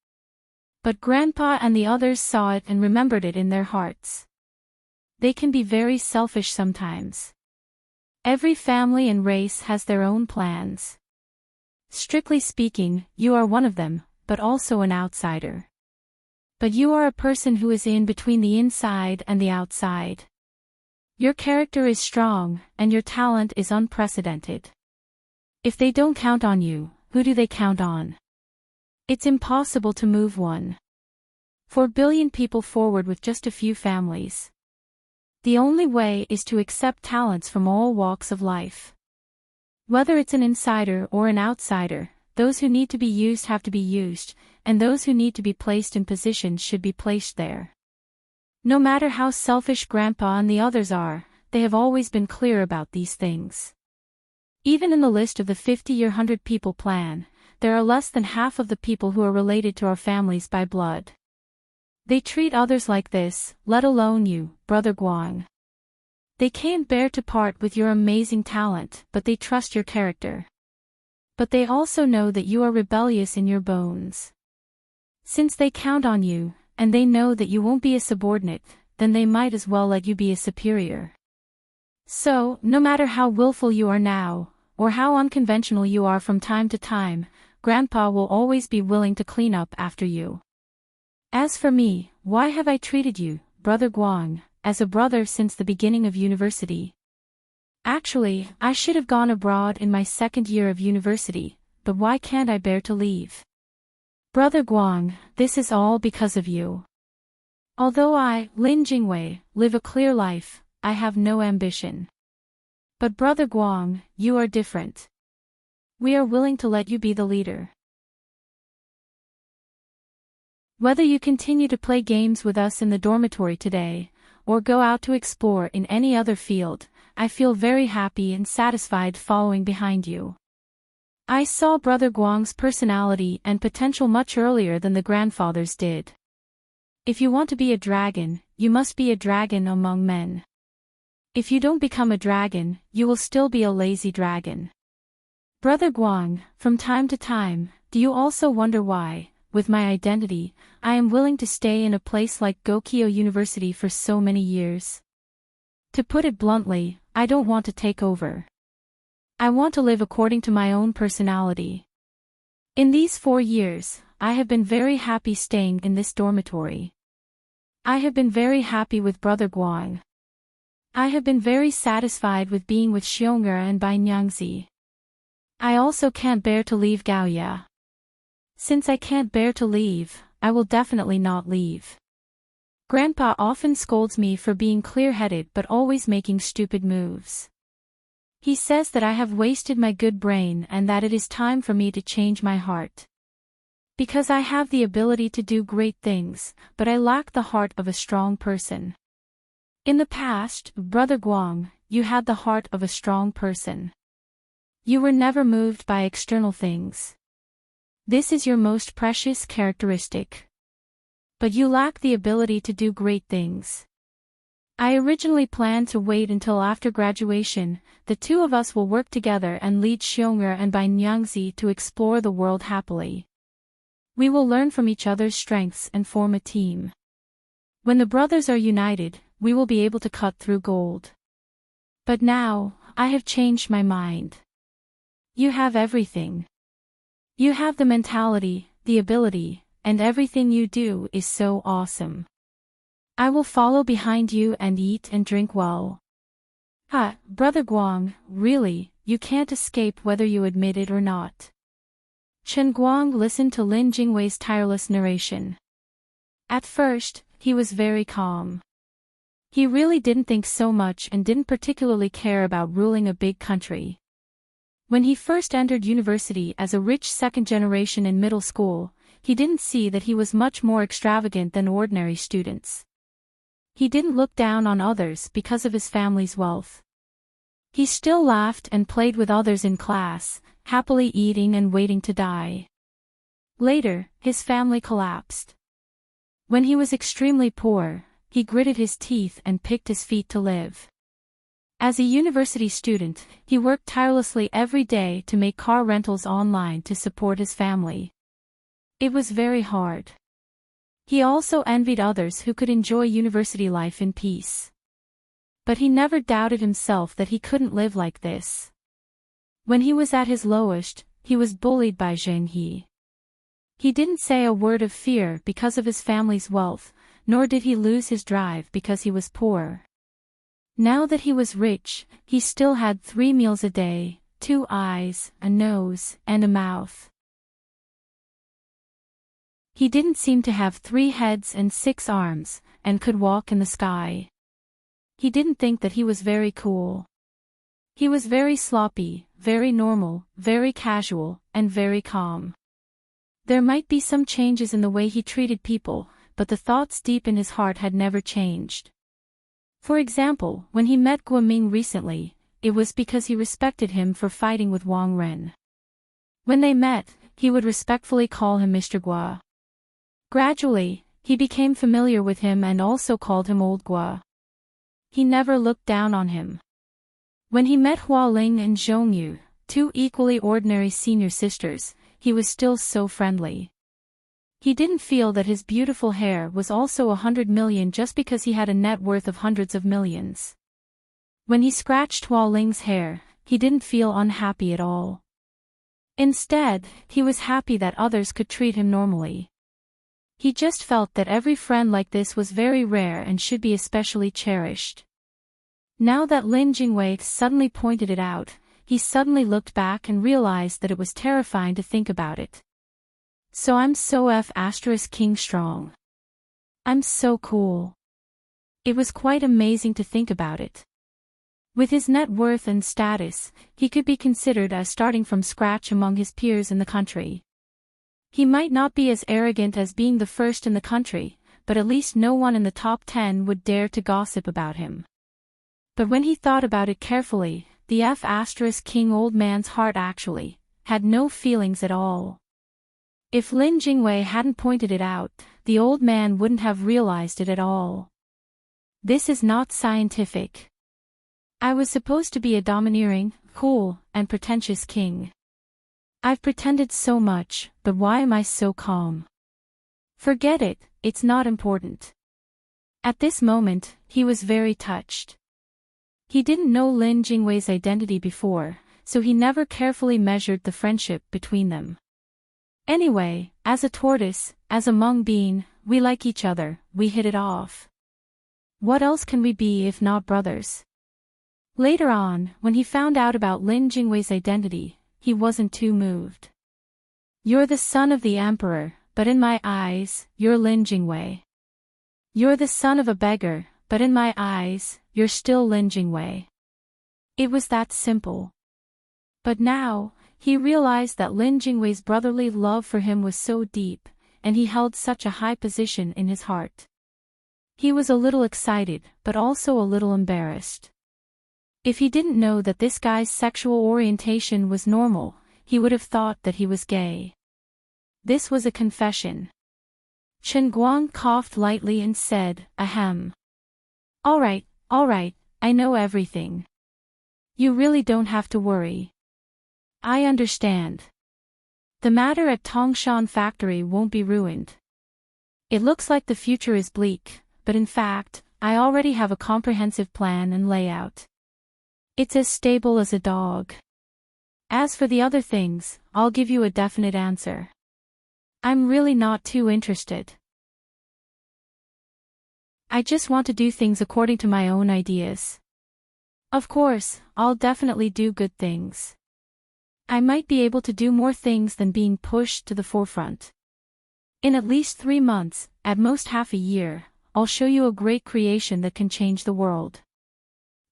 But Grandpa and the others saw it and remembered it in their hearts. They can be very selfish sometimes. Every family and race has their own plans. Strictly speaking, you are one of them, but also an outsider. But you are a person who is in between the inside and the outside. Your character is strong, and your talent is unprecedented. If they don't count on you, who do they count on? It's impossible to move 1.4 billion people forward with just a few families. The only way is to accept talents from all walks of life. Whether it's an insider or an outsider, those who need to be used have to be used, and those who need to be placed in positions should be placed there. No matter how selfish Grandpa and the others are, they have always been clear about these things. Even in the list of the 50-year 100-people plan, there are less than half of the people who are related to our families by blood. They treat others like this, let alone you, Brother Guang. They can't bear to part with your amazing talent, but they trust your character. But they also know that you are rebellious in your bones. Since they count on you, and they know that you won't be a subordinate, then they might as well let you be a superior. So, no matter how willful you are now, or how unconventional you are from time to time, Grandpa will always be willing to clean up after you. As for me, why have I treated you, Brother Guang, as a brother since the beginning of university? Actually, I should have gone abroad in my second year of university, but why can't I bear to leave? Brother Guang, this is all because of you. Although I, Lin Jingwei, live a clear life, I have no ambition. But Brother Guang, you are different. We are willing to let you be the leader. Whether you continue to play games with us in the dormitory today, or go out to explore in any other field, I feel very happy and satisfied following behind you. I saw Brother Guang's personality and potential much earlier than the grandfathers did. If you want to be a dragon, you must be a dragon among men. If you don't become a dragon, you will still be a lazy dragon. Brother Guang, from time to time, do you also wonder why, with my identity, I am willing to stay in a place like Gokyo University for so many years? To put it bluntly, I don't want to take over. I want to live according to my own personality. In these 4 years, I have been very happy staying in this dormitory. I have been very happy with Brother Guang. I have been very satisfied with being with Xiong'er and Bai Nyangzi. I also can't bear to leave Gaoya. Since I can't bear to leave, I will definitely not leave. Grandpa often scolds me for being clear-headed but always making stupid moves. He says that I have wasted my good brain and that it is time for me to change my heart. Because I have the ability to do great things, but I lack the heart of a strong person. In the past, Brother Guang, you had the heart of a strong person. You were never moved by external things. This is your most precious characteristic. But you lack the ability to do great things. I originally planned to wait until after graduation. The two of us will work together and lead Xiong'er and Bai Nyangzi to explore the world happily. We will learn from each other's strengths and form a team. When the brothers are united, we will be able to cut through gold. But now, I have changed my mind. You have everything. You have the mentality, the ability, and everything you do is so awesome. I will follow behind you and eat and drink well. Brother Guang, really, you can't escape whether you admit it or not. Chen Guang listened to Lin Jingwei's tireless narration. At first, he was very calm. He really didn't think so much and didn't particularly care about ruling a big country. When he first entered university as a rich second generation in middle school, he didn't see that he was much more extravagant than ordinary students. He didn't look down on others because of his family's wealth. He still laughed and played with others in class, happily eating and waiting to die. Later, his family collapsed. When he was extremely poor, he gritted his teeth and picked his feet to live. As a university student, he worked tirelessly every day to make car rentals online to support his family. It was very hard. He also envied others who could enjoy university life in peace. But he never doubted himself that he couldn't live like this. When he was at his lowest, he was bullied by Zheng He. He didn't say a word of fear because of his family's wealth, nor did he lose his drive because he was poor. Now that he was rich, he still had 3 meals a day, 2 eyes, a nose, and a mouth. He didn't seem to have 3 heads and 6 arms, and could walk in the sky. He didn't think that he was very cool. He was very sloppy, very normal, very casual, and very calm. There might be some changes in the way he treated people, but the thoughts deep in his heart had never changed. For example, when he met Guoming recently, it was because he respected him for fighting with Wang Ren. When they met, he would respectfully call him Mr. Gua. Gradually, he became familiar with him and also called him Old Gua. He never looked down on him. When he met Hua Ling and Zhongyu, two equally ordinary senior sisters, he was still so friendly. He didn't feel that his beautiful hair was also 100 million just because he had a net worth of hundreds of millions. When he scratched Hua Ling's hair, he didn't feel unhappy at all. Instead, he was happy that others could treat him normally. He just felt that every friend like this was very rare and should be especially cherished. Now that Lin Jingwei suddenly pointed it out, he suddenly looked back and realized that it was terrifying to think about it. So I'm so King strong. I'm so cool. It was quite amazing to think about it. With his net worth and status, he could be considered as starting from scratch among his peers in the country. He might not be as arrogant as being the first in the country, but at least no one in the top 10 would dare to gossip about him. But when he thought about it carefully, the King old man's heart actually had no feelings at all. If Lin Jingwei hadn't pointed it out, the old man wouldn't have realized it at all. This is not scientific. I was supposed to be a domineering, cool, and pretentious king. I've pretended so much, but why am I so calm? Forget it, it's not important. At this moment, he was very touched. He didn't know Lin Jingwei's identity before, so he never carefully measured the friendship between them. Anyway, as a tortoise, as a mung bean, we like each other, we hit it off. What else can we be if not brothers? Later on, when he found out about Lin Jingwei's identity, he wasn't too moved. You're the son of the emperor, but in my eyes, you're Lin Jingwei. You're the son of a beggar, but in my eyes, you're still Lin Jingwei. It was that simple. But now, he realized that Lin Jingwei's brotherly love for him was so deep, and he held such a high position in his heart. He was a little excited, but also a little embarrassed. If he didn't know that this guy's sexual orientation was normal, he would have thought that he was gay. This was a confession. Chen Guang coughed lightly and said, ahem. All right, I know everything. You really don't have to worry. I understand. The matter at Tongshan factory won't be ruined. It looks like the future is bleak, but in fact, I already have a comprehensive plan and layout. It's as stable as a dog. As for the other things, I'll give you a definite answer. I'm really not too interested. I just want to do things according to my own ideas. Of course, I'll definitely do good things. I might be able to do more things than being pushed to the forefront. In at least 3 months, at most half a year, I'll show you a great creation that can change the world.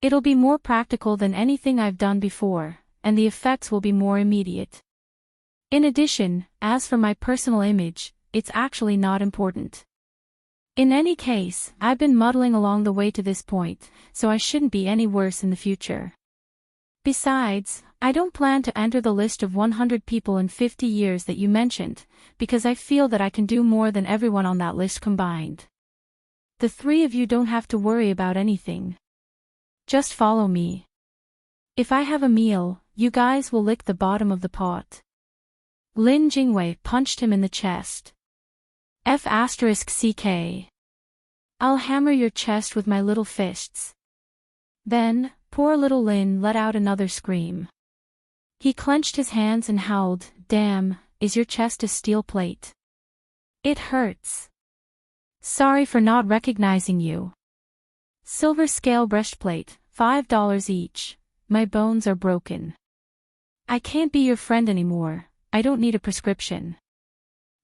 It'll be more practical than anything I've done before, and the effects will be more immediate. In addition, as for my personal image, it's actually not important. In any case, I've been muddling along the way to this point, so I shouldn't be any worse in the future. Besides, I don't plan to enter the list of 100 people in 50 years that you mentioned, because I feel that I can do more than everyone on that list combined. The 3 of you don't have to worry about anything. Just follow me. If I have a meal, you guys will lick the bottom of the pot. Lin Jingwei punched him in the chest. F***CK. I'll hammer your chest with my little fists. Then, poor little Lin let out another scream. He clenched his hands and howled, damn, is your chest a steel plate? It hurts. Sorry for not recognizing you. Silver scale breastplate, $5 each. My bones are broken. I can't be your friend anymore, I don't need a prescription.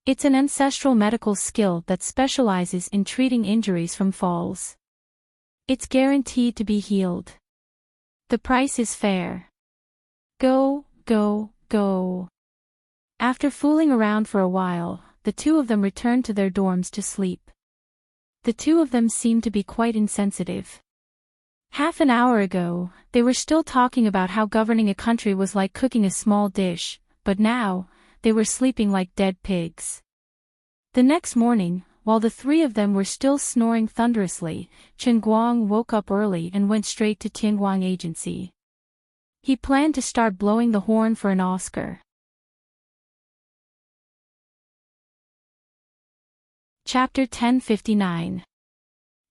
It's an ancestral medical skill that specializes in treating injuries from falls. It's guaranteed to be healed. The price is fair. Go, go, go. After fooling around for a while, the two of them returned to their dorms to sleep. The two of them seemed to be quite insensitive. Half an hour ago, they were still talking about how governing a country was like cooking a small dish, but now, they were sleeping like dead pigs. The next morning, while the three of them were still snoring thunderously, Chen Guang woke up early and went straight to Tianguang Agency. He planned to start blowing the horn for an Oscar. Chapter 1059.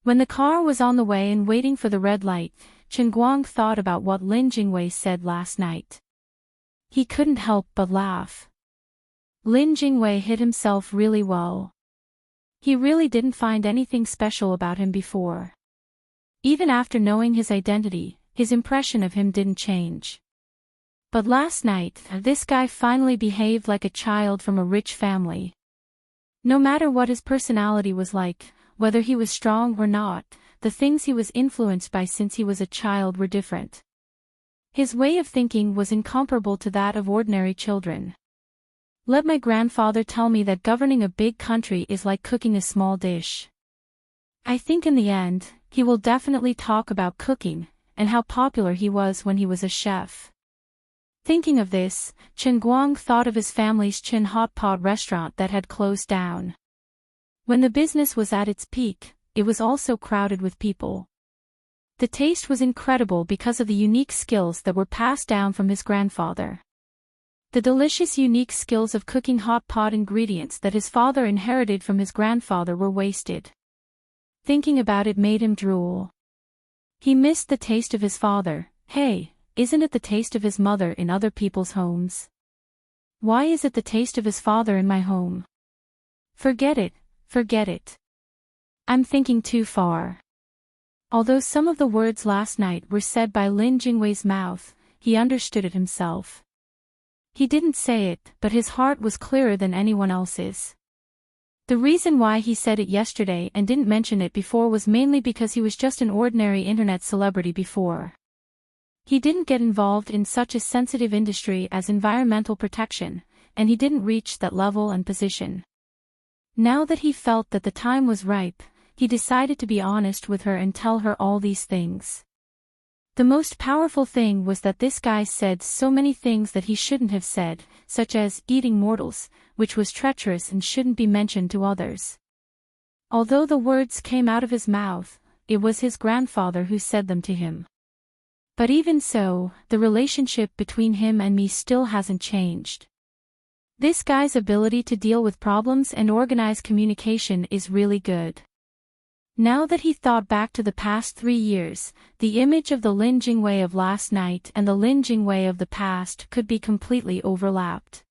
When the car was on the way and waiting for the red light, Chen Guang thought about what Lin Jingwei said last night. He couldn't help but laugh. Lin Jingwei hid himself really well. He really didn't find anything special about him before. Even after knowing his identity, his impression of him didn't change. But last night, this guy finally behaved like a child from a rich family. No matter what his personality was like, whether he was strong or not, the things he was influenced by since he was a child were different. His way of thinking was incomparable to that of ordinary children. Let my grandfather tell me that governing a big country is like cooking a small dish. I think in the end, he will definitely talk about cooking, and how popular he was when he was a chef. Thinking of this, Chen Guang thought of his family's Chin hot pot restaurant that had closed down. When the business was at its peak, it was also crowded with people. The taste was incredible because of the unique skills that were passed down from his grandfather. The delicious unique skills of cooking hot pot ingredients that his father inherited from his grandfather were wasted. Thinking about it made him drool. He missed the taste of his father. Hey, isn't it the taste of his mother in other people's homes? Why is it the taste of his father in my home? Forget it, forget it. I'm thinking too far. Although some of the words last night were said by Lin Jingwei's mouth, he understood it himself. He didn't say it, but his heart was clearer than anyone else's. The reason why he said it yesterday and didn't mention it before was mainly because he was just an ordinary internet celebrity before. He didn't get involved in such a sensitive industry as environmental protection, and he didn't reach that level and position. Now that he felt that the time was ripe, he decided to be honest with her and tell her all these things. The most powerful thing was that this guy said so many things that he shouldn't have said, such as eating mortals, which was treacherous and shouldn't be mentioned to others. Although the words came out of his mouth, it was his grandfather who said them to him. But even so, the relationship between him and me still hasn't changed. This guy's ability to deal with problems and organize communication is really good. Now that he thought back to the past 3 years, the image of the Lin Jingwei of last night and the Lin Jingwei of the past could be completely overlapped.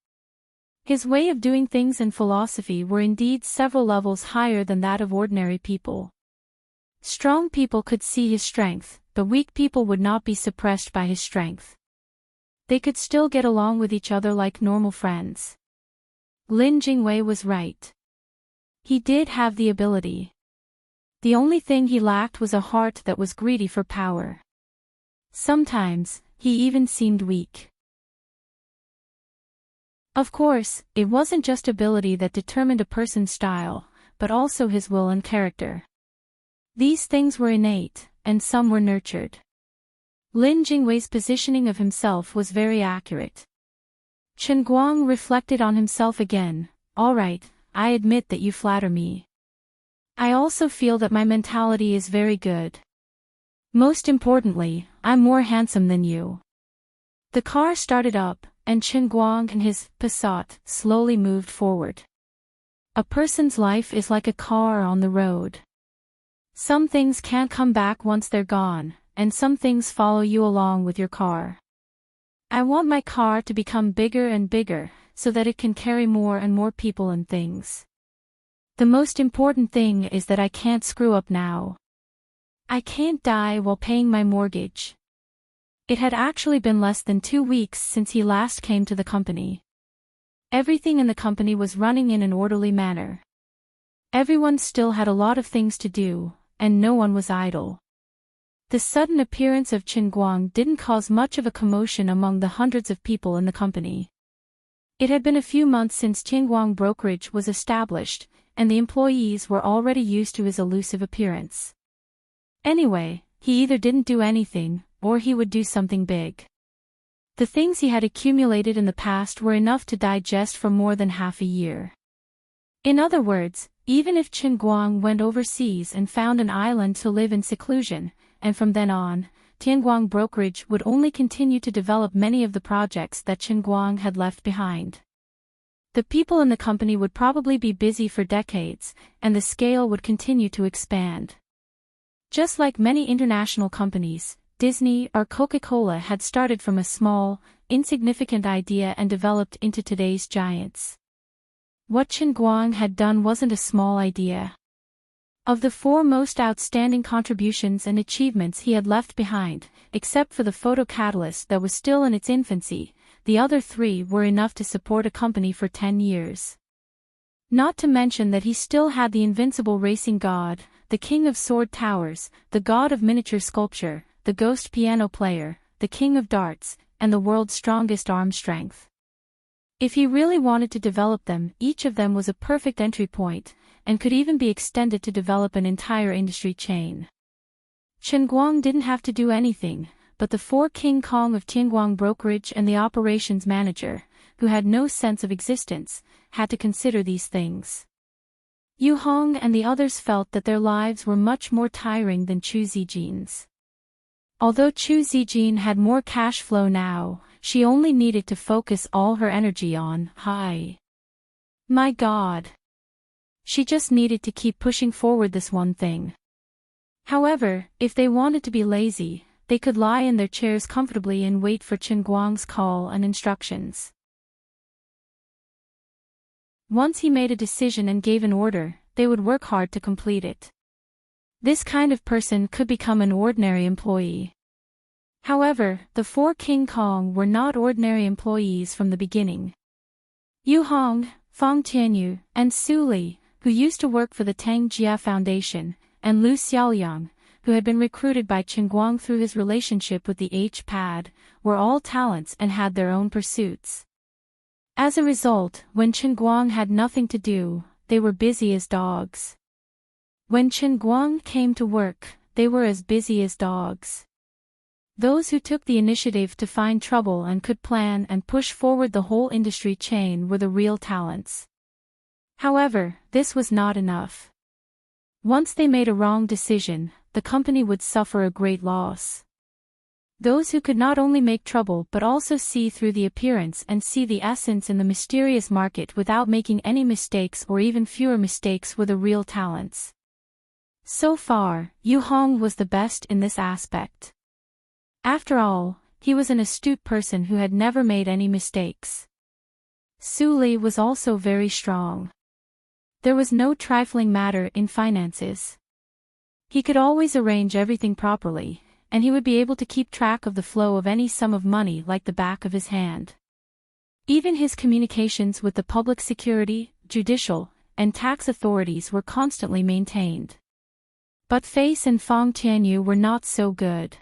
His way of doing things and philosophy were indeed several levels higher than that of ordinary people. Strong people could see his strength, but weak people would not be suppressed by his strength. They could still get along with each other like normal friends. Lin Jingwei was right. He did have the ability. The only thing he lacked was a heart that was greedy for power. Sometimes, he even seemed weak. Of course, it wasn't just ability that determined a person's style, but also his will and character. These things were innate, and some were nurtured. Lin Jingwei's positioning of himself was very accurate. Chen Guang reflected on himself again. All right, I admit that you flatter me. I also feel that my mentality is very good. Most importantly, I'm more handsome than you. The car started up, and Chen Guang and his Passat slowly moved forward. A person's life is like a car on the road. Some things can't come back once they're gone, and some things follow you along with your car. I want my car to become bigger and bigger, so that it can carry more and more people and things. The most important thing is that I can't screw up now. I can't die while paying my mortgage. It had actually been less than 2 weeks since he last came to the company. Everything in the company was running in an orderly manner. Everyone still had a lot of things to do, and no one was idle. The sudden appearance of Chen Guang didn't cause much of a commotion among the hundreds of people in the company. It had been a few months since Tianguang Brokerage was established, and the employees were already used to his elusive appearance. Anyway, he either didn't do anything, or he would do something big. The things he had accumulated in the past were enough to digest for more than half a year. In other words, even if Chen Guang went overseas and found an island to live in seclusion, and from then on, Tianguang Brokerage would only continue to develop many of the projects that Chen Guang had left behind. The people in the company would probably be busy for decades, and the scale would continue to expand. Just like many international companies, Disney or Coca-Cola had started from a small, insignificant idea and developed into today's giants. What Chen Guang had done wasn't a small idea. Of the 4 most outstanding contributions and achievements he had left behind, except for the photo catalyst that was still in its infancy, the other 3 were enough to support a company for 10 years. Not to mention that he still had the invincible racing god, the king of sword towers, the god of miniature sculpture, the ghost piano player, the king of darts, and the world's strongest arm strength. If he really wanted to develop them, each of them was a perfect entry point, and could even be extended to develop an entire industry chain. Chen Guang didn't have to do anything, but the 4 King Kong of Tianguang Brokerage and the operations manager, who had no sense of existence, had to consider these things. Yu Hong and the others felt that their lives were much more tiring than Chu Zijin's. Although Chu Zijin had more cash flow now, she only needed to focus all her energy on "Hi. My God." She just needed to keep pushing forward this one thing. However, if they wanted to be lazy, they could lie in their chairs comfortably and wait for Chen Guang's call and instructions. Once he made a decision and gave an order, they would work hard to complete it. This kind of person could become an ordinary employee. However, the 4 King Kong were not ordinary employees from the beginning. Yu Hong, Fang Tianyu, and Su Li, who used to work for the Tang Jia Foundation, and Lu Xiaoliang, who had been recruited by Chen Guang through his relationship with the H-Pad, were all talents and had their own pursuits. As a result, when Chen Guang had nothing to do, they were busy as dogs. When Chen Guang came to work, they were as busy as dogs. Those who took the initiative to find trouble and could plan and push forward the whole industry chain were the real talents. However, this was not enough. Once they made a wrong decision, the company would suffer a great loss. Those who could not only make trouble but also see through the appearance and see the essence in the mysterious market without making any mistakes or even fewer mistakes were the real talents. So far, Yu Hong was the best in this aspect. After all, he was an astute person who had never made any mistakes. Su Li was also very strong. There was no trifling matter in finances. He could always arrange everything properly, and he would be able to keep track of the flow of any sum of money like the back of his hand. Even his communications with the public security, judicial, and tax authorities were constantly maintained. But Face and Fang Tianyu were not so good.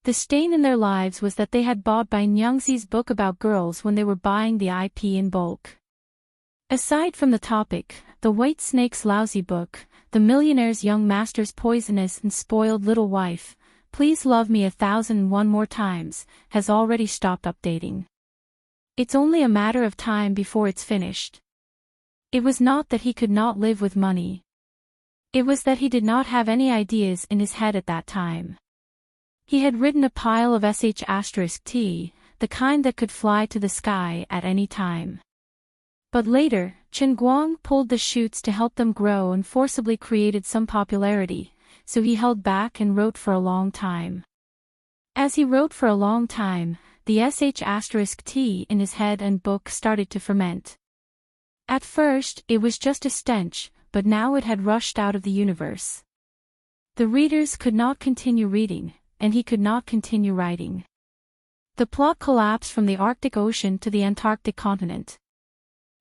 The stain in their lives was that they had bought Bai Nyangzi's book about girls when they were buying the IP in bulk. Aside from the topic, the White Snake's lousy book, The Millionaire's Young Master's Poisonous and Spoiled Little Wife, Please Love Me 1001 More Times, has already stopped updating. It's only a matter of time before it's finished. It was not that he could not live with money. It was that he did not have any ideas in his head at that time. He had written a pile of sh*t, the kind that could fly to the sky at any time. But later, Chen Guang pulled the shoots to help them grow and forcibly created some popularity, so he held back and wrote for a long time. As he wrote for a long time, the sh*t in his head and book started to ferment. At first, it was just a stench, but now it had rushed out of the universe. The readers could not continue reading, and he could not continue writing. The plot collapsed from the Arctic Ocean to the Antarctic continent.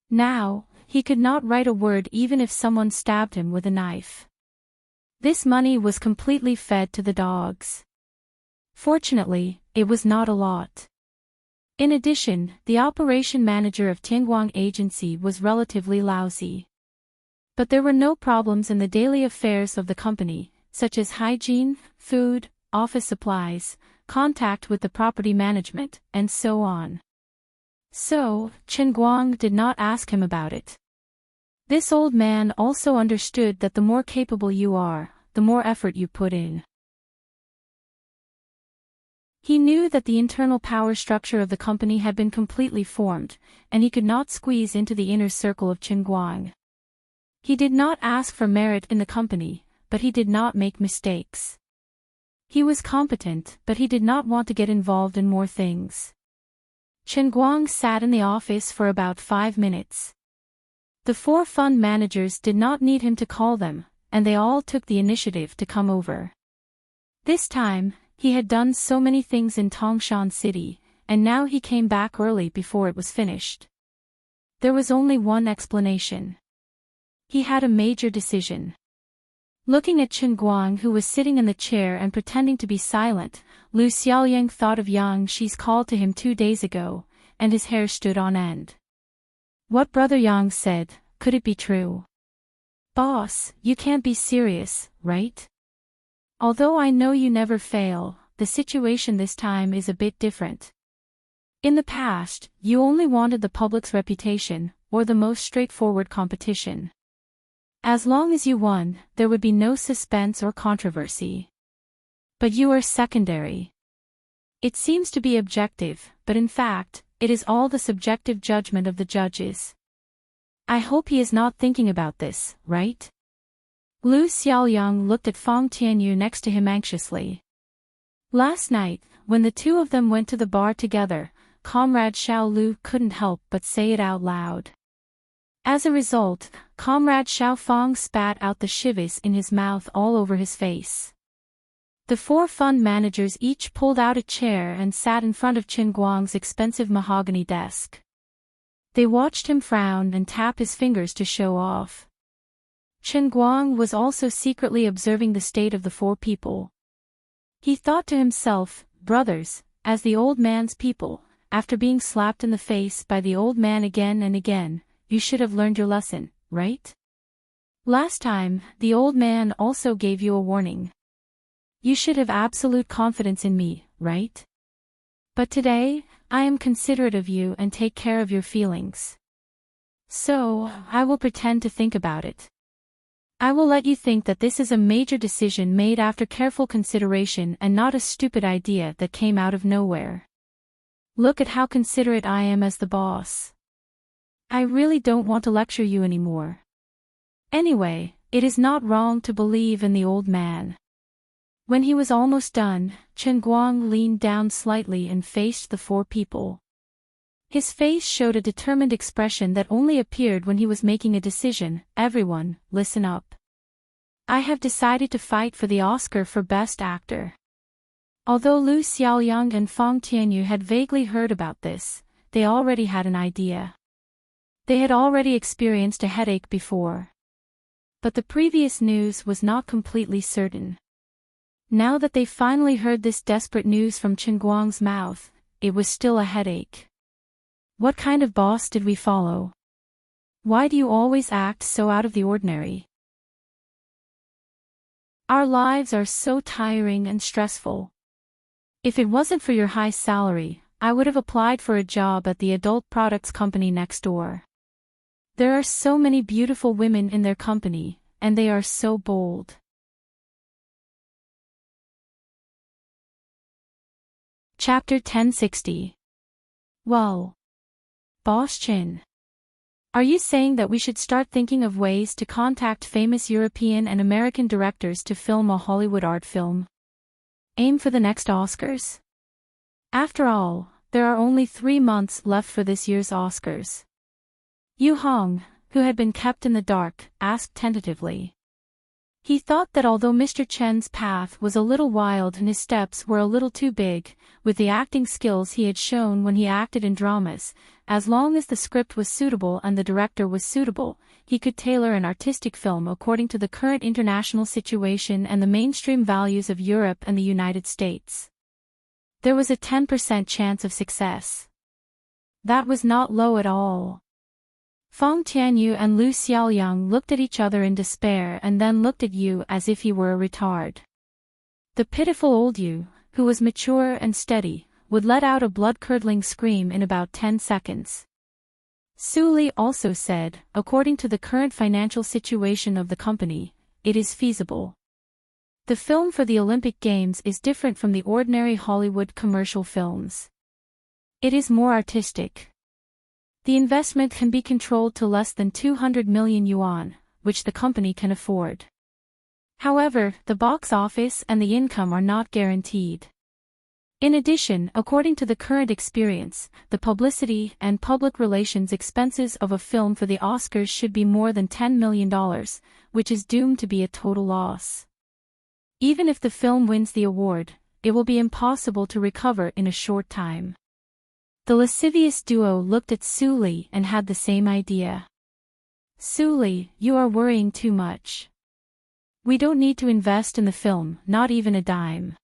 Now, he could not write a word even if someone stabbed him with a knife. This money was completely fed to the dogs. Fortunately, it was not a lot. In addition, the operation manager of Tianguang Agency was relatively lousy. But there were no problems in the daily affairs of the company, such as hygiene, food, office supplies, contact with the property management, and so on. So, Chen Guang did not ask him about it. This old man also understood that the more capable you are, the more effort you put in. He knew that the internal power structure of the company had been completely formed, and he could not squeeze into the inner circle of Chen Guang. He did not ask for merit in the company, but he did not make mistakes. He was competent, but he did not want to get involved in more things. Chen Guang sat in the office for about 5 minutes. The 4 fund managers did not need him to call them, and they all took the initiative to come over. This time, he had done so many things in Tongshan City, and now he came back early before it was finished. There was only one explanation. He had a major decision. Looking at Chen Guang, who was sitting in the chair and pretending to be silent, Lu Xiaoyang thought of Yang Shi's call to him 2 days ago, and his hair stood on end. What Brother Yang said, could it be true? Boss, you can't be serious, right? Although I know you never fail, the situation this time is a bit different. In the past, you only wanted the public's reputation, or the most straightforward competition. As long as you won, there would be no suspense or controversy. But you are secondary. It seems to be objective, but in fact, it is all the subjective judgment of the judges. I hope he is not thinking about this, right? Lu Xiaoyang looked at Fang Tianyu next to him anxiously. Last night, when the two of them went to the bar together, Comrade Xiao Lu couldn't help but say it out loud. As a result, Comrade Xiao Fang spat out the chives in his mouth all over his face. The 4 fund managers each pulled out a chair and sat in front of Chen Guang's expensive mahogany desk. They watched him frown and tap his fingers to show off. Chen Guang was also secretly observing the state of the 4 people. He thought to himself, brothers, as the old man's people, after being slapped in the face by the old man again and again, you should have learned your lesson, right? Last time, the old man also gave you a warning. You should have absolute confidence in me, right? But today, I am considerate of you and take care of your feelings. So, I will pretend to think about it. I will let you think that this is a major decision made after careful consideration and not a stupid idea that came out of nowhere. Look at how considerate I am as the boss. I really don't want to lecture you anymore. Anyway, it is not wrong to believe in the old man. When he was almost done, Chen Guang leaned down slightly and faced the 4 people. His face showed a determined expression that only appeared when he was making a decision. Everyone, listen up. I have decided to fight for the Oscar for Best Actor. Although Lu Xiaoyang and Fang Tianyu had vaguely heard about this, they already had an idea. They had already experienced a headache before. But the previous news was not completely certain. Now that they finally heard this desperate news from Chen Guang's mouth, it was still a headache. What kind of boss did we follow? Why do you always act so out of the ordinary? Our lives are so tiring and stressful. If it wasn't for your high salary, I would have applied for a job at the adult products company next door. There are so many beautiful women in their company, and they are so bold. Chapter 1060. Well. Boss Chin. Are you saying that we should start thinking of ways to contact famous European and American directors to film a Hollywood art film? Aim for the next Oscars? After all, there are only 3 months left for this year's Oscars. Yu Hong, who had been kept in the dark, asked tentatively. He thought that although Mr. Chen's path was a little wild and his steps were a little too big, with the acting skills he had shown when he acted in dramas, as long as the script was suitable and the director was suitable, he could tailor an artistic film according to the current international situation and the mainstream values of Europe and the United States. There was a 10% chance of success. That was not low at all. Feng Tianyu and Lu Xiaoyang looked at each other in despair and then looked at Yu as if he were a retard. The pitiful old Yu, who was mature and steady, would let out a blood-curdling scream in about 10 seconds. Su Li also said, according to the current financial situation of the company, it is feasible. The film for the Olympic Games is different from the ordinary Hollywood commercial films. It is more artistic. The investment can be controlled to less than 200 million yuan, which the company can afford. However, the box office and the income are not guaranteed. In addition, according to the current experience, the publicity and public relations expenses of a film for the Oscars should be more than $10 million, which is doomed to be a total loss. Even if the film wins the award, it will be impossible to recover in a short time. The lascivious duo looked at Su Li and had the same idea. Su Li, you are worrying too much. We don't need to invest in the film, not even a dime.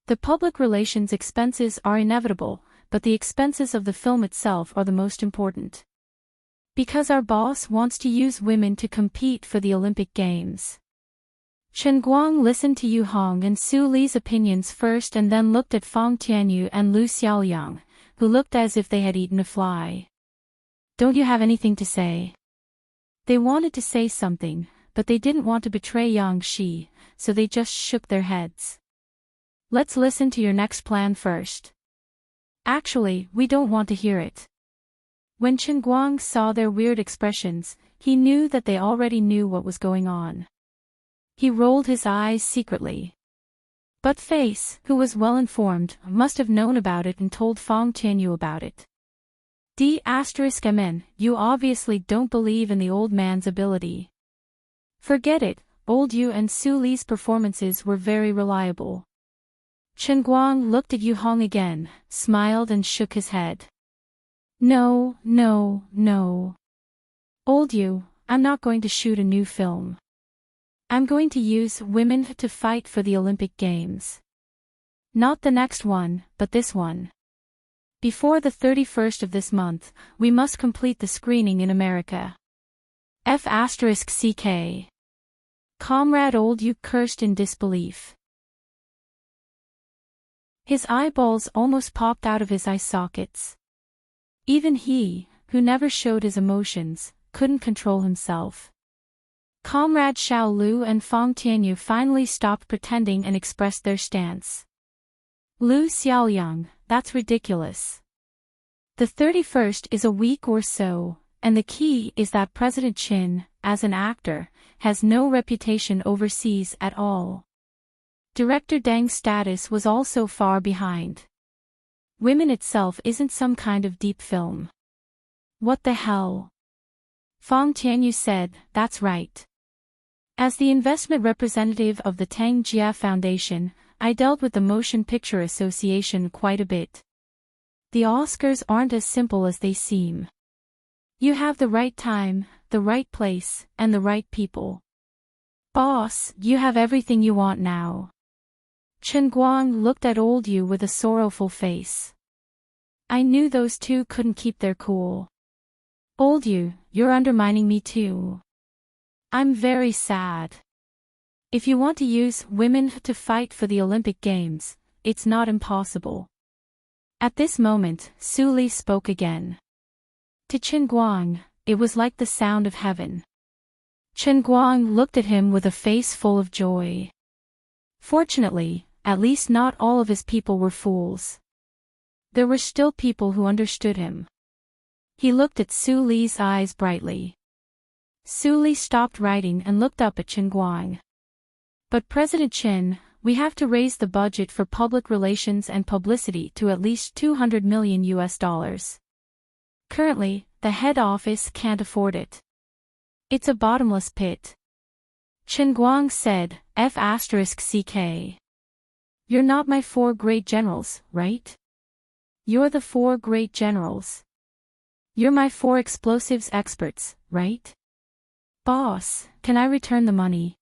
The public relations expenses are inevitable, but the expenses of the film itself are the most important. Because our boss wants to use women to compete for the Olympic Games. Chen Guang listened to Yu Hong and Su Li's opinions first and then looked at Feng Tianyu and Lu Xiaoyang, who looked as if they had eaten a fly. Don't you have anything to say? They wanted to say something, but they didn't want to betray Yang Shi, so they just shook their heads. Let's listen to your next plan first. Actually, we don't want to hear it. When Chen Guang saw their weird expressions, he knew that they already knew what was going on. He rolled his eyes secretly. But Face, who was well informed, must have known about it and told Feng Tianyu about it. D***MN, you obviously don't believe in the old man's ability. Forget it, old Yu and Su Li's performances were very reliable. Chen Guang looked at Yu Hong again, smiled and shook his head. No. Old Yu, I'm not going to shoot a new film. I'm going to use women to fight for the Olympic Games. Not the next one, but this one. Before the 31st of this month, we must complete the screening in America. F***CK. Comrade Old Yu cursed in disbelief. His eyeballs almost popped out of his eye sockets. Even he, who never showed his emotions, couldn't control himself. Comrade Xiao Lu and Feng Tianyu finally stopped pretending and expressed their stance. Lu Xiaoyang, that's ridiculous. The 31st is a week or so, and the key is that President Qin, as an actor, has no reputation overseas at all. Director Deng's status was also far behind. Women itself isn't some kind of deep film. What the hell? Feng Tianyu said, that's right. As the investment representative of the Tang Jia Foundation, I dealt with the Motion Picture Association quite a bit. The Oscars aren't as simple as they seem. You have the right time, the right place, and the right people. Boss, you have everything you want now. Chen Guang looked at old Yu with a sorrowful face. I knew those two couldn't keep their cool. Old Yu, you're undermining me too. I'm very sad. If you want to use women to fight for the Olympic Games, it's not impossible. At this moment, Su Li spoke again. To Chen Guang, it was like the sound of heaven. Chen Guang looked at him with a face full of joy. Fortunately, at least not all of his people were fools. There were still people who understood him. He looked at Su Li's eyes brightly. Su Li stopped writing and looked up at Chen Guang. But President Chen, we have to raise the budget for public relations and publicity to at least $200 million. Currently, the head office can't afford it. It's a bottomless pit. Chen Guang said, F***ck. You're not my 4 great generals, right? You're the 4 great generals. You're my 4 explosives experts, right? Boss, can I return the money?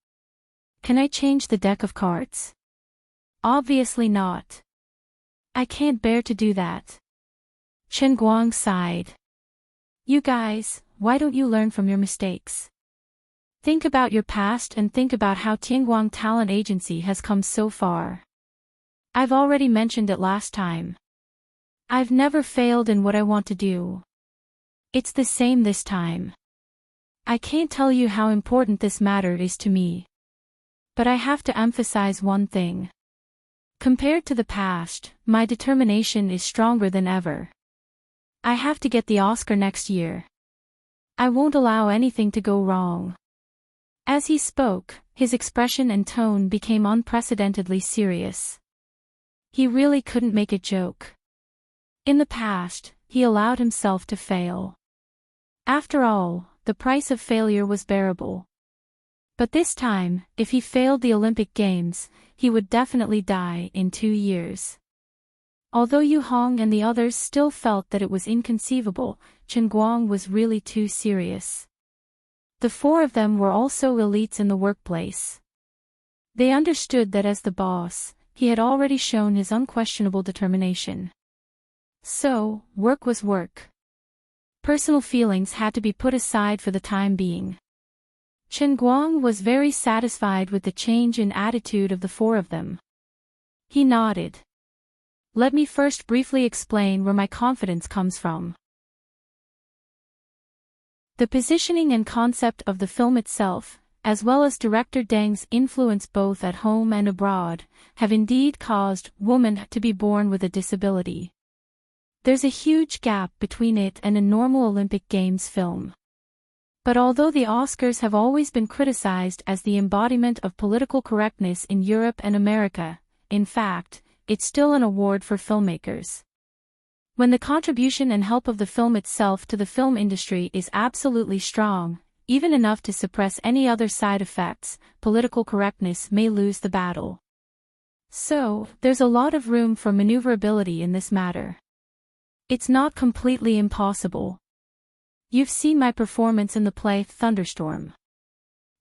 Can I change the deck of cards? Obviously not. I can't bear to do that. Chen Guang sighed. You guys, why don't you learn from your mistakes? Think about your past and think about how Tianguang Talent Agency has come so far. I've already mentioned it last time. I've never failed in what I want to do. It's the same this time. I can't tell you how important this matter is to me. But I have to emphasize one thing. Compared to the past, my determination is stronger than ever. I have to get the Oscar next year. I won't allow anything to go wrong. As he spoke, his expression and tone became unprecedentedly serious. He really couldn't make a joke. In the past, he allowed himself to fail. After all, the price of failure was bearable. But this time, if he failed the Olympic Games, he would definitely die in 2 years. Although Yu Hong and the others still felt that it was inconceivable, Chen Guang was really too serious. The 4 of them were also elites in the workplace. They understood that as the boss, he had already shown his unquestionable determination. So, work was work. Personal feelings had to be put aside for the time being. Chen Guang was very satisfied with the change in attitude of the 4 of them. He nodded. Let me first briefly explain where my confidence comes from. The positioning and concept of the film itself, as well as director Deng's influence both at home and abroad, have indeed caused Woman to be born with a disability. There's a huge gap between it and a normal Olympic Games film. But although the Oscars have always been criticized as the embodiment of political correctness in Europe and America, in fact, it's still an award for filmmakers. When the contribution and help of the film itself to the film industry is absolutely strong, even enough to suppress any other side effects, political correctness may lose the battle. So, there's a lot of room for maneuverability in this matter. It's not completely impossible. You've seen my performance in the play Thunderstorm.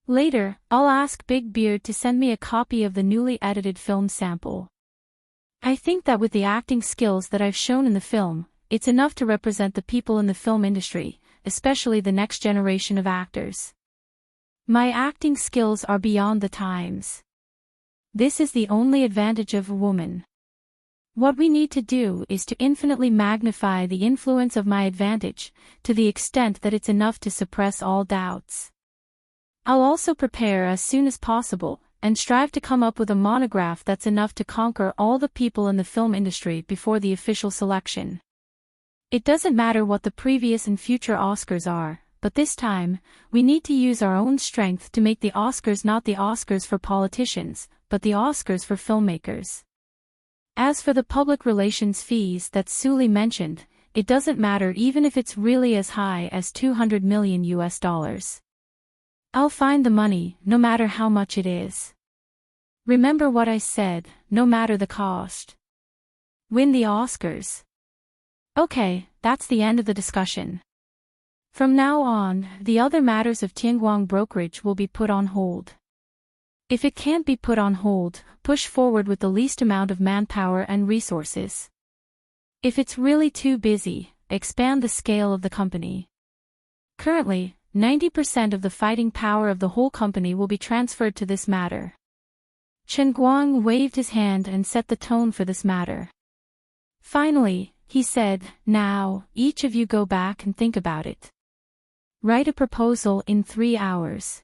Later, I'll ask Big Beard to send me a copy of the newly edited film sample. I think that with the acting skills that I've shown in the film, it's enough to represent the people in the film industry, especially the next generation of actors. My acting skills are beyond the times. This is the only advantage of a woman. What we need to do is to infinitely magnify the influence of my advantage, to the extent that it's enough to suppress all doubts. I'll also prepare as soon as possible, and strive to come up with a monograph that's enough to conquer all the people in the film industry before the official selection. It doesn't matter what the previous and future Oscars are, but this time, we need to use our own strength to make the Oscars not the Oscars for politicians, but the Oscars for filmmakers. As for the public relations fees that Sully mentioned, it doesn't matter even if it's really as high as $200 million. I'll find the money, no matter how much it is. Remember what I said, no matter the cost. Win the Oscars. Okay, that's the end of the discussion. From now on, the other matters of Tianguang brokerage will be put on hold. If it can't be put on hold, push forward with the least amount of manpower and resources. If it's really too busy, expand the scale of the company. Currently, 90% of the fighting power of the whole company will be transferred to this matter. Chen Guang waved his hand and set the tone for this matter. Finally, he said, now, each of you go back and think about it. Write a proposal in 3 hours.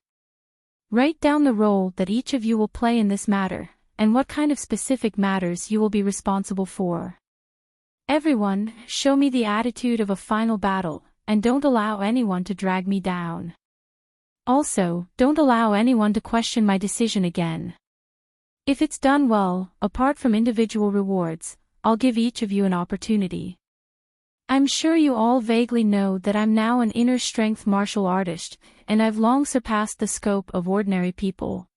Write down the role that each of you will play in this matter, and what kind of specific matters you will be responsible for. Everyone, show me the attitude of a final battle, and don't allow anyone to drag me down. Also, don't allow anyone to question my decision again. If it's done well, apart from individual rewards, I'll give each of you an opportunity. I'm sure you all vaguely know that I'm now an inner strength martial artist, and I've long surpassed the scope of ordinary people.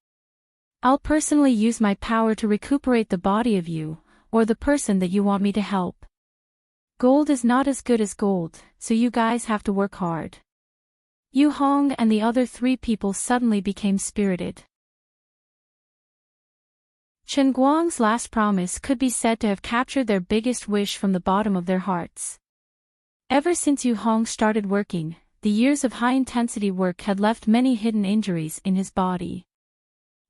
I'll personally use my power to recuperate the body of you, or the person that you want me to help. Gold is not as good as gold, so you guys have to work hard. Yu Hong and the other 3 people suddenly became spirited. Chen Guang's last promise could be said to have captured their biggest wish from the bottom of their hearts. Ever since Yu Hong started working, the years of high-intensity work had left many hidden injuries in his body.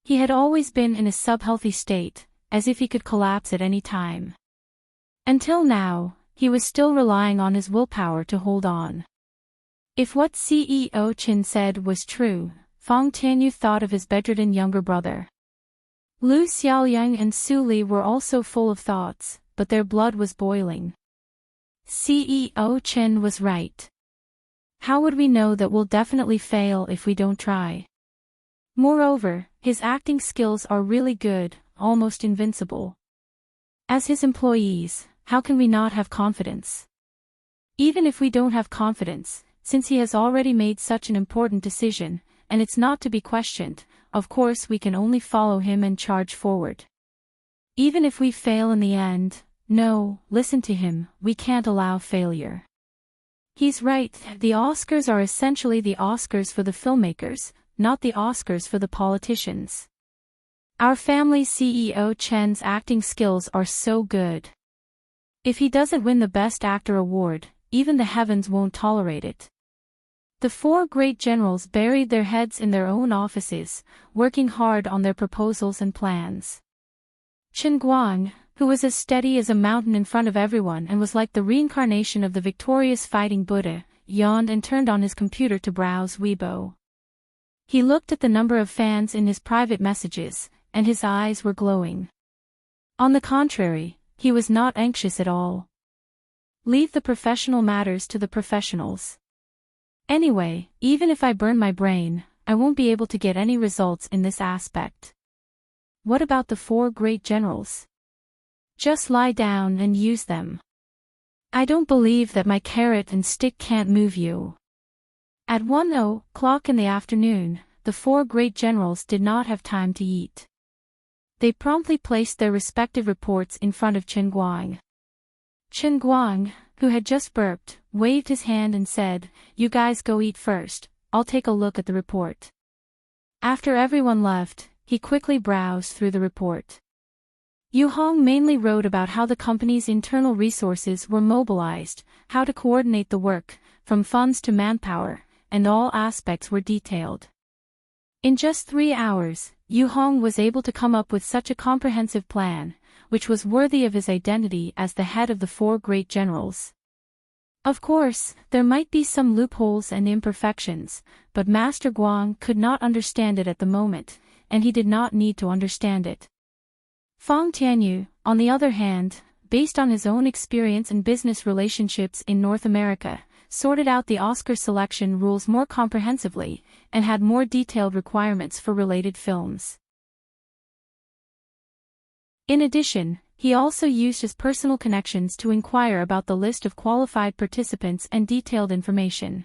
He had always been in a subhealthy state, as if he could collapse at any time. Until now, he was still relying on his willpower to hold on. If what CEO Chen said was true, Fang Tianyu thought of his bedridden younger brother. Lu Xiaoyang and Su Li were also full of thoughts, but their blood was boiling. CEO Chen was right. How would we know that we'll definitely fail if we don't try? Moreover, his acting skills are really good, almost invincible. As his employees, how can we not have confidence? Even if we don't have confidence, since he has already made such an important decision, and it's not to be questioned, of course we can only follow him and charge forward. Even if we fail in the end, no, listen to him, we can't allow failure. He's right, the Oscars are essentially the Oscars for the filmmakers, not the Oscars for the politicians. Our family CEO Chen's acting skills are so good. If he doesn't win the Best Actor award, even the heavens won't tolerate it. The 4 great generals buried their heads in their own offices, working hard on their proposals and plans. Chen Guang, who was as steady as a mountain in front of everyone and was like the reincarnation of the victorious fighting Buddha, yawned and turned on his computer to browse Weibo. He looked at the number of fans in his private messages, and his eyes were glowing. On the contrary, he was not anxious at all. Leave the professional matters to the professionals. Anyway, even if I burn my brain, I won't be able to get any results in this aspect. What about the 4 great generals? Just lie down and use them. I don't believe that my carrot and stick can't move you. At 1:00 in the afternoon, the 4 great generals did not have time to eat. They promptly placed their respective reports in front of Chen Guang. Chen Guang, who had just burped, waved his hand and said, "You guys go eat first, I'll take a look at the report." After everyone left, he quickly browsed through the report. Yu Hong mainly wrote about how the company's internal resources were mobilized, how to coordinate the work, from funds to manpower, and all aspects were detailed. In just 3 hours, Yu Hong was able to come up with such a comprehensive plan, which was worthy of his identity as the head of the 4 great generals. Of course, there might be some loopholes and imperfections, but Master Guang could not understand it at the moment, and he did not need to understand it. Fang Tianyu, on the other hand, based on his own experience and business relationships in North America, sorted out the Oscar selection rules more comprehensively, and had more detailed requirements for related films. In addition, he also used his personal connections to inquire about the list of qualified participants and detailed information.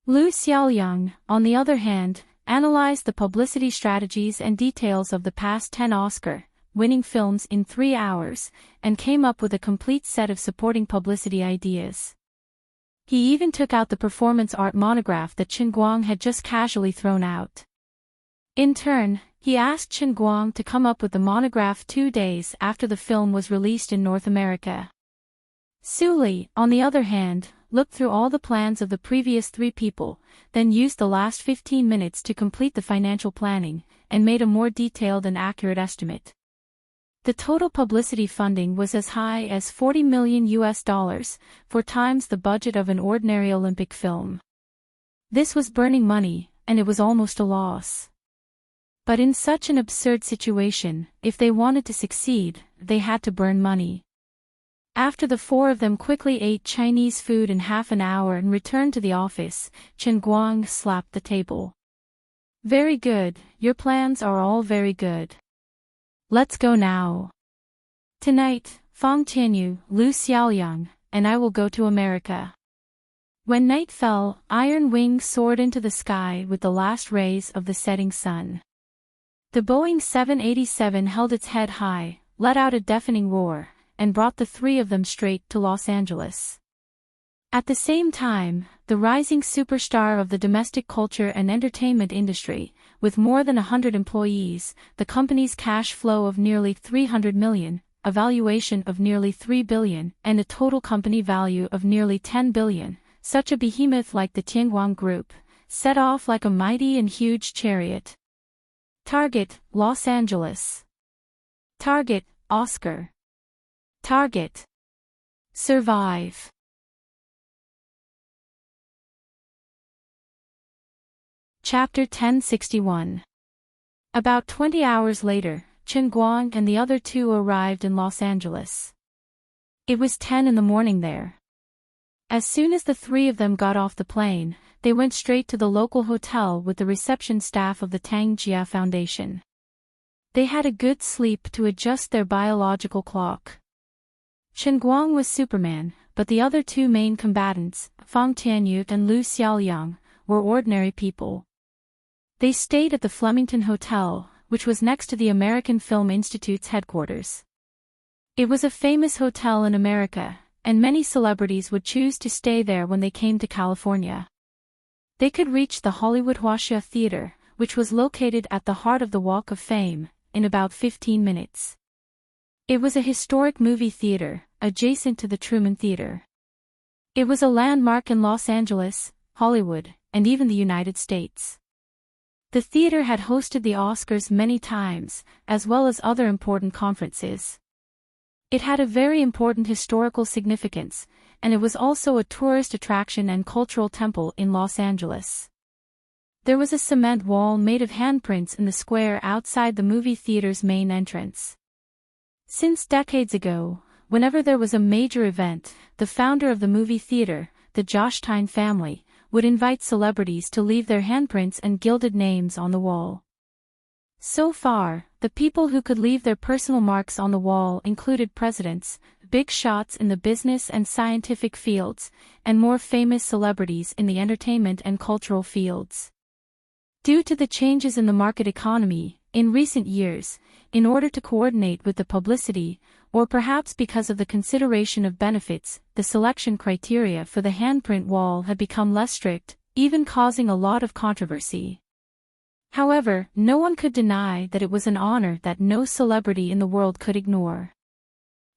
Lu Xiaoyang, on the other hand, analyzed the publicity strategies and details of the past 10 Oscar-winning films in 3 hours, and came up with a complete set of supporting publicity ideas. He even took out the performance art monograph that Chen Guang had just casually thrown out. In turn, he asked Chen Guang to come up with the monograph 2 days after the film was released in North America. Su Li, on the other hand, looked through all the plans of the previous 3 people, then used the last 15 minutes to complete the financial planning, and made a more detailed and accurate estimate. The total publicity funding was as high as $40 million, 4 times the budget of an ordinary Olympic film. This was burning money, and it was almost a loss. But in such an absurd situation, if they wanted to succeed, they had to burn money. After the 4 of them quickly ate Chinese food in half an hour and returned to the office, Chen Guang slapped the table. "Very good, your plans are all very good. Let's go now." Tonight, Fang Tianyu, Lu Xiaoyang, and I will go to America. When night fell, Iron Wing soared into the sky with the last rays of the setting sun. The Boeing 787 held its head high, let out a deafening roar, and brought the three of them straight to Los Angeles. At the same time, the rising superstar of the domestic culture and entertainment industry, with more than 100 employees, the company's cash flow of nearly $300 million, a valuation of nearly $3 billion, and a total company value of nearly $10 billion, such a behemoth like the Tianguang Group, set off like a mighty and huge chariot. Target, Los Angeles. Target, Oscar. Target. Survive. Chapter 1061. About 20 hours later, Chen Guang and the other two arrived in Los Angeles. It was 10 in the morning there. As soon as the three of them got off the plane, they went straight to the local hotel with the reception staff of the Tang Jia Foundation. They had a good sleep to adjust their biological clock. Chen Guang was Superman, but the other two main combatants, Fang Tianyut and Lu Xiaoliang, were ordinary people. They stayed at the Flemington Hotel, which was next to the American Film Institute's headquarters. It was a famous hotel in America, and many celebrities would choose to stay there when they came to California. They could reach the Hollywood Huaxia Theater, which was located at the heart of the Walk of Fame, in about 15 minutes. It was a historic movie theater, adjacent to the Truman Theater. It was a landmark in Los Angeles, Hollywood, and even the United States. The theater had hosted the Oscars many times, as well as other important conferences. It had a very important historical significance, and it was also a tourist attraction and cultural temple in Los Angeles. There was a cement wall made of handprints in the square outside the movie theater's main entrance. Since decades ago, whenever there was a major event, the founder of the movie theater, the Josh Tyne family, would invite celebrities to leave their handprints and gilded names on the wall. So far, the people who could leave their personal marks on the wall included presidents, big shots in the business and scientific fields, and more famous celebrities in the entertainment and cultural fields. Due to the changes in the market economy, in recent years, in order to coordinate with the publicity, or perhaps because of the consideration of benefits, the selection criteria for the handprint wall had become less strict, even causing a lot of controversy. However, no one could deny that it was an honor that no celebrity in the world could ignore.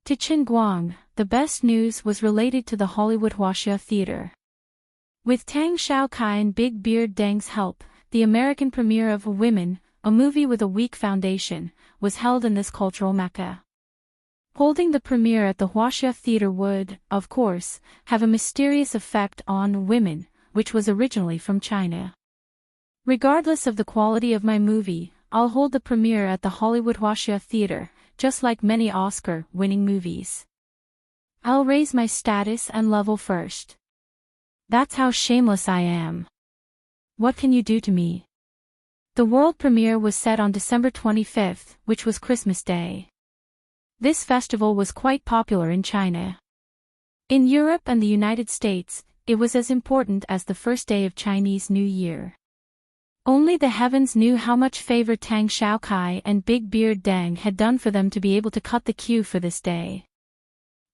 To Chen Guang, the best news was related to the Hollywood Huaxia Theater. With Tang Xiaokai and Big Beard Deng's help, the American premiere of Women, a movie with a weak foundation, was held in this cultural mecca. Holding the premiere at the Huaxia Theater would, of course, have a mysterious effect on Women, which was originally from China. Regardless of the quality of my movie, I'll hold the premiere at the Hollywood Huaxia Theater, just like many Oscar-winning movies. I'll raise my status and level first. That's how shameless I am. What can you do to me? The world premiere was set on December 25th, which was Christmas Day. This festival was quite popular in China. In Europe and the United States, it was as important as the first day of Chinese New Year. Only the heavens knew how much favor Tang Xiaokai and Big Beard Deng had done for them to be able to cut the queue for this day.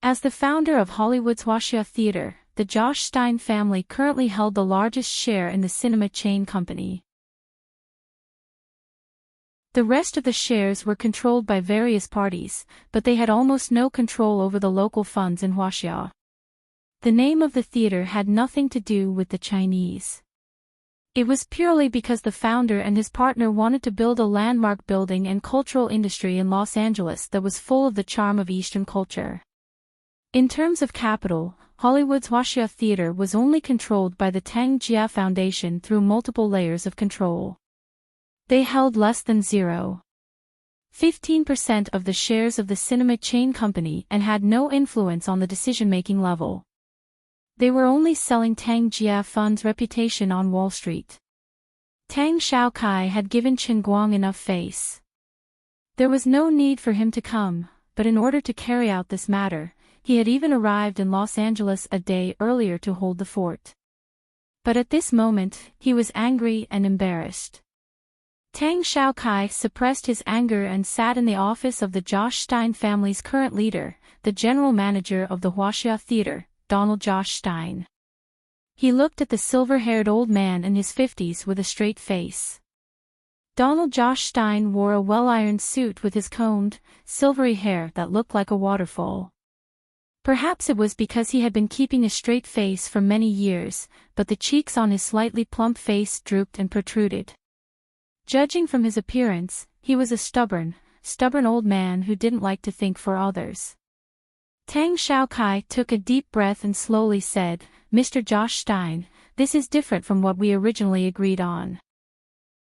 As the founder of Hollywood's Huaxia Theater, the Josh Stein family currently held the largest share in the cinema chain company. The rest of the shares were controlled by various parties, but they had almost no control over the local funds in Huaxia. The name of the theater had nothing to do with the Chinese. It was purely because the founder and his partner wanted to build a landmark building and cultural industry in Los Angeles that was full of the charm of Eastern culture. In terms of capital, Hollywood's Huaxia Theater was only controlled by the Tang Jia Foundation through multiple layers of control. They held less than 0.15% of the shares of the cinema chain company and had no influence on the decision-making level. They were only selling Tang Jia Fund's reputation on Wall Street. Tang Xiaokai had given Chen Guang enough face. There was no need for him to come, but in order to carry out this matter, He had even arrived in Los Angeles a day earlier to hold the fort. But at this moment, he was angry and embarrassed. Tang Xiaokai suppressed his anger and sat in the office of the Josh Stein family's current leader, the general manager of the Huaxia Theater, Donald Josh Stein. He looked at the silver-haired old man in his 50s with a straight face. Donald Josh Stein wore a well-ironed suit with his combed, silvery hair that looked like a waterfall. Perhaps it was because he had been keeping a straight face for many years, but the cheeks on his slightly plump face drooped and protruded. Judging from his appearance, he was a stubborn old man who didn't like to think for others. Tang Xiaokai took a deep breath and slowly said, "Mr. Josh Stein, this is different from what we originally agreed on.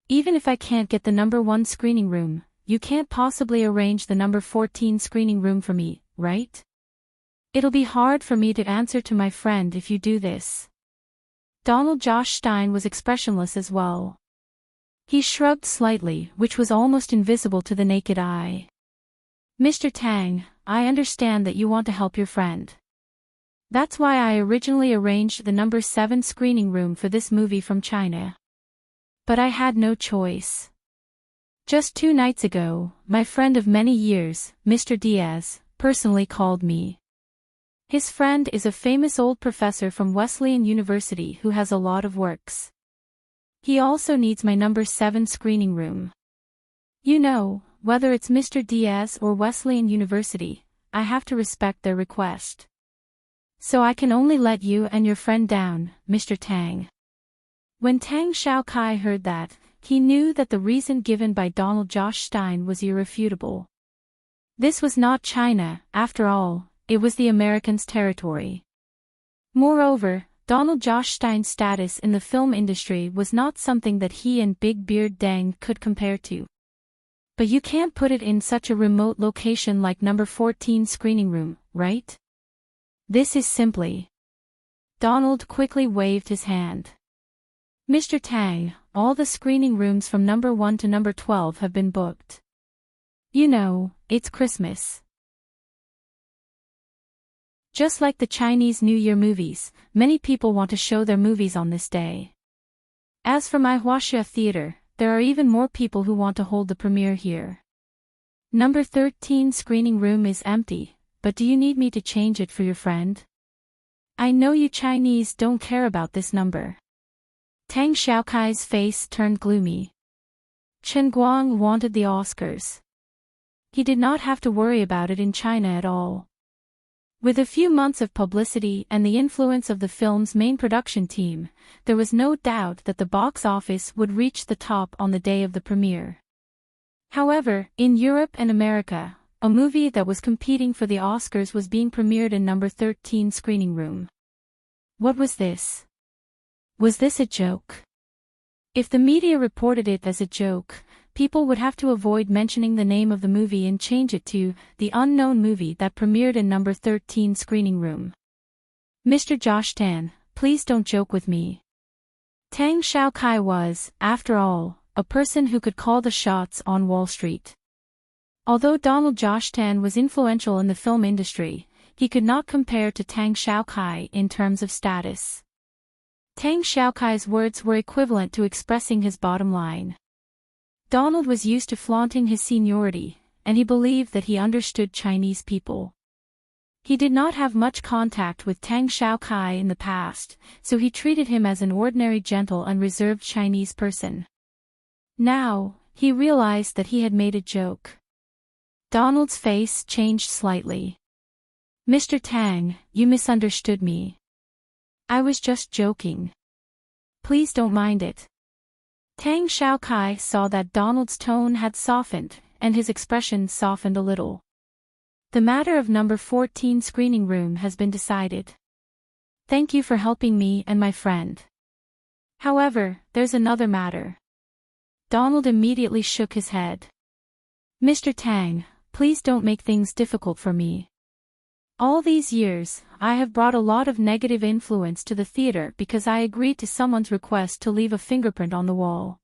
Even if I can't get the number 1 screening room, you can't possibly arrange the number 14 screening room for me, right? It'll be hard for me to answer to my friend if you do this." Donald Josh Stein was expressionless as well. He shrugged slightly, which was almost invisible to the naked eye. "Mr. Tang, I understand that you want to help your friend. That's why I originally arranged the number 7 screening room for this movie from China. But I had no choice. Just 2 nights ago, my friend of many years, Mr. Diaz, personally called me. His friend is a famous old professor from Wesleyan University who has a lot of works. He also needs my number 7 screening room. You know, whether it's Mr. Diaz or Wesleyan University, I have to respect their request. So I can only let you and your friend down, Mr. Tang." When Tang Xiaokai heard that, he knew that the reason given by Donald Josh Stein was irrefutable. This was not China, after all, it was the Americans' territory. Moreover, Donald Josh Stein's status in the film industry was not something that he and Big Beard Deng could compare to. But you can't put it in such a remote location like number 14 screening room, right? This is simply... Donald quickly waved his hand. "Mr. Tang, all the screening rooms from number 1 to number 12 have been booked. You know, it's Christmas. Just like the Chinese New Year movies, many people want to show their movies on this day. As for my Huaxia Theater, there are even more people who want to hold the premiere here. Number 13 screening room is empty, but do you need me to change it for your friend? I know you Chinese don't care about this number." Tang Xiaokai's face turned gloomy. Chen Guang wanted the Oscars. He did not have to worry about it in China at all. With a few months of publicity and the influence of the film's main production team, there was no doubt that the box office would reach the top on the day of the premiere. However, in Europe and America, a movie that was competing for the Oscars was being premiered in number 13 screening room. What was this? Was this a joke? If the media reported it as a joke, people would have to avoid mentioning the name of the movie and change it to the unknown movie that premiered in number 13 screening room. "Mr. Josh Tan, please don't joke with me." Tang Xiaokai was, after all, a person who could call the shots on Wall Street. Although Donald Josh Tan was influential in the film industry, he could not compare to Tang Xiaokai in terms of status. Tang Xiaokai's words were equivalent to expressing his bottom line. Donald was used to flaunting his seniority, and he believed that he understood Chinese people. He did not have much contact with Tang Xiaokai in the past, so he treated him as an ordinary gentle and reserved Chinese person. Now, he realized that he had made a joke. Donald's face changed slightly. "Mr. Tang, you misunderstood me. I was just joking. Please don't mind it." Tang Xiaokai saw that Donald's tone had softened, and his expression softened a little. "The matter of number 14 screening room has been decided. Thank you for helping me and my friend. However, there's another matter." Donald immediately shook his head. "Mr. Tang, please don't make things difficult for me. All these years, I have brought a lot of negative influence to the theater because I agreed to someone's request to leave a fingerprint on the wall.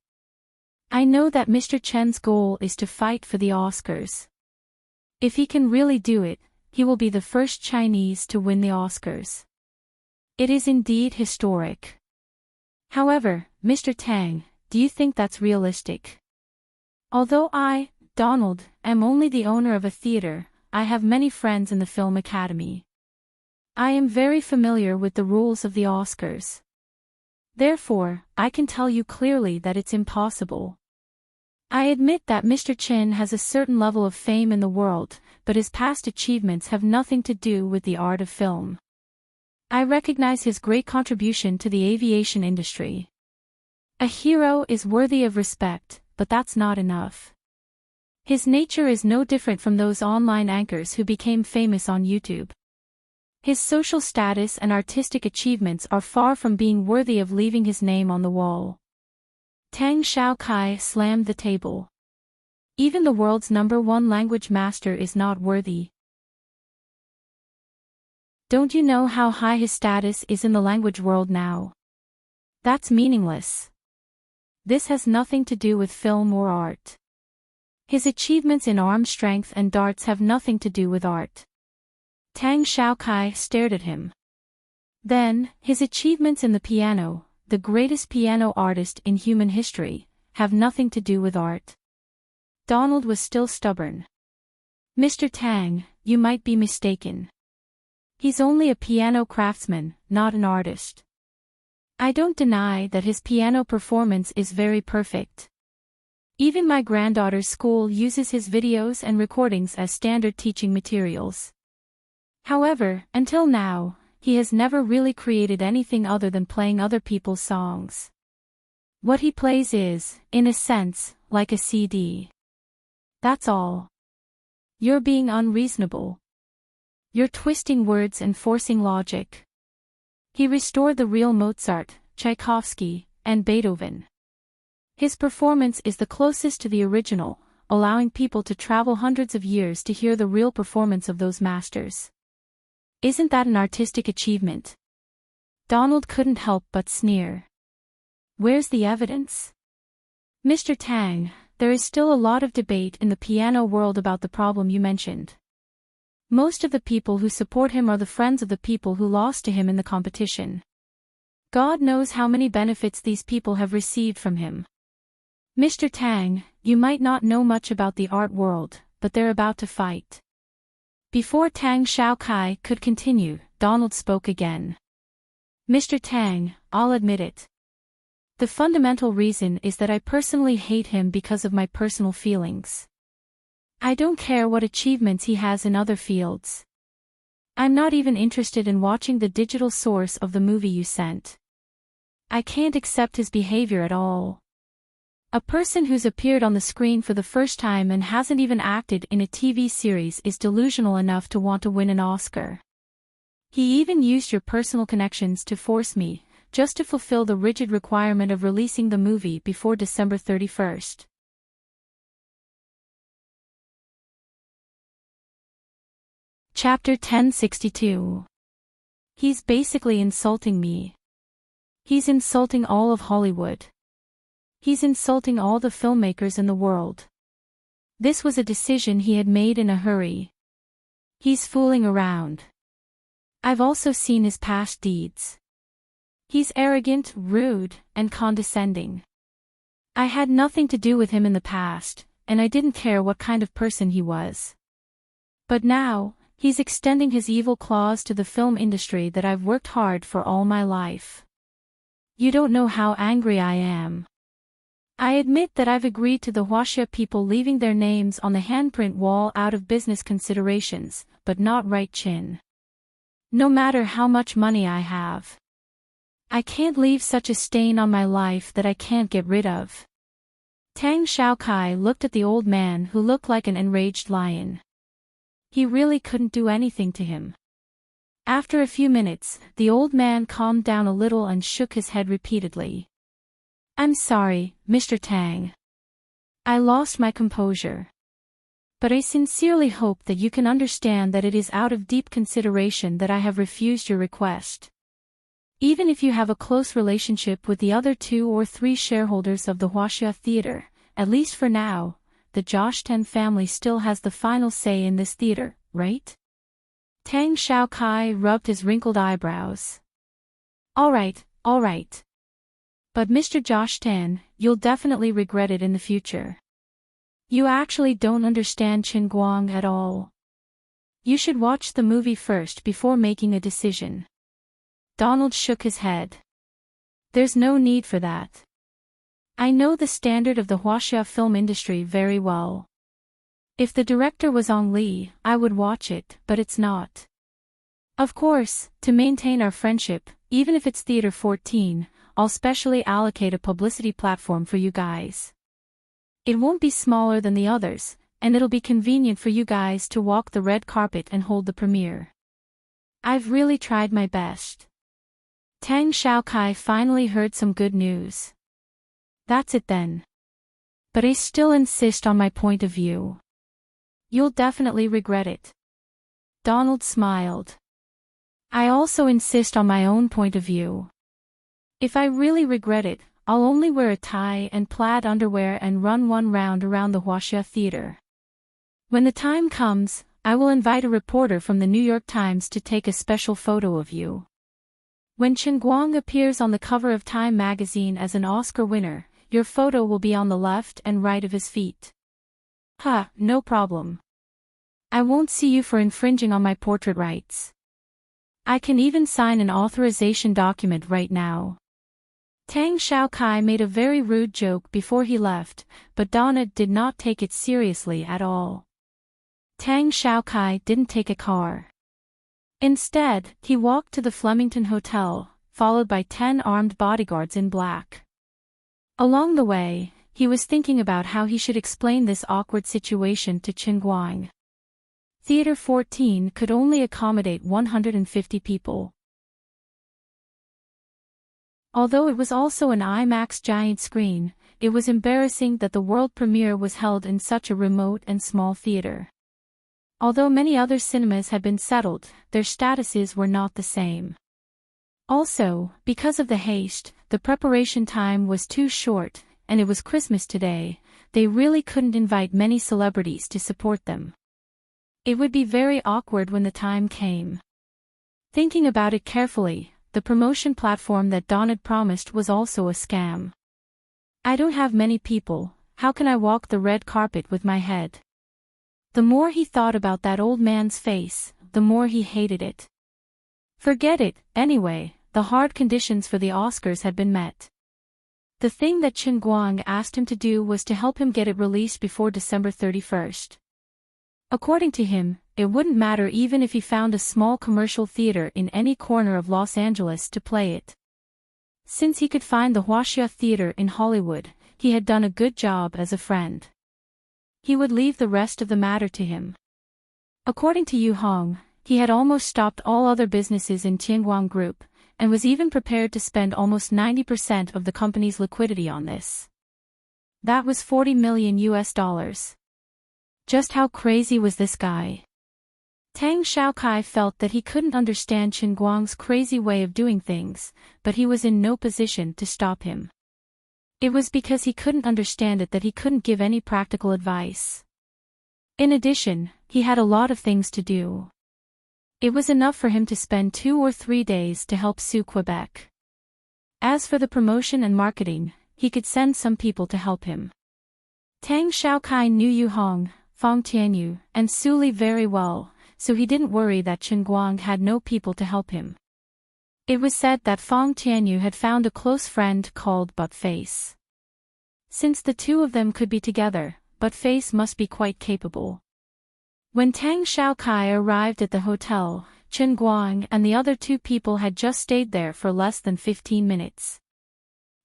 I know that Mr. Chen's goal is to fight for the Oscars. If he can really do it, he will be the first Chinese to win the Oscars. It is indeed historic. However, Mr. Tang, do you think that's realistic? Although I, Donald, am only the owner of a theater, I have many friends in the film academy. I am very familiar with the rules of the Oscars. Therefore, I can tell you clearly that it's impossible. I admit that Mr. Chin has a certain level of fame in the world, but his past achievements have nothing to do with the art of film. I recognize his great contribution to the aviation industry. A hero is worthy of respect, but that's not enough. His nature is no different from those online anchors who became famous on YouTube. His social status and artistic achievements are far from being worthy of leaving his name on the wall. Tang Xiaokai slammed the table. Even the world's #1 language master is not worthy. Don't you know how high his status is in the language world now? That's meaningless. This has nothing to do with film or art. His achievements in arm strength and darts have nothing to do with art. Tang Xiaokai stared at him. Then, his achievements in the piano, the greatest piano artist in human history, have nothing to do with art. Donald was still stubborn. Mr. Tang, you might be mistaken. He's only a piano craftsman, not an artist. I don't deny that his piano performance is very perfect. Even my granddaughter's school uses his videos and recordings as standard teaching materials. However, until now, he has never really created anything other than playing other people's songs. What he plays is, in a sense, like a CD. That's all. You're being unreasonable. You're twisting words and forcing logic. He restored the real Mozart, Tchaikovsky, and Beethoven. His performance is the closest to the original, allowing people to travel hundreds of years to hear the real performance of those masters. Isn't that an artistic achievement? Donald couldn't help but sneer. Where's the evidence? Mr. Tang, there is still a lot of debate in the piano world about the problem you mentioned. Most of the people who support him are the friends of the people who lost to him in the competition. God knows how many benefits these people have received from him. Mr. Tang, you might not know much about the art world, but they're about to fight. Before Tang Xiaokai could continue, Donald spoke again. Mr. Tang, I'll admit it. The fundamental reason is that I personally hate him because of my personal feelings. I don't care what achievements he has in other fields. I'm not even interested in watching the digital source of the movie you sent. I can't accept his behavior at all. A person who's appeared on the screen for the first time and hasn't even acted in a TV series is delusional enough to want to win an Oscar. He even used your personal connections to force me, just to fulfill the rigid requirement of releasing the movie before December 31st. Chapter 1062. He's basically insulting me. He's insulting all of Hollywood. He's insulting all the filmmakers in the world. This was a decision he had made in a hurry. He's fooling around. I've also seen his past deeds. He's arrogant, rude, and condescending. I had nothing to do with him in the past, and I didn't care what kind of person he was. But now, he's extending his evil claws to the film industry that I've worked hard for all my life. You don't know how angry I am. I admit that I've agreed to the Huaxia people leaving their names on the handprint wall out of business considerations, but not right Chin. No matter how much money I have. I can't leave such a stain on my life that I can't get rid of. Tang Xiaokai looked at the old man who looked like an enraged lion. He really couldn't do anything to him. After a few minutes, the old man calmed down a little and shook his head repeatedly. I'm sorry, Mr. Tang. I lost my composure. But I sincerely hope that you can understand that it is out of deep consideration that I have refused your request. Even if you have a close relationship with the other 2 or 3 shareholders of the Huaxia Theater, at least for now, the Josh Ten family still has the final say in this theater, right? Tang Xiaokai rubbed his wrinkled eyebrows. Alright, alright. But Mr. Josh Tan, you'll definitely regret it in the future. You actually don't understand Qin Guang at all. You should watch the movie first before making a decision. Donald shook his head. There's no need for that. I know the standard of the Huaxia film industry very well. If the director was Ong Li, I would watch it, but it's not. Of course, to maintain our friendship, even if it's Theater 14, I'll specially allocate a publicity platform for you guys. It won't be smaller than the others, and it'll be convenient for you guys to walk the red carpet and hold the premiere. I've really tried my best. Tang Xiaokai finally heard some good news. That's it then. But I still insist on my point of view. You'll definitely regret it. Donald smiled. I also insist on my own point of view. If I really regret it, I'll only wear a tie and plaid underwear and run one round around the Huaxia Theater. When the time comes, I will invite a reporter from the New York Times to take a special photo of you. When Qin Guang appears on the cover of Time magazine as an Oscar winner, your photo will be on the left and right of his feet. No problem. I won't see you for infringing on my portrait rights. I can even sign an authorization document right now. Tang Xiaokai made a very rude joke before he left, but Donald did not take it seriously at all. Tang Xiaokai didn't take a car. Instead, he walked to the Flemington Hotel, followed by 10 armed bodyguards in black. Along the way, he was thinking about how he should explain this awkward situation to Qin Guang. Theater 14 could only accommodate 150 people. Although it was also an IMAX giant screen, it was embarrassing that the world premiere was held in such a remote and small theater. Although many other cinemas had been settled, their statuses were not the same. Also, because of the haste, the preparation time was too short, and it was Christmas today, they really couldn't invite many celebrities to support them. It would be very awkward when the time came. Thinking about it carefully, the promotion platform that Don had promised was also a scam. I don't have many people, how can I walk the red carpet with my head? The more he thought about that old man's face, the more he hated it. Forget it, anyway, the hard conditions for the Oscars had been met. The thing that Qin Guang asked him to do was to help him get it released before December 31st. According to him, it wouldn't matter even if he found a small commercial theater in any corner of Los Angeles to play it. Since he could find the Huaxia Theater in Hollywood, he had done a good job as a friend. He would leave the rest of the matter to him. According to Yu Hong, he had almost stopped all other businesses in Tianguang Group, and was even prepared to spend almost 90% of the company's liquidity on this. That was $40 million. Just how crazy was this guy? Tang Xiaokai felt that he couldn't understand Qin Guang's crazy way of doing things, but he was in no position to stop him. It was because he couldn't understand it that he couldn't give any practical advice. In addition, he had a lot of things to do. It was enough for him to spend 2 or 3 days to help sue Quebec. As for the promotion and marketing, he could send some people to help him. Tang Xiaokai knew Yu Hong, Fang Tianyu, and Su Li very well, so he didn't worry that Qin Guang had no people to help him. It was said that Fang Tianyu had found a close friend called Buttface. Since the two of them could be together, Buttface must be quite capable. When Tang Xiaokai arrived at the hotel, Qin Guang and the other 2 people had just stayed there for less than 15 minutes.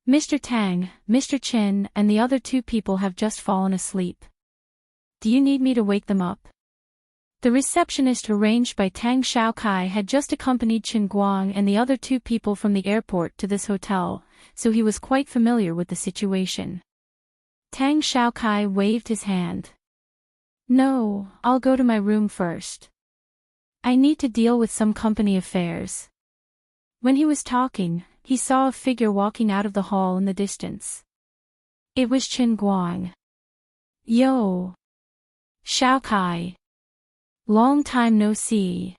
Mr. Tang, Mr. Qin and the other 2 people have just fallen asleep. Do you need me to wake them up? The receptionist arranged by Tang Xiaokai had just accompanied Qin Guang and the other 2 people from the airport to this hotel, so he was quite familiar with the situation. Tang Xiaokai waved his hand. No, I'll go to my room first. I need to deal with some company affairs. When he was talking, he saw a figure walking out of the hall in the distance. It was Qin Guang. Yo! Xiaokai. Long time no see.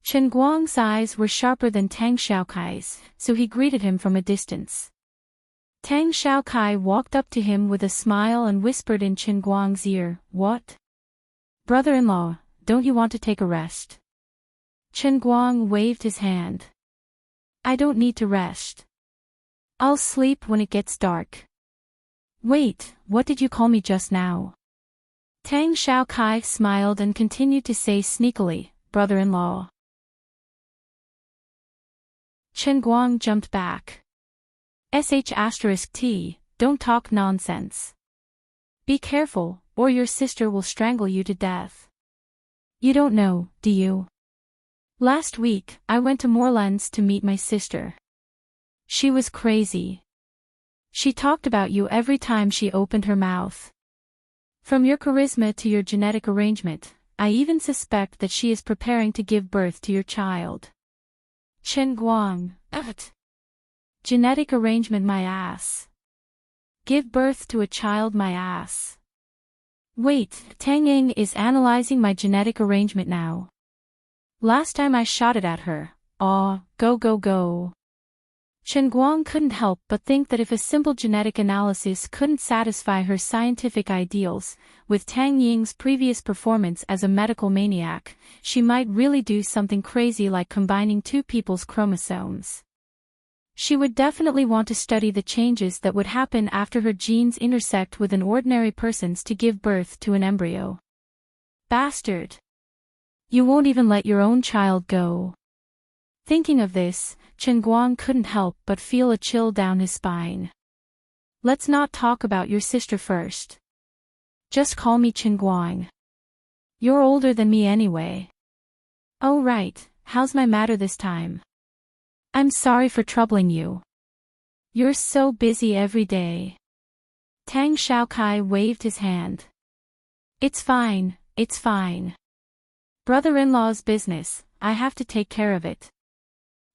Chen Guang's eyes were sharper than Tang Xiaokai's, so he greeted him from a distance. Tang Xiaokai walked up to him with a smile and whispered in Chen Guang's ear, "What? Brother-in-law, don't you want to take a rest?" Chen Guang waved his hand. "I don't need to rest. I'll sleep when it gets dark." "Wait, what did you call me just now?" Tang Xiaokai smiled and continued to say sneakily, "Brother-in-law." Chen Guang jumped back. **T, don't talk nonsense. Be careful, or your sister will strangle you to death. You don't know, do you? Last week, I went to Moorlands to meet my sister. She was crazy. She talked about you every time she opened her mouth. From your charisma to your genetic arrangement, I even suspect that she is preparing to give birth to your child." Chen Guang, Genetic arrangement my ass. Give birth to a child my ass. Wait, Tang Ying is analyzing my genetic arrangement now. Last time I shot it at her. Aw, go go go. Chen Guang couldn't help but think that if a simple genetic analysis couldn't satisfy her scientific ideals, with Tang Ying's previous performance as a medical maniac, she might really do something crazy like combining two people's chromosomes. She would definitely want to study the changes that would happen after her genes intersect with an ordinary person's to give birth to an embryo. Bastard! You won't even let your own child go. Thinking of this, Chen Guang couldn't help but feel a chill down his spine. Let's not talk about your sister first. Just call me Chen Guang. You're older than me anyway. Oh right, how's my matter this time? I'm sorry for troubling you. You're so busy every day. Tang Xiaokai waved his hand. It's fine, it's fine. Brother-in-law's business, I have to take care of it.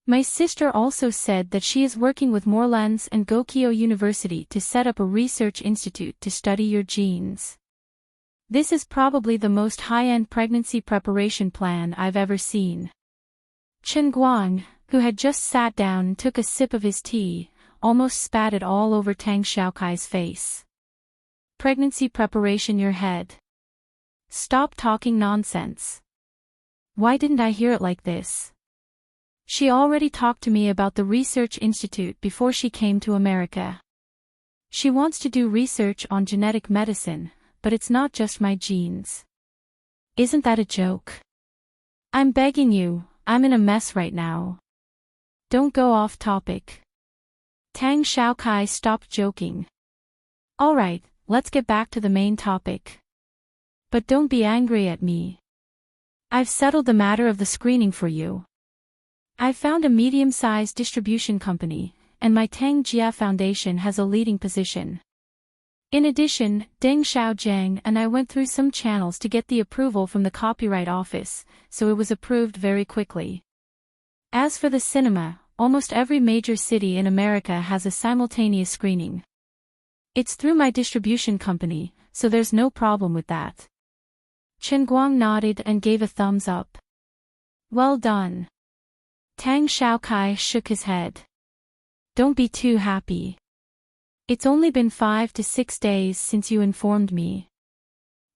My sister also said that she is working with Moorlands and Gokyo University to set up a research institute to study your genes. This is probably the most high-end pregnancy preparation plan I've ever seen. Chen Guang, who had just sat down and took a sip of his tea, almost spat it all over Tang Xiaokai's face. Pregnancy preparation your head. Stop talking nonsense. Why didn't I hear it like this? She already talked to me about the research institute before she came to America. She wants to do research on genetic medicine, but it's not just my genes. Isn't that a joke? I'm begging you, I'm in a mess right now. Don't go off topic. Tang Xiaokai stopped joking. Alright, let's get back to the main topic. But don't be angry at me. I've settled the matter of the screening for you. I found a medium-sized distribution company, and my Tang Jia Foundation has a leading position. In addition, Deng Xiaojiang and I went through some channels to get the approval from the Copyright Office, so it was approved very quickly. As for the cinema, almost every major city in America has a simultaneous screening. It's through my distribution company, so there's no problem with that. Chen Guang nodded and gave a thumbs up. Well done. Tang Xiaokai shook his head. Don't be too happy. It's only been 5 to 6 days since you informed me.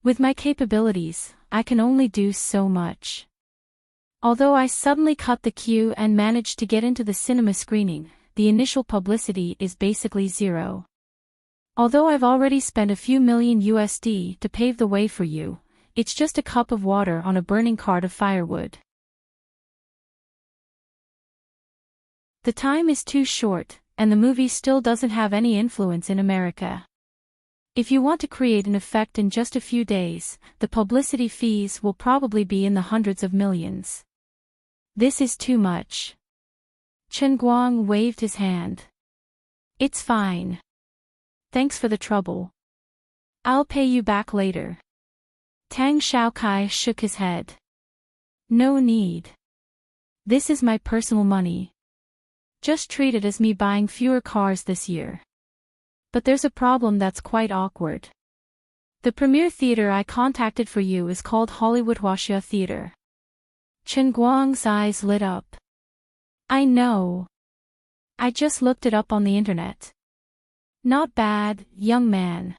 With my capabilities, I can only do so much. Although I suddenly cut the queue and managed to get into the cinema screening, the initial publicity is basically zero. Although I've already spent a few million USD to pave the way for you, it's just a cup of water on a burning cart of firewood. The time is too short, and the movie still doesn't have any influence in America. If you want to create an effect in just a few days, the publicity fees will probably be in the hundreds of millions. This is too much. Chen Guang waved his hand. It's fine. Thanks for the trouble. I'll pay you back later. Tang Xiaokai shook his head. No need. This is my personal money. Just treat it as me buying fewer cars this year. But there's a problem that's quite awkward. The premiere theater I contacted for you is called Hollywood Huaxia Theater. Chen Guang's eyes lit up. I know. I just looked it up on the internet. Not bad, young man.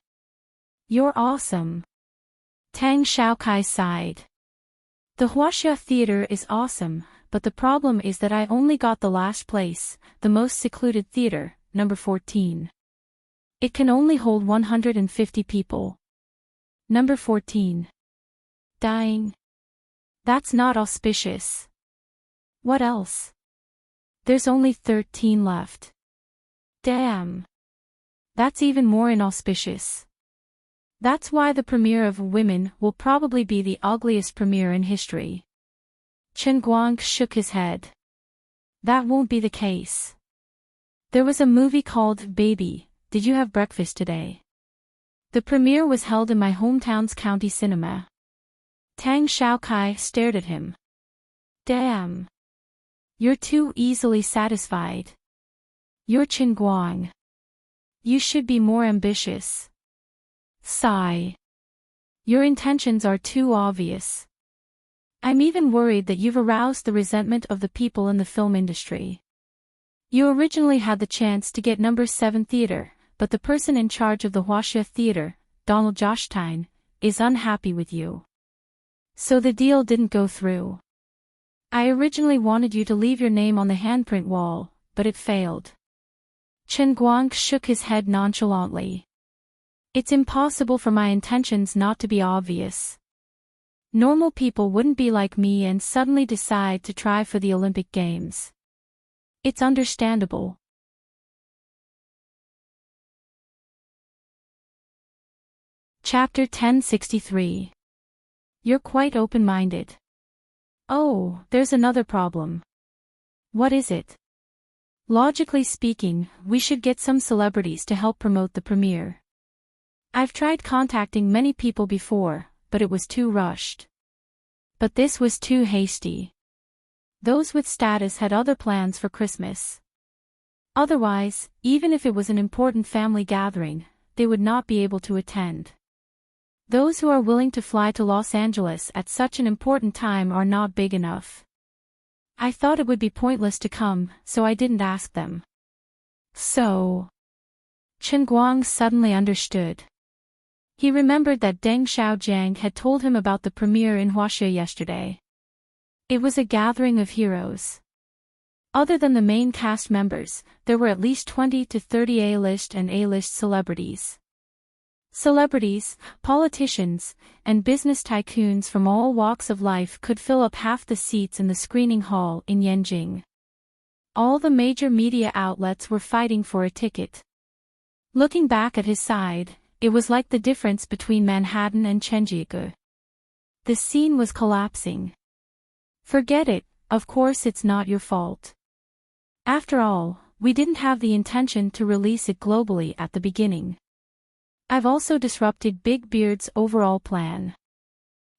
You're awesome. Tang Xiaokai sighed. The Huaxia Theater is awesome, but the problem is that I only got the last place, the most secluded theater, number 14. It can only hold 150 people. Number 14. Dying. That's not auspicious. What else? There's only 13 left. Damn. That's even more inauspicious. That's why the premiere of Women will probably be the ugliest premiere in history. Chen Guang shook his head. That won't be the case. There was a movie called Baby, Did You Have Breakfast Today? The premiere was held in my hometown's county cinema. Tang Xiaokai stared at him. Damn. You're too easily satisfied. You're Chen Guang. You should be more ambitious. Sigh. Your intentions are too obvious. I'm even worried that you've aroused the resentment of the people in the film industry. You originally had the chance to get number 7 theater, but the person in charge of the Huaxia Theater, Donald Jostein, is unhappy with you. So the deal didn't go through. I originally wanted you to leave your name on the handprint wall, but it failed. Chen Guang shook his head nonchalantly. It's impossible for my intentions not to be obvious. Normal people wouldn't be like me and suddenly decide to try for the Olympic Games. It's understandable. Chapter 1063. You're quite open-minded. Oh, there's another problem. What is it? Logically speaking, we should get some celebrities to help promote the premiere. I've tried contacting many people before, but it was too rushed. But this was too hasty. Those with status had other plans for Christmas. Otherwise, even if it was an important family gathering, they would not be able to attend. Those who are willing to fly to Los Angeles at such an important time are not big enough. I thought it would be pointless to come, so I didn't ask them. So... Chen Guang suddenly understood. He remembered that Deng Xiaojiang had told him about the premiere in Huaxia yesterday. It was a gathering of heroes. Other than the main cast members, there were at least 20 to 30 A-list and A-list celebrities. Celebrities, politicians, and business tycoons from all walks of life could fill up half the seats in the screening hall in Yanjing. All the major media outlets were fighting for a ticket. Looking back at his side, it was like the difference between Manhattan and Chengjigu. The scene was collapsing. Forget it, of course it's not your fault. After all, we didn't have the intention to release it globally at the beginning. I've also disrupted Big Beard's overall plan.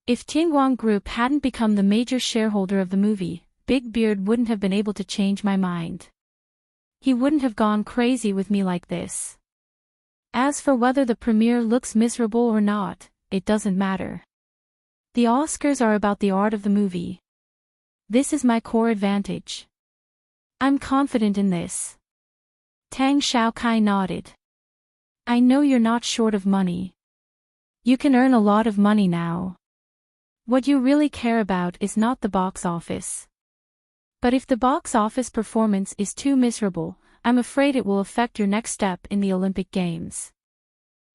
If Tianguang Group hadn't become the major shareholder of the movie, Big Beard wouldn't have been able to change my mind. He wouldn't have gone crazy with me like this. As for whether the premiere looks miserable or not, it doesn't matter. The Oscars are about the art of the movie. This is my core advantage. I'm confident in this. Tang Xiaokai nodded. I know you're not short of money. You can earn a lot of money now. What you really care about is not the box office. But if the box office performance is too miserable, I'm afraid it will affect your next step in the Olympic Games.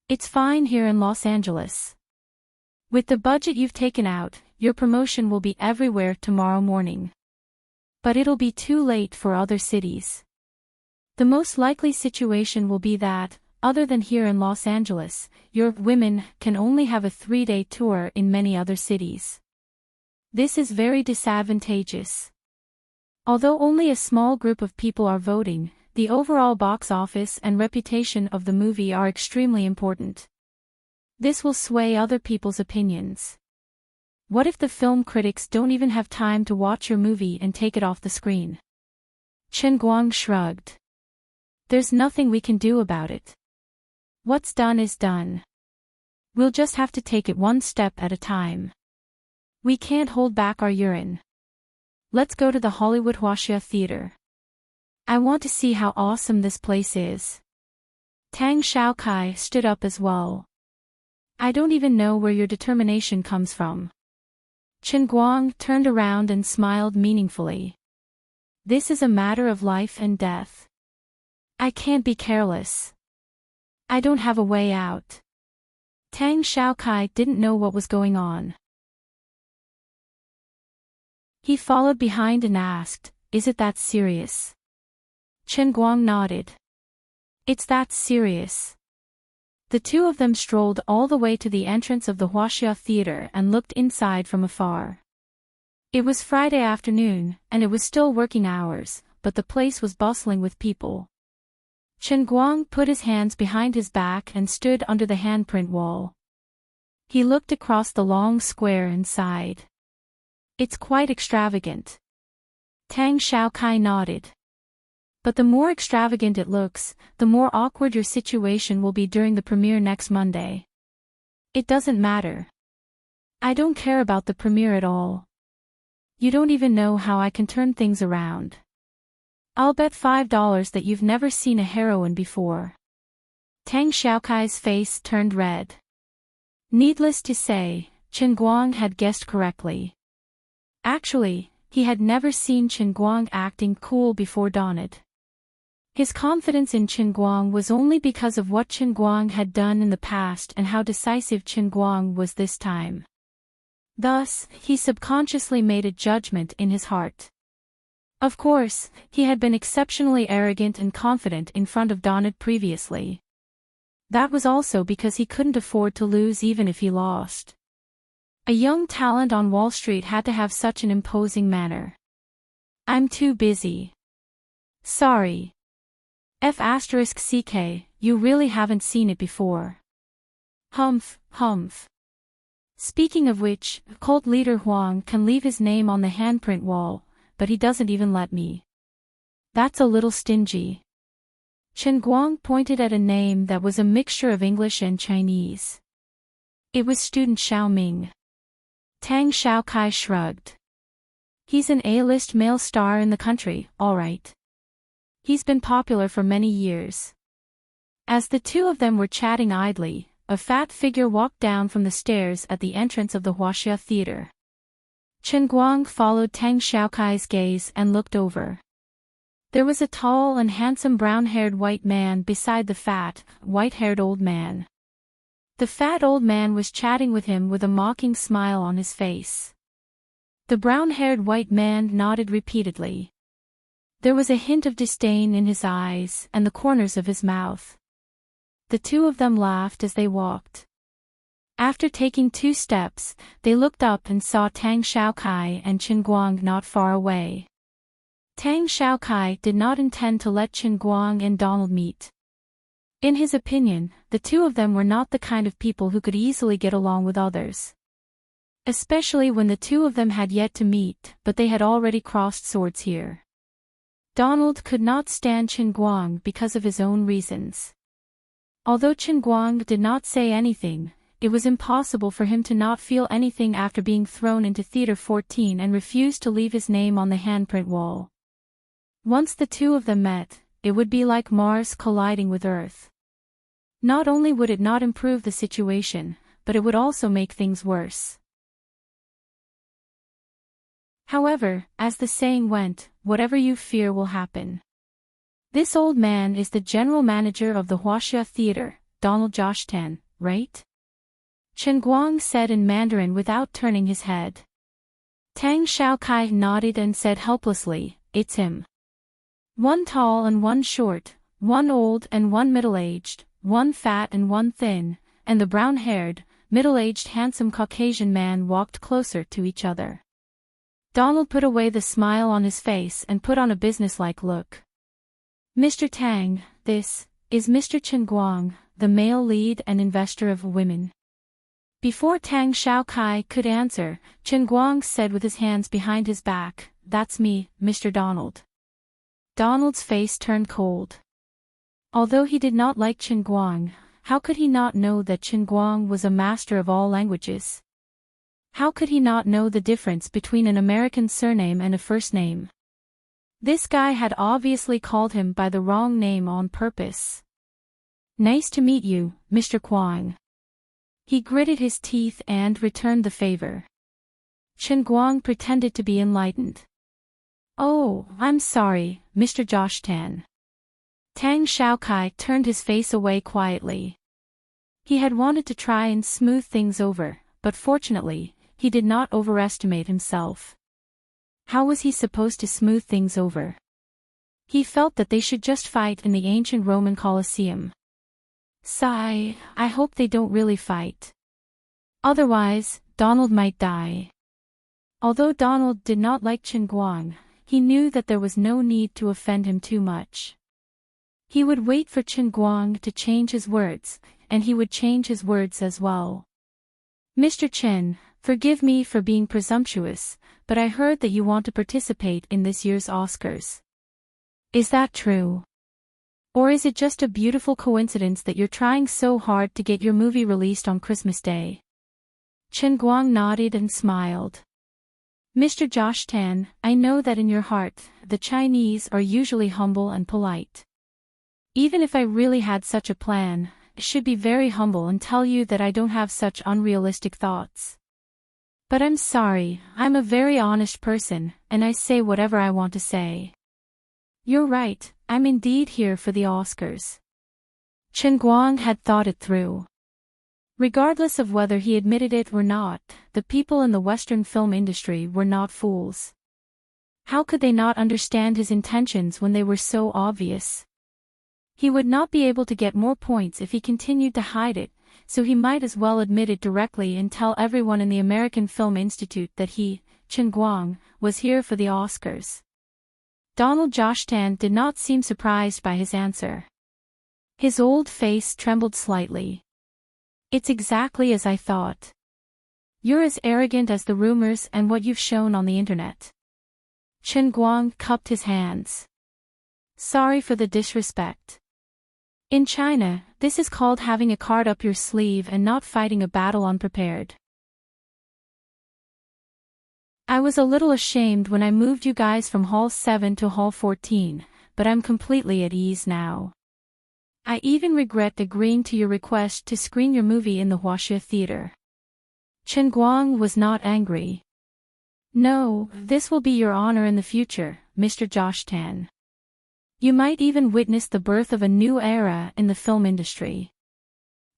It's fine here in Los Angeles. With the budget you've taken out, your promotion will be everywhere tomorrow morning. But it'll be too late for other cities. The most likely situation will be that, other than here in Los Angeles, your women can only have a 3-day tour in many other cities. This is very disadvantageous. Although only a small group of people are voting, the overall box office and reputation of the movie are extremely important. This will sway other people's opinions. What if the film critics don't even have time to watch your movie and take it off the screen? Chen Guang shrugged. There's nothing we can do about it. What's done is done. We'll just have to take it one step at a time. We can't hold back our urine. Let's go to the Hollywood Huaxia Theater. I want to see how awesome this place is. Tang Xiaokai stood up as well. I don't even know where your determination comes from. Chen Guang turned around and smiled meaningfully. This is a matter of life and death. I can't be careless. I don't have a way out. Tang Xiaokai didn't know what was going on. He followed behind and asked, "Is it that serious?" Chen Guang nodded. "It's that serious." The two of them strolled all the way to the entrance of the Huaxia Theater and looked inside from afar. It was Friday afternoon, and it was still working hours, but the place was bustling with people. Chen Guang put his hands behind his back and stood under the handprint wall. He looked across the long square and sighed. It's quite extravagant. Tang Xiaokai nodded. But the more extravagant it looks, the more awkward your situation will be during the premiere next Monday. It doesn't matter. I don't care about the premiere at all. You don't even know how I can turn things around. I'll bet $5 that you've never seen a heroine before. Tang Xiaokai's face turned red. Needless to say, Chen Guang had guessed correctly. Actually, he had never seen Chen Guang acting cool before dawned. His confidence in Chen Guang was only because of what Chen Guang had done in the past and how decisive Chen Guang was this time. Thus, he subconsciously made a judgment in his heart. Of course, he had been exceptionally arrogant and confident in front of Donald previously. That was also because he couldn't afford to lose even if he lost. A young talent on Wall Street had to have such an imposing manner. I'm too busy. Sorry. F***ck, you really haven't seen it before. Humph, humph. Speaking of which, cult leader Huang can leave his name on the handprint wall, but he doesn't even let me. That's a little stingy. Chen Guang pointed at a name that was a mixture of English and Chinese. It was student Xiao Ming. Tang Xiaokai shrugged. He's an A-list male star in the country, all right. He's been popular for many years. As the two of them were chatting idly, a fat figure walked down from the stairs at the entrance of the Huaxia Theater. Chen Guang followed Tang Xiaokai's gaze and looked over. There was a tall and handsome brown-haired white man beside the fat, white-haired old man. The fat old man was chatting with him with a mocking smile on his face. The brown-haired white man nodded repeatedly. There was a hint of disdain in his eyes and the corners of his mouth. The two of them laughed as they walked. After taking 2 steps, they looked up and saw Tang Xiaokai and Chen Guang not far away. Tang Xiaokai did not intend to let Chen Guang and Donald meet. In his opinion, the two of them were not the kind of people who could easily get along with others. Especially when the two of them had yet to meet, but they had already crossed swords here. Donald could not stand Chen Guang because of his own reasons. Although Chen Guang did not say anything, it was impossible for him to not feel anything after being thrown into Theater 14 and refused to leave his name on the handprint wall. Once the two of them met, it would be like Mars colliding with Earth. Not only would it not improve the situation, but it would also make things worse. However, as the saying went, whatever you fear will happen. This old man is the general manager of the Huaxia Theater, Donald Josh Tan, right? Chen Guang said in Mandarin without turning his head. Tang Xiaokai nodded and said helplessly, it's him. One tall and one short, one old and one middle-aged, one fat and one thin, and the brown-haired, middle-aged handsome Caucasian man walked closer to each other. Donald put away the smile on his face and put on a businesslike look. Mr. Tang, this is Mr. Chen Guang, the male lead and investor of women. Before Tang Xiaokai could answer, Chen Guang said with his hands behind his back, that's me, Mr. Donald. Donald's face turned cold. Although he did not like Chen Guang, how could he not know that Chen Guang was a master of all languages? How could he not know the difference between an American surname and a first name? This guy had obviously called him by the wrong name on purpose. Nice to meet you, Mr. Guang. He gritted his teeth and returned the favor. Chen Guang pretended to be enlightened. Oh, I'm sorry, Mr. Josh Tan. Tang Xiaokai turned his face away quietly. He had wanted to try and smooth things over, but fortunately, he did not overestimate himself. How was he supposed to smooth things over? He felt that they should just fight in the ancient Roman Colosseum. Sigh, I hope they don't really fight. Otherwise, Donald might die. Although Donald did not like Chen Guang, he knew that there was no need to offend him too much. He would wait for Chen Guang to change his words, and he would change his words as well. Mr. Chen, forgive me for being presumptuous, but I heard that you want to participate in this year's Oscars. Is that true? Or is it just a beautiful coincidence that you're trying so hard to get your movie released on Christmas Day? Chen Guang nodded and smiled. Mr. Josh Tan, I know that in your heart, the Chinese are usually humble and polite. Even if I really had such a plan, I should be very humble and tell you that I don't have such unrealistic thoughts. But I'm sorry, I'm a very honest person, and I say whatever I want to say. You're right, I'm indeed here for the Oscars. Chen Guang had thought it through. Regardless of whether he admitted it or not, the people in the Western film industry were not fools. How could they not understand his intentions when they were so obvious? He would not be able to get more points if he continued to hide it, so he might as well admit it directly and tell everyone in the American Film Institute that he, Chen Guang, was here for the Oscars. Donald Josh Tan did not seem surprised by his answer. His old face trembled slightly. It's exactly as I thought. You're as arrogant as the rumors and what you've shown on the internet. Chen Guang cupped his hands. Sorry for the disrespect. In China, this is called having a card up your sleeve and not fighting a battle unprepared. I was a little ashamed when I moved you guys from Hall 7 to Hall 14, but I'm completely at ease now. I even regret agreeing to your request to screen your movie in the Huaxia Theater. Chen Guang was not angry. No, this will be your honor in the future, Mr. Josh Tan. You might even witness the birth of a new era in the film industry.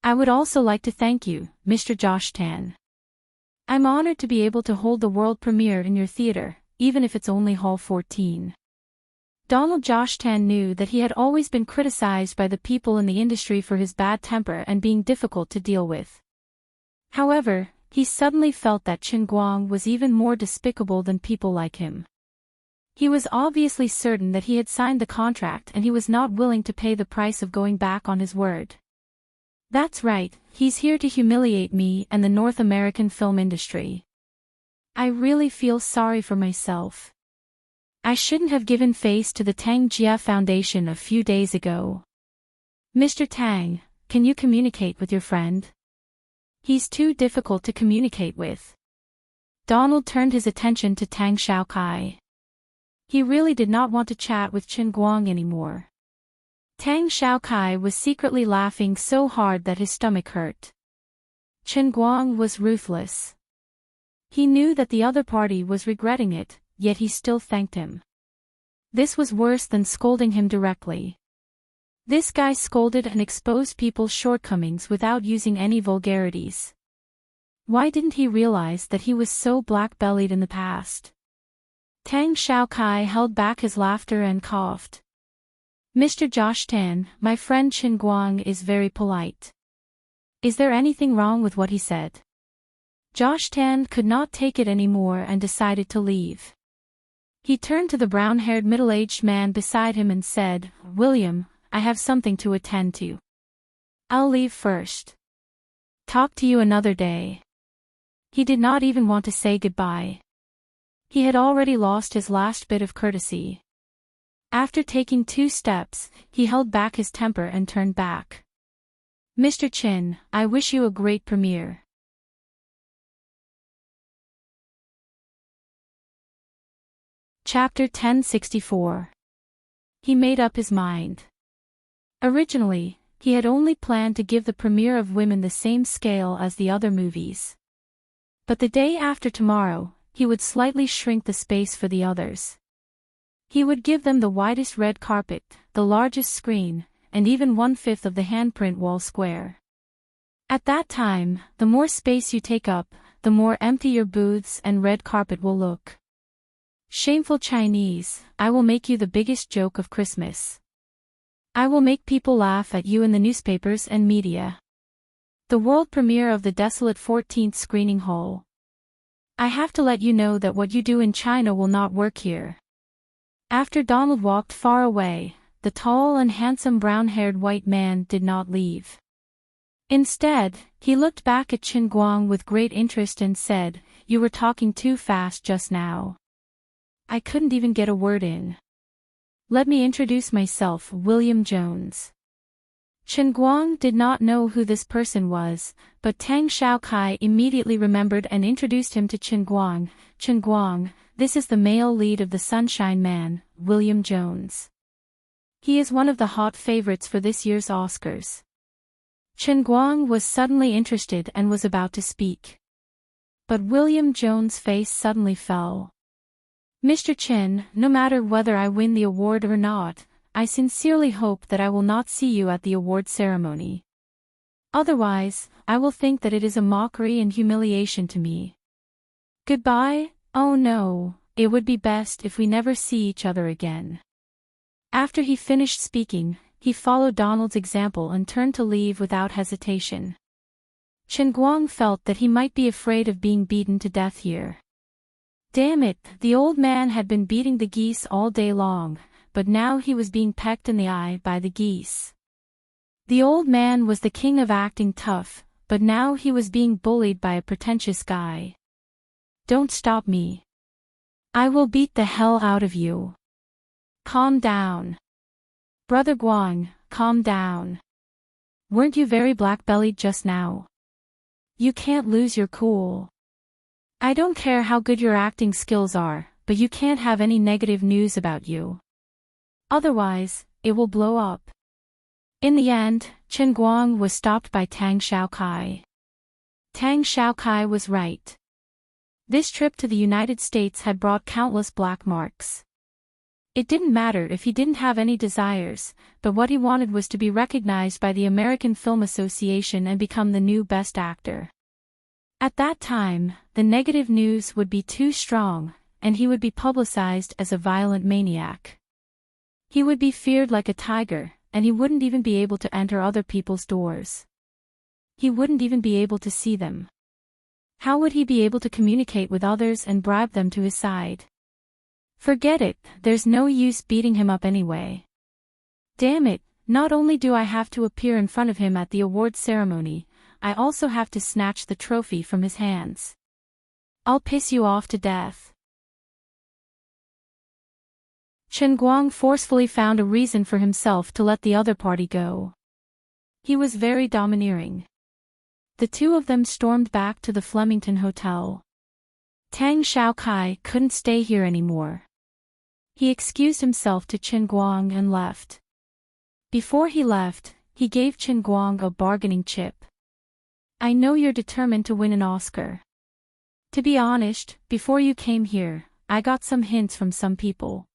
I would also like to thank you, Mr. Josh Tan. I'm honored to be able to hold the world premiere in your theater, even if it's only Hall 14. Donald Josh Tan knew that he had always been criticized by the people in the industry for his bad temper and being difficult to deal with. However, he suddenly felt that Chen Guang was even more despicable than people like him. He was obviously certain that he had signed the contract and he was not willing to pay the price of going back on his word. That's right, he's here to humiliate me and the North American film industry. I really feel sorry for myself. I shouldn't have given face to the Tang Jia Foundation a few days ago. Mr. Tang, can you communicate with your friend? He's too difficult to communicate with. Donald turned his attention to Tang Xiaokai. He really did not want to chat with Chen Guang anymore. Tang Xiaokai was secretly laughing so hard that his stomach hurt. Chen Guang was ruthless. He knew that the other party was regretting it, yet he still thanked him. This was worse than scolding him directly. This guy scolded and exposed people's shortcomings without using any vulgarities. Why didn't he realize that he was so black-bellied in the past? Tang Xiaokai held back his laughter and coughed. Mr. Josh Tan, my friend Chen Guang is very polite. Is there anything wrong with what he said? Josh Tan could not take it anymore and decided to leave. He turned to the brown-haired middle-aged man beside him and said, William, I have something to attend to. I'll leave first. Talk to you another day. He did not even want to say goodbye. He had already lost his last bit of courtesy. After taking 2 steps, he held back his temper and turned back. Mr. Chin, I wish you a great premiere. Chapter 1064. He made up his mind. Originally, he had only planned to give the premiere of Women the same scale as the other movies. But the day after tomorrow, he would slightly shrink the space for the others. He would give them the widest red carpet, the largest screen, and even 1/5 of the handprint wall square. At that time, the more space you take up, the more empty your booths and red carpet will look. Shameful Chinese, I will make you the biggest joke of Christmas. I will make people laugh at you in the newspapers and media. The world premiere of the desolate 14th screening hall. I have to let you know that what you do in China will not work here. After Donald walked far away, the tall and handsome brown-haired white man did not leave. Instead, he looked back at Qin Guang with great interest and said, "You were talking too fast just now. I couldn't even get a word in. Let me introduce myself, William Jones." Qin Guang did not know who this person was, but Tang Xiaokai immediately remembered and introduced him to Qin Guang. "Qin Guang, this is the male lead of the Sunshine Man, William Jones. He is one of the hot favorites for this year's Oscars." Qin Guang was suddenly interested and was about to speak. But William Jones' face suddenly fell. "Mr. Qin, no matter whether I win the award or not, I sincerely hope that I will not see you at the award ceremony. Otherwise, I will think that it is a mockery and humiliation to me. Goodbye? Oh no, it would be best if we never see each other again." After he finished speaking, he followed Donald's example and turned to leave without hesitation. Qin Guang felt that he might be afraid of being beaten to death here. Damn it, the old man had been beating the geese all day long, but now he was being pecked in the eye by the geese. The old man was the king of acting tough, but now he was being bullied by a pretentious guy. "Don't stop me. I will beat the hell out of you. Calm down. Brother Guang, calm down. Weren't you very black-bellied just now? You can't lose your cool. I don't care how good your acting skills are, but you can't have any negative news about you. Otherwise, it will blow up." In the end, Qin Guang was stopped by Tang Xiaokai. Tang Xiaokai was right. This trip to the United States had brought countless black marks. It didn't matter if he didn't have any desires, but what he wanted was to be recognized by the American Film Association and become the new best actor. At that time, the negative news would be too strong, and he would be publicized as a violent maniac. He would be feared like a tiger, and he wouldn't even be able to enter other people's doors. He wouldn't even be able to see them. How would he be able to communicate with others and bribe them to his side? Forget it, there's no use beating him up anyway. Damn it, not only do I have to appear in front of him at the award ceremony, I also have to snatch the trophy from his hands. I'll piss you off to death. Qin Guang forcefully found a reason for himself to let the other party go. He was very domineering. The two of them stormed back to the Flemington Hotel. Tang Xiaokai couldn't stay here anymore. He excused himself to Qin Guang and left. Before he left, he gave Qin Guang a bargaining chip. "I know you're determined to win an Oscar. To be honest, before you came here, I got some hints from some people.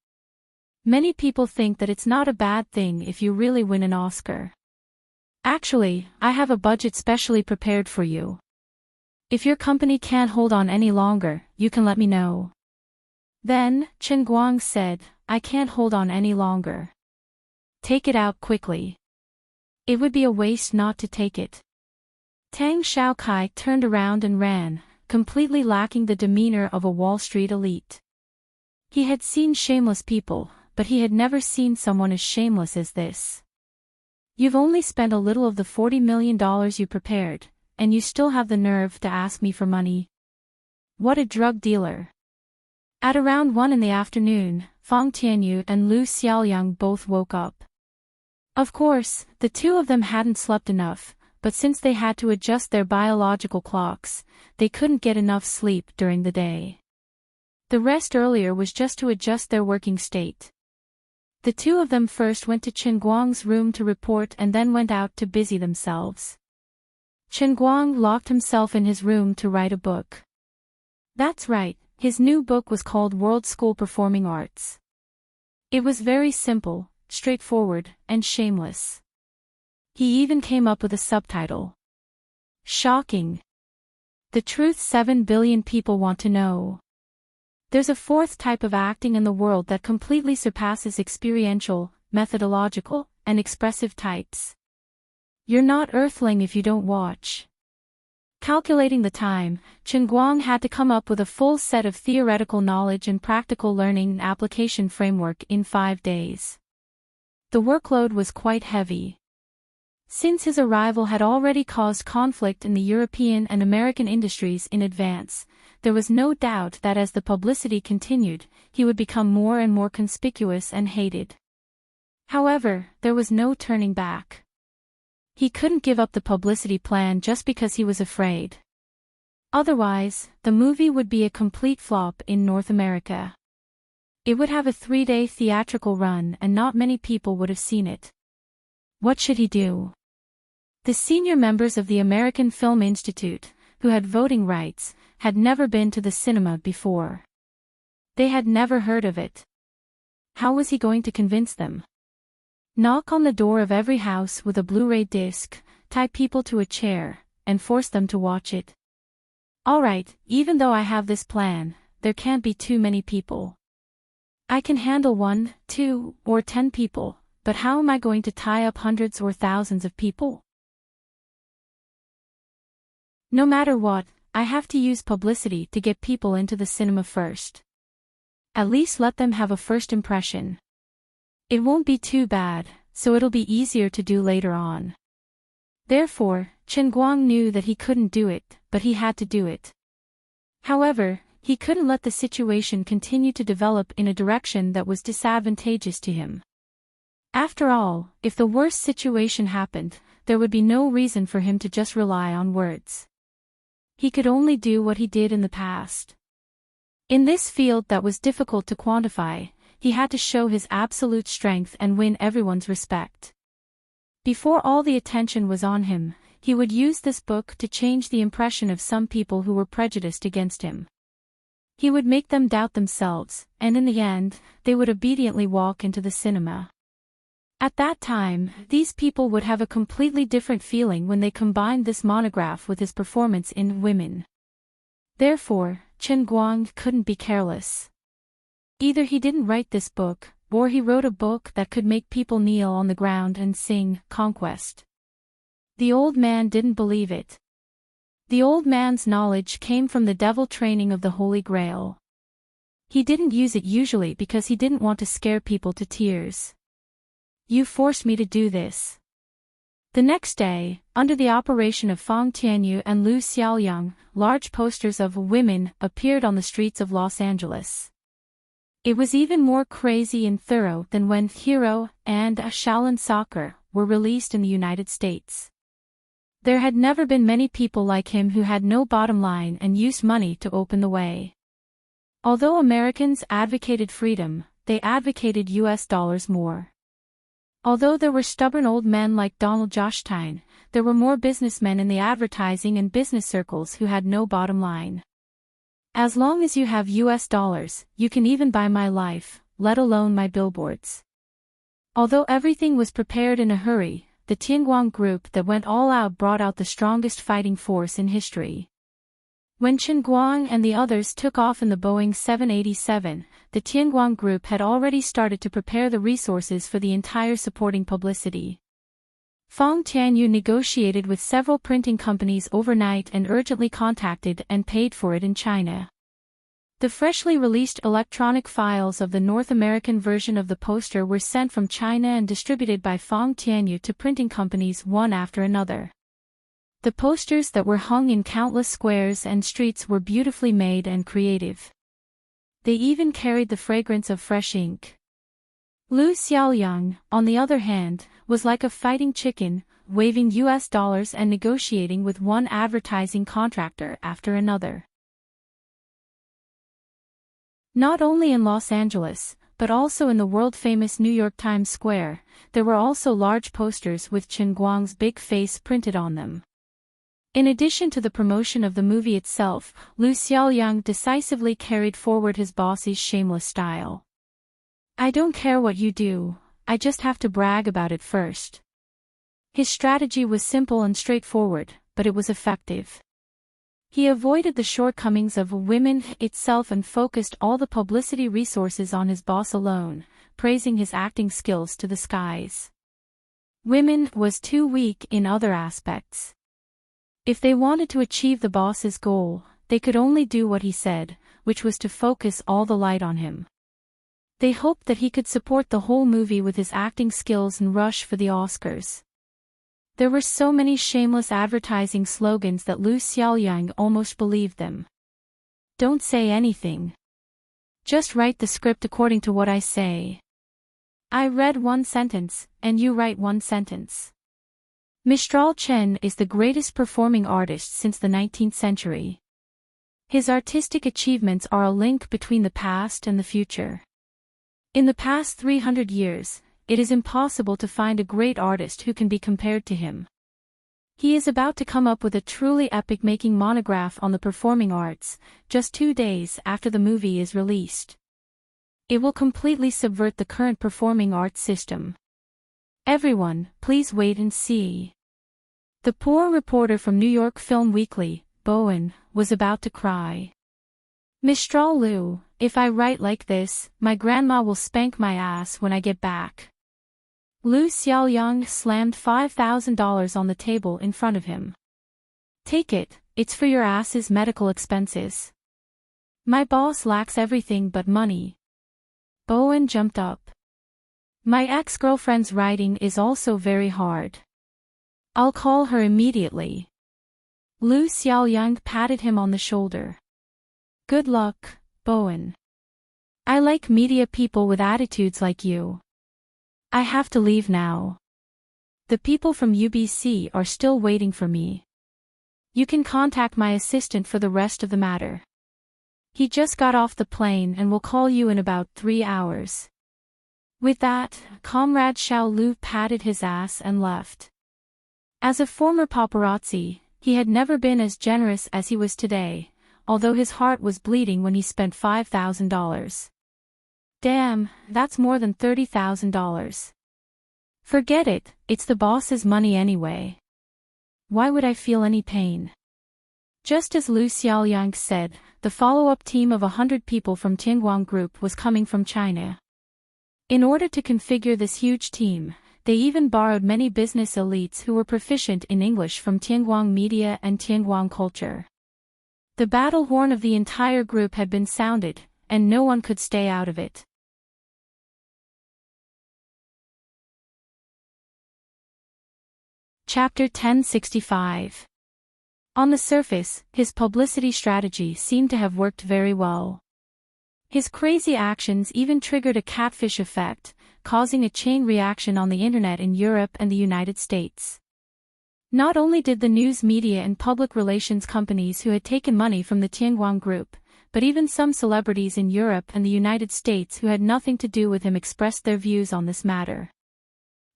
Many people think that it's not a bad thing if you really win an Oscar. Actually, I have a budget specially prepared for you. If your company can't hold on any longer, you can let me know." Then, Qin Guang said, "I can't hold on any longer. Take it out quickly. It would be a waste not to take it." Tang Xiaokai turned around and ran, completely lacking the demeanor of a Wall Street elite. He had seen shameless people, but he had never seen someone as shameless as this. "You've only spent a little of the $40 million you prepared, and you still have the nerve to ask me for money. What a drug dealer." At around 1 in the afternoon, Fang Tianyu and Lu Xiaoyang both woke up. Of course, the two of them hadn't slept enough, but since they had to adjust their biological clocks, they couldn't get enough sleep during the day. The rest earlier was just to adjust their working state. The two of them first went to Chen Guang's room to report and then went out to busy themselves. Chen Guang locked himself in his room to write a book. That's right, his new book was called World School Performing Arts. It was very simple, straightforward, and shameless. He even came up with a subtitle. Shocking. The truth 7 billion people want to know. There's a fourth type of acting in the world that completely surpasses experiential, methodological, and expressive types. You're not earthling if you don't watch. Calculating the time, Chen Guang had to come up with a full set of theoretical knowledge and practical learning and application framework in 5 days. The workload was quite heavy. Since his arrival had already caused conflict in the European and American industries in advance, there was no doubt that as the publicity continued, he would become more and more conspicuous and hated. However, there was no turning back. He couldn't give up the publicity plan just because he was afraid. Otherwise, the movie would be a complete flop in North America. It would have a 3-day theatrical run and not many people would have seen it. What should he do? The senior members of the American Film Institute, who had voting rights, had never been to the cinema before. They had never heard of it. How was he going to convince them? Knock on the door of every house with a Blu-ray disc, tie people to a chair, and force them to watch it. Alright, even though I have this plan, there can't be too many people. I can handle 1, 2, or 10 people, but how am I going to tie up hundreds or thousands of people? No matter what, I have to use publicity to get people into the cinema first. At least let them have a first impression. It won't be too bad, so it'll be easier to do later on. Therefore, Chen Guang knew that he couldn't do it, but he had to do it. However, he couldn't let the situation continue to develop in a direction that was disadvantageous to him. After all, if the worst situation happened, there would be no reason for him to just rely on words. He could only do what he did in the past. In this field that was difficult to quantify, he had to show his absolute strength and win everyone's respect. Before all the attention was on him, he would use this book to change the impression of some people who were prejudiced against him. He would make them doubt themselves, and in the end, they would obediently walk into the cinema. At that time, these people would have a completely different feeling when they combined this monograph with his performance in Women. Therefore, Chen Guang couldn't be careless. Either he didn't write this book, or he wrote a book that could make people kneel on the ground and sing Conquest. The old man didn't believe it. The old man's knowledge came from the devil training of the Holy Grail. He didn't use it usually because he didn't want to scare people to tears. You forced me to do this. The next day, under the operation of Fang Tianyu and Lu Xiaoyang, large posters of Women appeared on the streets of Los Angeles. It was even more crazy and thorough than when Hero and Shaolin Soccer were released in the United States. There had never been many people like him who had no bottom line and used money to open the way. Although Americans advocated freedom, they advocated US dollars more. Although there were stubborn old men like Donald Jostein, there were more businessmen in the advertising and business circles who had no bottom line. As long as you have US dollars, you can even buy my life, let alone my billboards. Although everything was prepared in a hurry, the Tianguang group that went all out brought out the strongest fighting force in history. When Chen Guang and the others took off in the Boeing 787, the Tianguang group had already started to prepare the resources for the entire supporting publicity. Fang Tianyu negotiated with several printing companies overnight and urgently contacted and paid for it in China. The freshly released electronic files of the North American version of the poster were sent from China and distributed by Fang Tianyu to printing companies one after another. The posters that were hung in countless squares and streets were beautifully made and creative. They even carried the fragrance of fresh ink. Lu Xiaoyang, on the other hand, was like a fighting chicken, waving US dollars and negotiating with one advertising contractor after another. Not only in Los Angeles, but also in the world-famous New York Times Square, there were also large posters with Chen Guang's big face printed on them. In addition to the promotion of the movie itself, Lu Xiaoyang decisively carried forward his boss's shameless style. "I don't care what you do, I just have to brag about it first." His strategy was simple and straightforward, but it was effective. He avoided the shortcomings of women itself and focused all the publicity resources on his boss alone, praising his acting skills to the skies. Women was too weak in other aspects. If they wanted to achieve the boss's goal, they could only do what he said, which was to focus all the light on him. They hoped that he could support the whole movie with his acting skills and rush for the Oscars. There were so many shameless advertising slogans that Lu Xiaoyang almost believed them. "Don't say anything. Just write the script according to what I say. I read one sentence, and you write one sentence." Mistral Chen is the greatest performing artist since the 19th century. His artistic achievements are a link between the past and the future. In the past 300 years, it is impossible to find a great artist who can be compared to him. He is about to come up with a truly epic-making monograph on the performing arts, just 2 days after the movie is released. It will completely subvert the current performing arts system. Everyone, please wait and see. The poor reporter from New York Film Weekly, Bowen, was about to cry. "Mistral Lu, if I write like this, my grandma will spank my ass when I get back." Lu Xiaoyang slammed $5,000 on the table in front of him. "Take it, it's for your ass's medical expenses. My boss lacks everything but money." Bowen jumped up. "My ex-girlfriend's writing is also very hard. I'll call her immediately." Lu Xiaoyang patted him on the shoulder. "Good luck, Bowen. I like media people with attitudes like you. I have to leave now. The people from UBC are still waiting for me. You can contact my assistant for the rest of the matter. He just got off the plane and will call you in about 3 hours." With that, Comrade Xiao Lu patted his ass and left. As a former paparazzi, he had never been as generous as he was today, although his heart was bleeding when he spent $5,000. Damn, that's more than $30,000. Forget it, it's the boss's money anyway. Why would I feel any pain? Just as Lu Xiaoyang said, the follow-up team of 100 people from Tianguang Group was coming from China. In order to configure this huge team, they even borrowed many business elites who were proficient in English from Tianguang media and Tianguang culture. The battle horn of the entire group had been sounded, and no one could stay out of it. Chapter 1065. On the surface, his publicity strategy seemed to have worked very well. His crazy actions even triggered a catfish effect, causing a chain reaction on the internet in Europe and the United States. Not only did the news media and public relations companies who had taken money from the Tianguang Group, but even some celebrities in Europe and the United States who had nothing to do with him expressed their views on this matter.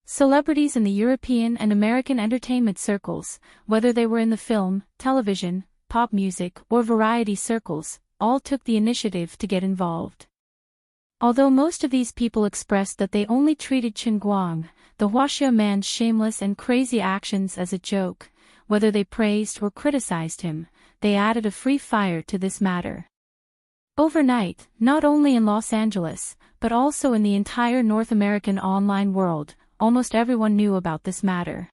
Celebrities in the European and American entertainment circles, whether they were in the film, television, pop music, or variety circles, all took the initiative to get involved. Although most of these people expressed that they only treated Chen Guang, the Huaxia man's shameless and crazy actions as a joke, whether they praised or criticized him, they added a free fire to this matter. Overnight, not only in Los Angeles, but also in the entire North American online world, almost everyone knew about this matter.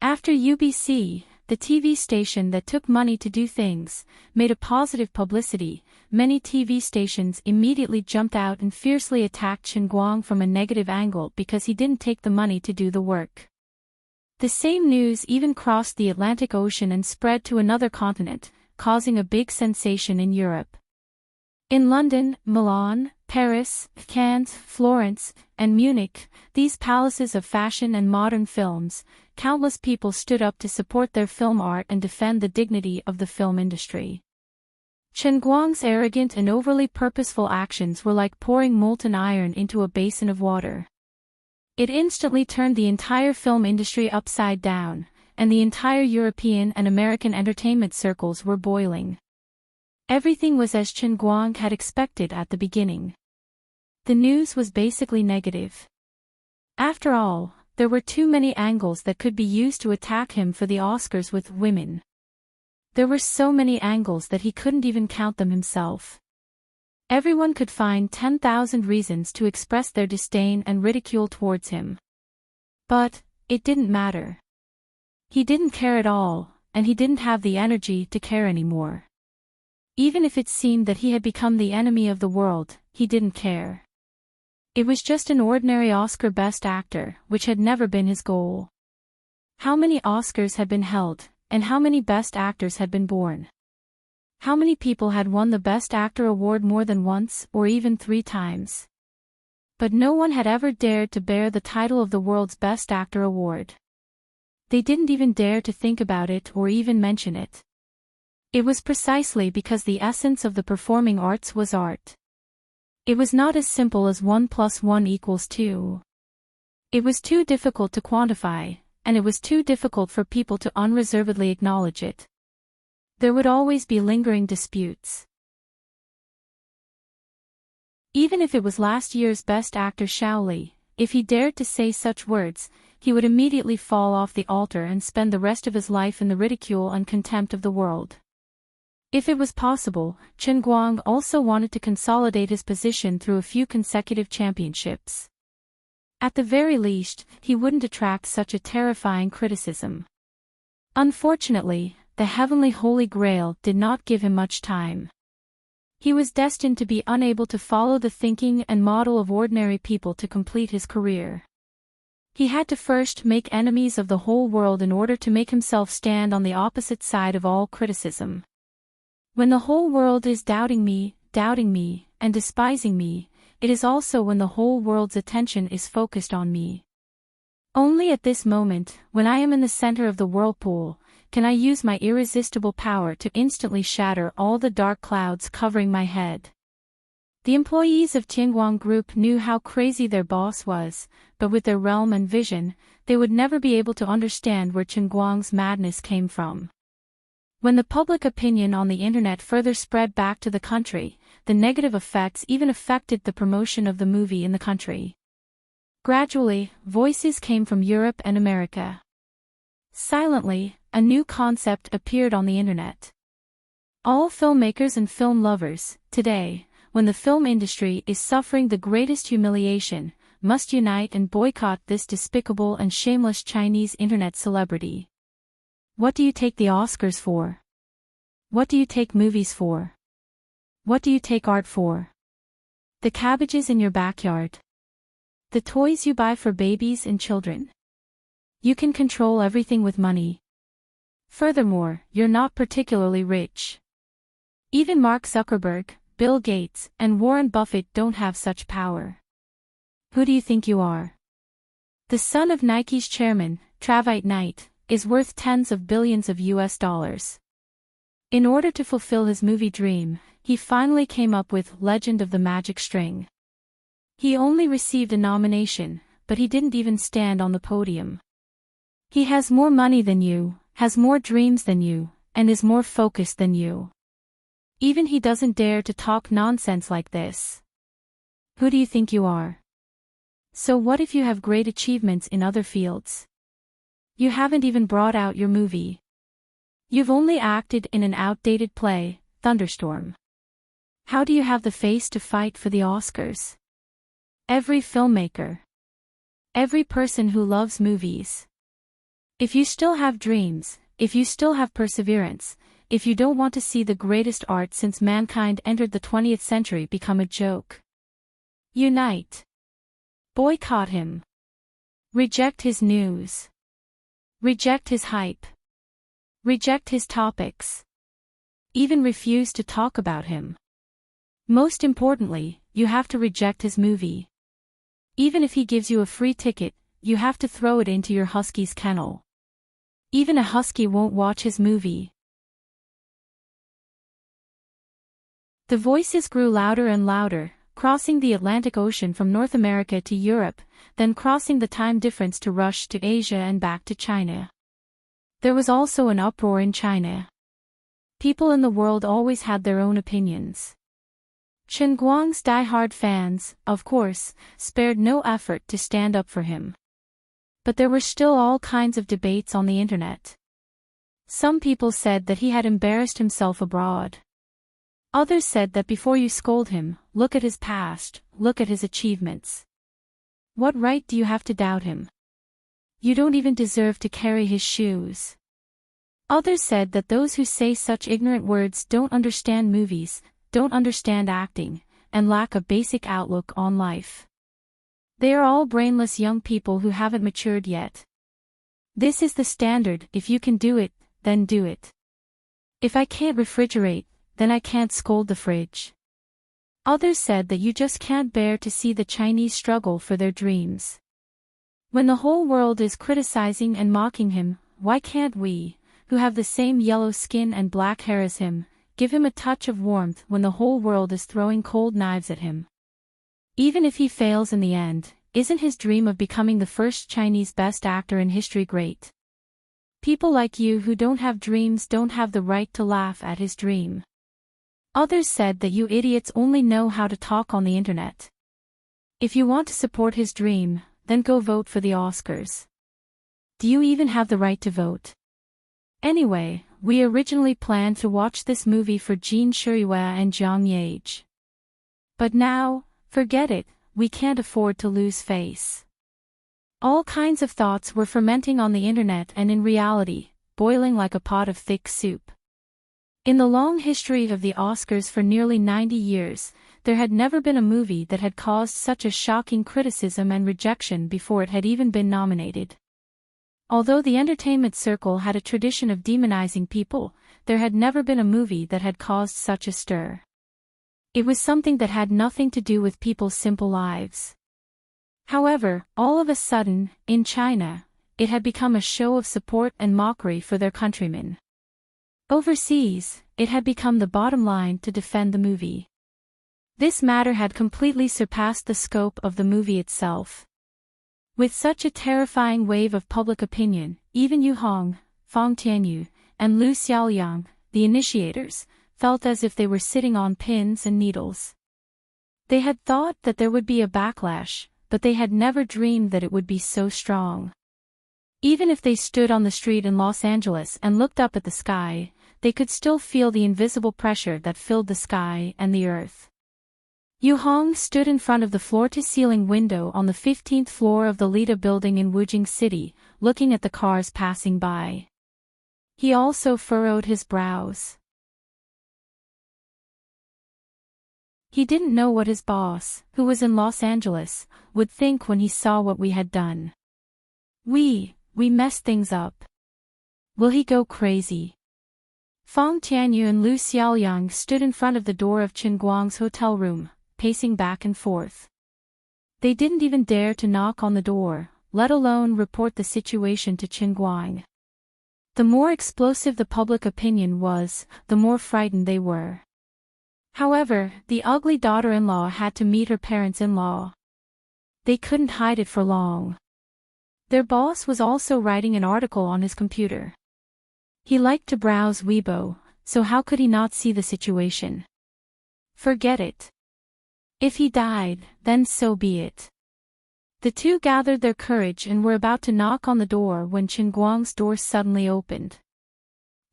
After UBC, the TV station that took money to do things, made a positive publicity, many TV stations immediately jumped out and fiercely attacked Chen Guang from a negative angle because he didn't take the money to do the work. The same news even crossed the Atlantic Ocean and spread to another continent, causing a big sensation in Europe. In London, Milan, Paris, Cannes, Florence, and Munich, these palaces of fashion and modern films, countless people stood up to support their film art and defend the dignity of the film industry. Chen Guang's arrogant and overly purposeful actions were like pouring molten iron into a basin of water. It instantly turned the entire film industry upside down, and the entire European and American entertainment circles were boiling. Everything was as Chen Guang had expected at the beginning. The news was basically negative. After all, there were too many angles that could be used to attack him for the Oscars with women. There were so many angles that he couldn't even count them himself. Everyone could find 10,000 reasons to express their disdain and ridicule towards him. But it didn't matter. He didn't care at all, and he didn't have the energy to care anymore. Even if it seemed that he had become the enemy of the world, he didn't care. It was just an ordinary Oscar Best Actor, which had never been his goal. How many Oscars had been held, and how many Best Actors had been born? How many people had won the Best Actor award more than once, or even 3 times? But no one had ever dared to bear the title of the world's Best Actor award. They didn't even dare to think about it or even mention it. It was precisely because the essence of the performing arts was art. It was not as simple as 1 + 1 = 2. It was too difficult to quantify, and it was too difficult for people to unreservedly acknowledge it. There would always be lingering disputes. Even if it was last year's Best Actor Xiao Li, if he dared to say such words, he would immediately fall off the altar and spend the rest of his life in the ridicule and contempt of the world. If it was possible, Chen Guang also wanted to consolidate his position through a few consecutive championships. At the very least, he wouldn't attract such a terrifying criticism. Unfortunately, the heavenly Holy Grail did not give him much time. He was destined to be unable to follow the thinking and model of ordinary people to complete his career. He had to first make enemies of the whole world in order to make himself stand on the opposite side of all criticism. When the whole world is doubting me, and despising me, it is also when the whole world's attention is focused on me. Only at this moment, when I am in the center of the whirlpool, can I use my irresistible power to instantly shatter all the dark clouds covering my head. The employees of Tianguang Group knew how crazy their boss was, but with their realm and vision, they would never be able to understand where Chen Guang's madness came from. When the public opinion on the internet further spread back to the country, the negative effects even affected the promotion of the movie in the country. Gradually, voices came from Europe and America. Silently, a new concept appeared on the internet. All filmmakers and film lovers, today, when the film industry is suffering the greatest humiliation, must unite and boycott this despicable and shameless Chinese internet celebrity. What do you take the Oscars for? What do you take movies for? What do you take art for? The cabbages in your backyard. The toys you buy for babies and children. You can control everything with money. Furthermore, you're not particularly rich. Even Mark Zuckerberg, Bill Gates, and Warren Buffett don't have such power. Who do you think you are? The son of Nike's chairman, Travis Knight, is worth tens of billions of US dollars. In order to fulfill his movie dream, he finally came up with Legend of the Magic String. He only received a nomination, but he didn't even stand on the podium. He has more money than you, has more dreams than you, and is more focused than you. Even he doesn't dare to talk nonsense like this. Who do you think you are? So what if you have great achievements in other fields? You haven't even brought out your movie. You've only acted in an outdated play, Thunderstorm. How do you have the face to fight for the Oscars? Every filmmaker. Every person who loves movies. If you still have dreams, if you still have perseverance, if you don't want to see the greatest art since mankind entered the 20th century become a joke. Unite. Boycott him. Reject his news. Reject his hype. Reject his topics. Even refuse to talk about him. Most importantly, you have to reject his movie. Even if he gives you a free ticket, you have to throw it into your husky's kennel. Even a husky won't watch his movie. The voices grew louder and louder, crossing the Atlantic Ocean from North America to Europe, then crossing the time difference to rush to Asia and back to China. There was also an uproar in China. People in the world always had their own opinions. Chen Guang's die-hard fans, of course, spared no effort to stand up for him. But there were still all kinds of debates on the internet. Some people said that he had embarrassed himself abroad. Others said that before you scold him, look at his past, look at his achievements. What right do you have to doubt him? You don't even deserve to carry his shoes. Others said that those who say such ignorant words don't understand movies, don't understand acting, and lack a basic outlook on life. They are all brainless young people who haven't matured yet. This is the standard: if you can do it, then do it. If I can't refrigerate, then I can't scold the fridge. Others said that you just can't bear to see the Chinese struggle for their dreams. When the whole world is criticizing and mocking him, why can't we, who have the same yellow skin and black hair as him, give him a touch of warmth when the whole world is throwing cold knives at him? Even if he fails in the end, isn't his dream of becoming the first Chinese best actor in history great? People like you who don't have dreams don't have the right to laugh at his dream. Others said that you idiots only know how to talk on the internet. If you want to support his dream, then go vote for the Oscars. Do you even have the right to vote? Anyway, we originally planned to watch this movie for Jean Shirihua and Zhang Yage. But now, forget it, we can't afford to lose face. All kinds of thoughts were fermenting on the internet and in reality, boiling like a pot of thick soup. In the long history of the Oscars for nearly 90 years, there had never been a movie that had caused such a shocking criticism and rejection before it had even been nominated. Although the entertainment circle had a tradition of demonizing people, there had never been a movie that had caused such a stir. It was something that had nothing to do with people's simple lives. However, all of a sudden, in China, it had become a show of support and mockery for their countrymen. Overseas, it had become the bottom line to defend the movie. This matter had completely surpassed the scope of the movie itself. With such a terrifying wave of public opinion, even Yu Hong, Fong Tianyu, and Lu Xiaoliang, the initiators, felt as if they were sitting on pins and needles. They had thought that there would be a backlash, but they had never dreamed that it would be so strong. Even if they stood on the street in Los Angeles and looked up at the sky, they could still feel the invisible pressure that filled the sky and the earth. Yu Hong stood in front of the floor-to-ceiling window on the 15th floor of the Lida building in Wujing City, looking at the cars passing by. He also furrowed his brows. He didn't know what his boss, who was in Los Angeles, would think when he saw what we had done. We messed things up. Will he go crazy? Fong Tianyu and Lu Xiaoliang stood in front of the door of Chen Guang's hotel room, pacing back and forth. They didn't even dare to knock on the door, let alone report the situation to Chen Guang. The more explosive the public opinion was, the more frightened they were. However, the ugly daughter-in-law had to meet her parents-in-law. They couldn't hide it for long. Their boss was also writing an article on his computer. He liked to browse Weibo, so how could he not see the situation? Forget it. If he died, then so be it. The two gathered their courage and were about to knock on the door when Chen Guang's door suddenly opened.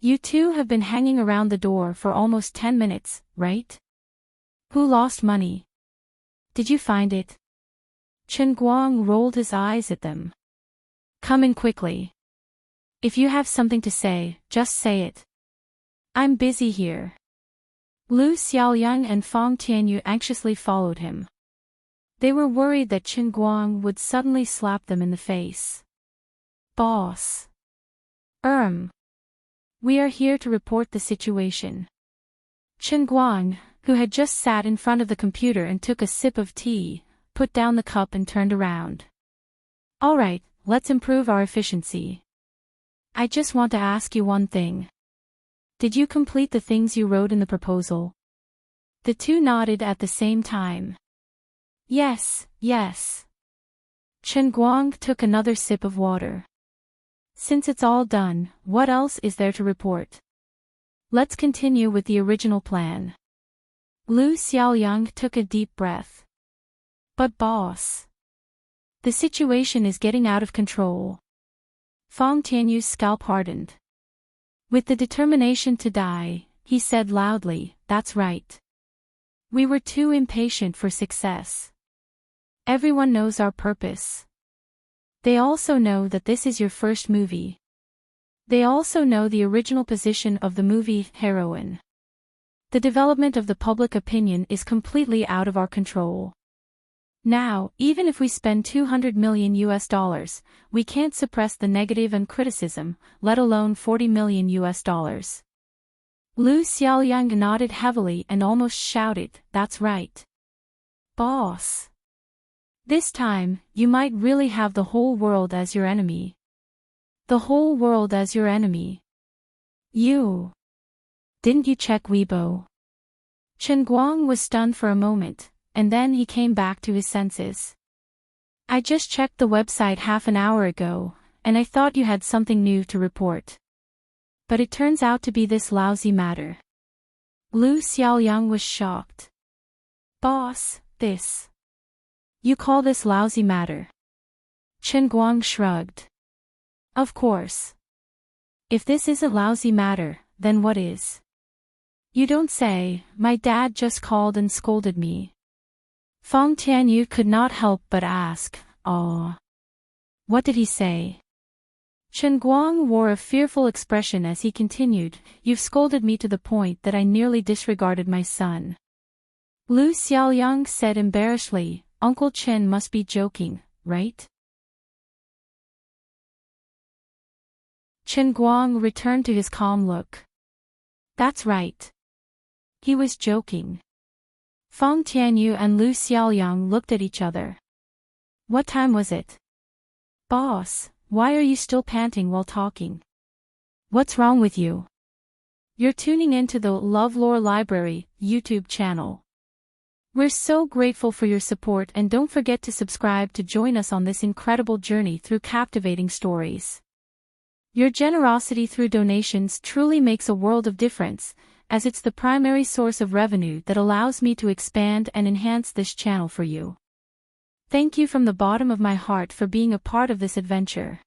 You two have been hanging around the door for almost 10 minutes, right? Who lost money? Did you find it? Chen Guang rolled his eyes at them. Come in quickly. If you have something to say, just say it. I'm busy here. Lu Xiaoliang and Fong Tianyu anxiously followed him. They were worried that Chen Guang would suddenly slap them in the face. Boss. We are here to report the situation. Chen Guang, who had just sat in front of the computer and took a sip of tea, put down the cup and turned around. All right, let's improve our efficiency. I just want to ask you one thing. Did you complete the things you wrote in the proposal? The two nodded at the same time. Yes, yes. Chen Guang took another sip of water. Since it's all done, what else is there to report? Let's continue with the original plan. Lu Xiaoyang took a deep breath. But boss. The situation is getting out of control. Fang Tianyu's scalp hardened. With the determination to die, he said loudly, "That's right. We were too impatient for success. Everyone knows our purpose. They also know that this is your first movie. They also know the original position of the movie heroine. The development of the public opinion is completely out of our control. Now, even if we spend $200 million, we can't suppress the negative and criticism, let alone $40 million. Lu Xiaoyang nodded heavily and almost shouted, "That's right. Boss. This time, you might really have the whole world as your enemy. The whole world as your enemy. You. Didn't you check Weibo?" Chen Guang was stunned for a moment, and then he came back to his senses. "I just checked the website half an hour ago, and I thought you had something new to report. But it turns out to be this lousy matter." Lu Xiaoyang was shocked. "Boss, this. You call this lousy matter?" Chen Guang shrugged. "Of course. If this isn't lousy matter, then what is?" "You don't say, my dad just called and scolded me." Fang Tianyu could not help but ask, "Oh. What did he say?" Chen Guang wore a fearful expression as he continued, "You've scolded me to the point that I nearly disregarded my son." Lu Xiaoyang said embarrassedly, "Uncle Chen must be joking, right?" Chen Guang returned to his calm look. "That's right. He was joking." Fang Tianyu and Lu Xiaoyang looked at each other. "What time was it?" "Boss, why are you still panting while talking? What's wrong with you?" "You're tuning into the LoveLore Library YouTube channel. We're so grateful for your support, and don't forget to subscribe to join us on this incredible journey through captivating stories. Your generosity through donations truly makes a world of difference, as it's the primary source of revenue that allows me to expand and enhance this channel for you. Thank you from the bottom of my heart for being a part of this adventure."